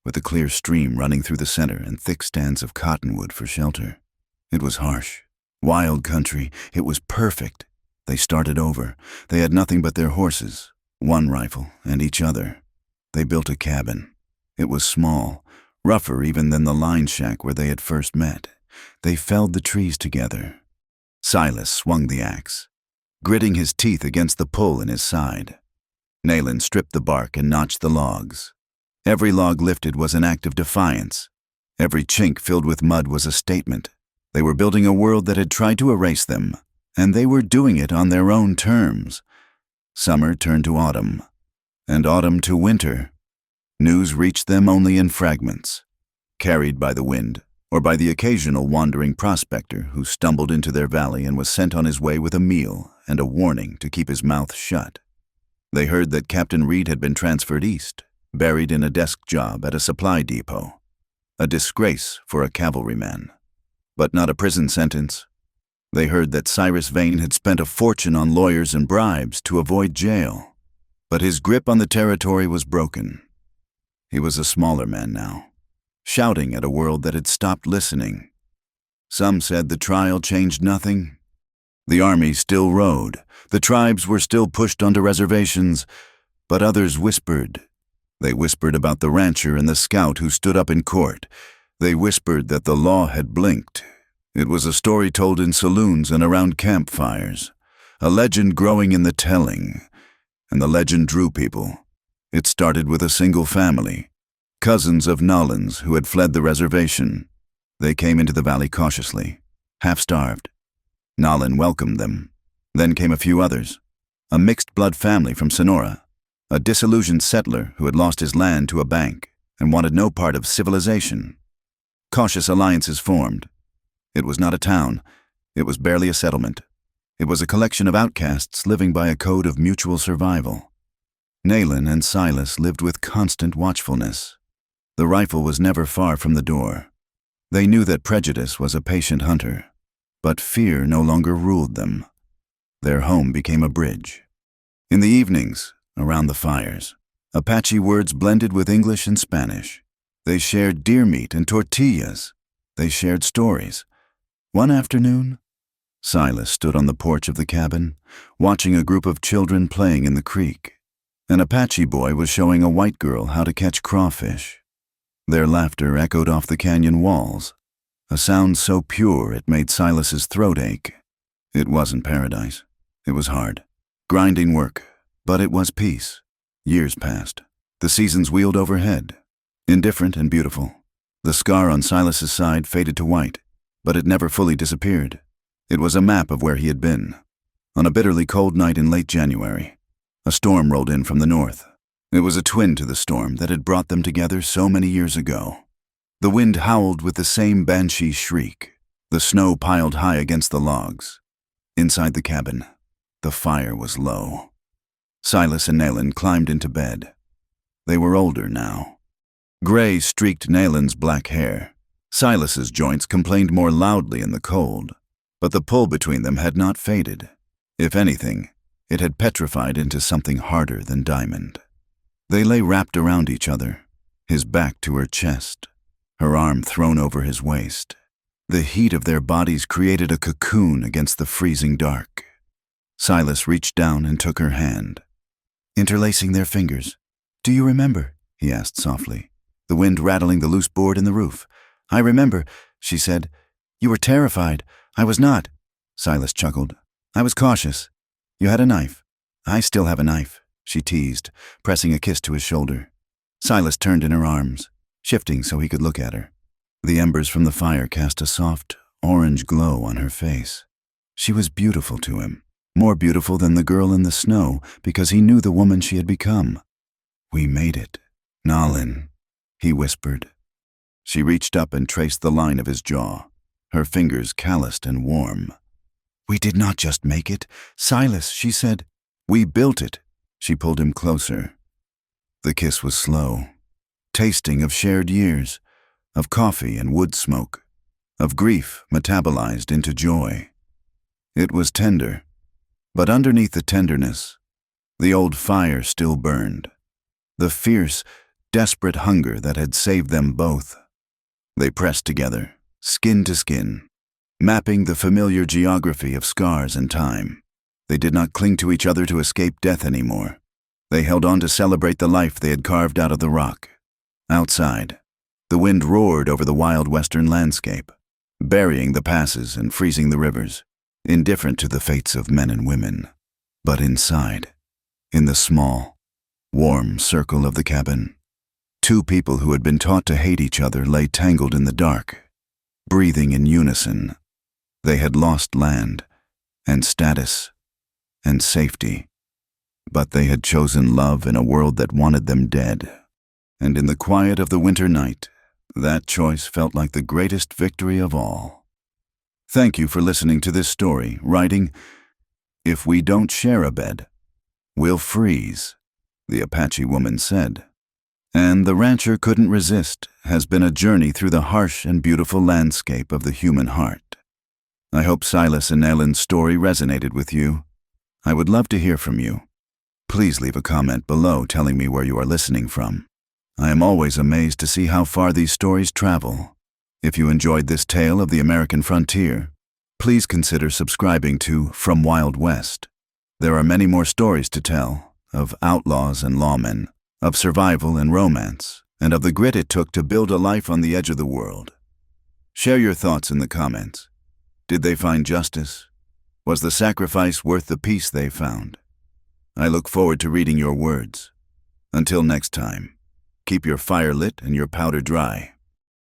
with a clear stream running through the center and thick stands of cottonwood for shelter. It was harsh, wild country. It was perfect. They started over. They had nothing but their horses, one rifle, and each other. They built a cabin. It was small, rougher even than the line shack where they had first met. They felled the trees together. Silas swung the axe, gritting his teeth against the pull in his side. Naylin stripped the bark and notched the logs. Every log lifted was an act of defiance. Every chink filled with mud was a statement. They were building a world that had tried to erase them, and they were doing it on their own terms. Summer turned to autumn, and autumn to winter. News reached them only in fragments, carried by the wind, or by the occasional wandering prospector who stumbled into their valley and was sent on his way with a meal and a warning to keep his mouth shut. They heard that Captain Reed had been transferred east, buried in a desk job at a supply depot. A disgrace for a cavalryman, but not a prison sentence. They heard that Cyrus Vane had spent a fortune on lawyers and bribes to avoid jail, but his grip on the territory was broken. He was a smaller man now, shouting at a world that had stopped listening. Some said the trial changed nothing. The army still rode, the tribes were still pushed onto reservations, but others whispered. They whispered about the rancher and the scout who stood up in court. They whispered that the law had blinked. It was a story told in saloons and around campfires, a legend growing in the telling, and the legend drew people. It started with a single family, cousins of Naylin's who had fled the reservation. They came into the valley cautiously, half-starved. Naylin welcomed them. Then came a few others, a mixed-blood family from Sonora, a disillusioned settler who had lost his land to a bank and wanted no part of civilization. Cautious alliances formed. It was not a town. It was barely a settlement. It was a collection of outcasts living by a code of mutual survival. Nayland and Silas lived with constant watchfulness. The rifle was never far from the door. They knew that prejudice was a patient hunter, but fear no longer ruled them. Their home became a bridge. In the evenings, around the fires, Apache words blended with English and Spanish. They shared deer meat and tortillas. They shared stories. One afternoon, Silas stood on the porch of the cabin, watching a group of children playing in the creek. An Apache boy was showing a white girl how to catch crawfish. Their laughter echoed off the canyon walls, a sound so pure it made Silas's throat ache. It wasn't paradise. It was hard, grinding work, but it was peace. Years passed. The seasons wheeled overhead, indifferent and beautiful. The scar on Silas's side faded to white, but it never fully disappeared. It was a map of where he had been. On a bitterly cold night in late January, a storm rolled in from the north. It was a twin to the storm that had brought them together so many years ago. The wind howled with the same banshee shriek. The snow piled high against the logs. Inside the cabin, the fire was low. Silas and Nayland climbed into bed. They were older now. Gray streaked Nayland's black hair. Silas's joints complained more loudly in the cold, but the pull between them had not faded. If anything, it had petrified into something harder than diamond. They lay wrapped around each other, his back to her chest, her arm thrown over his waist. The heat of their bodies created a cocoon against the freezing dark. Silas reached down and took her hand, interlacing their fingers. "Do you remember?" he asked softly, the wind rattling the loose board in the roof. "I remember," she said. "You were terrified. I was not." Silas chuckled. "I was cautious. You had a knife." "I still have a knife," she teased, pressing a kiss to his shoulder. Silas turned in her arms, shifting so he could look at her. The embers from the fire cast a soft, orange glow on her face. She was beautiful to him, more beautiful than the girl in the snow, because he knew the woman she had become. "We made it, Nalin," he whispered. She reached up and traced the line of his jaw, her fingers calloused and warm. "We did not just make it, Silas," she said. "We built it." She pulled him closer. The kiss was slow, tasting of shared years, of coffee and wood smoke, of grief metabolized into joy. It was tender, but underneath the tenderness, the old fire still burned, the fierce, desperate hunger that had saved them both. They pressed together, skin to skin, mapping the familiar geography of scars and time. They did not cling to each other to escape death anymore. They held on to celebrate the life they had carved out of the rock. Outside, the wind roared over the wild western landscape, burying the passes and freezing the rivers, indifferent to the fates of men and women. But inside, in the small, warm circle of the cabin, two people who had been taught to hate each other lay tangled in the dark, breathing in unison. They had lost land and status and safety, but they had chosen love in a world that wanted them dead. And in the quiet of the winter night, that choice felt like the greatest victory of all. Thank you for listening to this story, writing, "If we don't share a bed, we'll freeze," the Apache woman said. And The Rancher Couldn't Resist has been a journey through the harsh and beautiful landscape of the human heart. I hope Silas and Nayland's story resonated with you. I would love to hear from you. Please leave a comment below telling me where you are listening from. I am always amazed to see how far these stories travel. If you enjoyed this tale of the American frontier, please consider subscribing to From Wild West. There are many more stories to tell, of outlaws and lawmen, of survival and romance, and of the grit it took to build a life on the edge of the world. Share your thoughts in the comments. Did they find justice? Was the sacrifice worth the peace they found? I look forward to reading your words. Until next time, keep your fire lit and your powder dry.